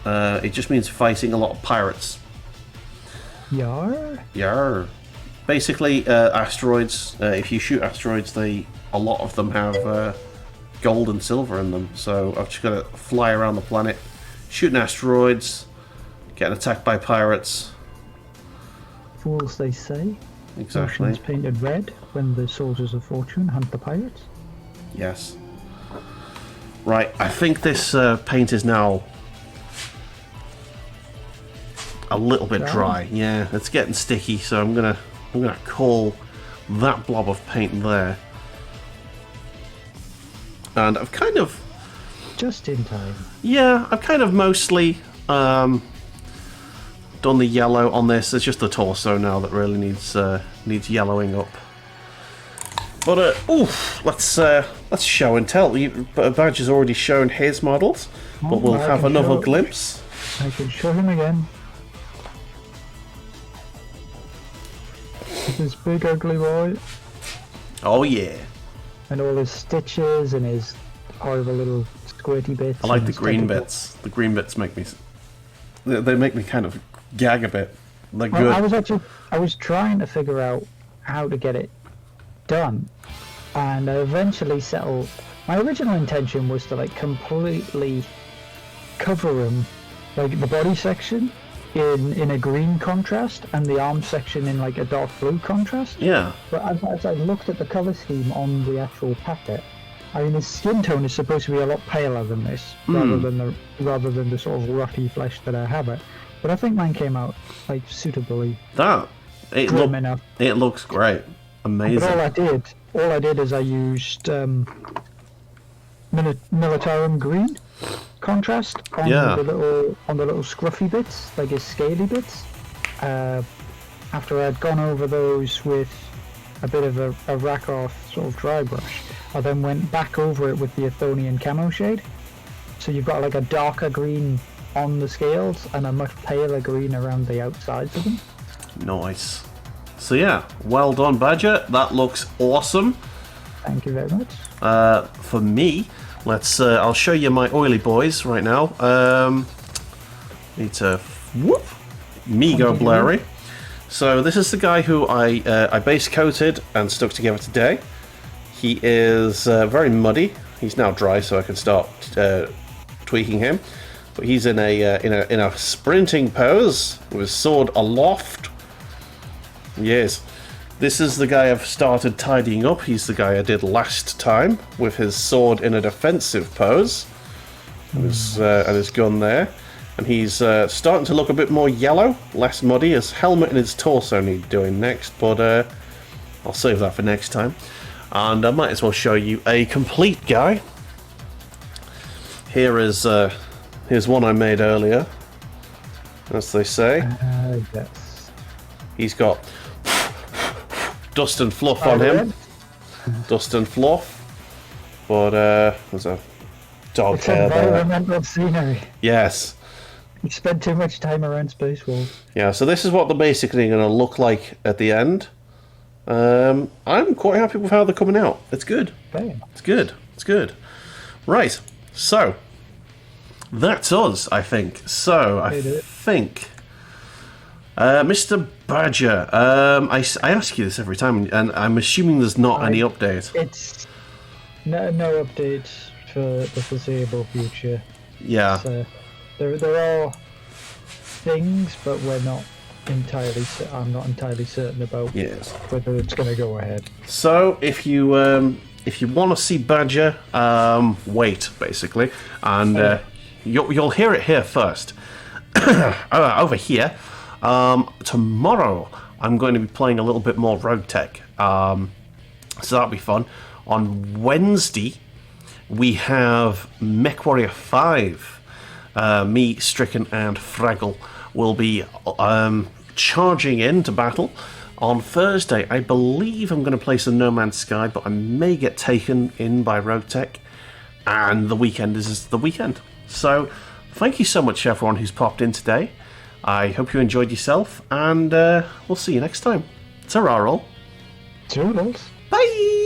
[SPEAKER 1] It just means fighting a lot of pirates.
[SPEAKER 2] Yar.
[SPEAKER 1] Basically, asteroids. If you shoot asteroids, a lot of them have gold and silver in them. So I've just got to fly around the planet, shooting asteroids, getting attacked by pirates.
[SPEAKER 2] Fools, they say.
[SPEAKER 1] Exactly.
[SPEAKER 2] Oceans painted red when the soldiers of fortune hunt the pirates.
[SPEAKER 1] Yes. Right. I think this paint is now a little bit dry. Yeah, it's getting sticky, so I'm gonna call that blob of paint there. And I've kind of
[SPEAKER 2] just in time.
[SPEAKER 1] Yeah, I've kind of mostly done the yellow on this. It's just the torso now that really needs yellowing up. But let's show and tell. Badge has already shown his models, but we'll have another glimpse.
[SPEAKER 2] I can show him again. This big ugly boy.
[SPEAKER 1] Oh yeah.
[SPEAKER 2] And all his stitches and his horrible little squirty bits.
[SPEAKER 1] I like the green bits. The green bits make me kind of gag a bit. They're good.
[SPEAKER 2] I was trying to figure out how to get it done, and I eventually settled. My original intention was to completely cover him, the body section in a green contrast and the arm section in a dark blue contrast.
[SPEAKER 1] Yeah.
[SPEAKER 2] But as I looked at the color scheme on the actual packet, I mean, his skin tone is supposed to be a lot paler than this, rather than the sort of rocky flesh that I have it. But I think mine came out suitably.
[SPEAKER 1] It looks great, amazing.
[SPEAKER 2] But all I did is I used Militarum green. contrast on
[SPEAKER 1] Yeah.
[SPEAKER 2] the little scruffy bits, like his scaly bits. After I'd gone over those with a bit of a Rakoff sort of dry brush, I then went back over it with the Athonian camo shade. So you've got like a darker green on the scales and a much paler green around the outsides of them.
[SPEAKER 1] Nice. So yeah, well done, Badger. That looks awesome.
[SPEAKER 2] Thank you very much.
[SPEAKER 1] For me, I'll show you my oily boys right now. Need to whoop me go blurry. So this is the guy who I base coated and stuck together today. He is very muddy. He's now dry, so I can start tweaking him. But he's in a sprinting pose with his sword aloft. Yes. This is the guy I've started tidying up. He's the guy I did last time with his sword in a defensive pose. And his gun there. And he's starting to look a bit more yellow, less muddy. His helmet and his torso need doing next, but I'll save that for next time. And I might as well show you a complete guy. Here's one I made earlier, as they say.
[SPEAKER 2] Yes.
[SPEAKER 1] He's got dust and fluff on him. Dust and fluff. But there's a dog
[SPEAKER 2] It's
[SPEAKER 1] hair there.
[SPEAKER 2] environmental scenery.
[SPEAKER 1] Yes.
[SPEAKER 2] You spend too much time around Space Wolves.
[SPEAKER 1] Yeah, so this is what they're basically going to look like at the end. I'm quite happy with how they're coming out. It's good.
[SPEAKER 2] Damn.
[SPEAKER 1] It's good. It's good. Right. So that's us, I think. So I think, Mr. Badger, I ask you this every time, and I'm assuming there's not any update.
[SPEAKER 2] It's no updates for the foreseeable future.
[SPEAKER 1] Yeah.
[SPEAKER 2] So there are things, but we're not entirely. I'm not entirely certain about
[SPEAKER 1] Yes.
[SPEAKER 2] whether it's going to go ahead.
[SPEAKER 1] So if you want to see Badger, wait basically, and you'll hear it here first. Over here. Tomorrow I'm going to be playing a little bit more Rogue Tech. So that'll be fun. On Wednesday we have MechWarrior 5. Me, Stricken, and Fraggle will be charging into battle. On Thursday, I believe I'm going to play some No Man's Sky, but I may get taken in by Rogue Tech. And the weekend is the weekend. So, thank you so much, everyone who's popped in today. I hope you enjoyed yourself, and we'll see you next time. Ta-ra all.
[SPEAKER 2] Toodles.
[SPEAKER 1] Bye!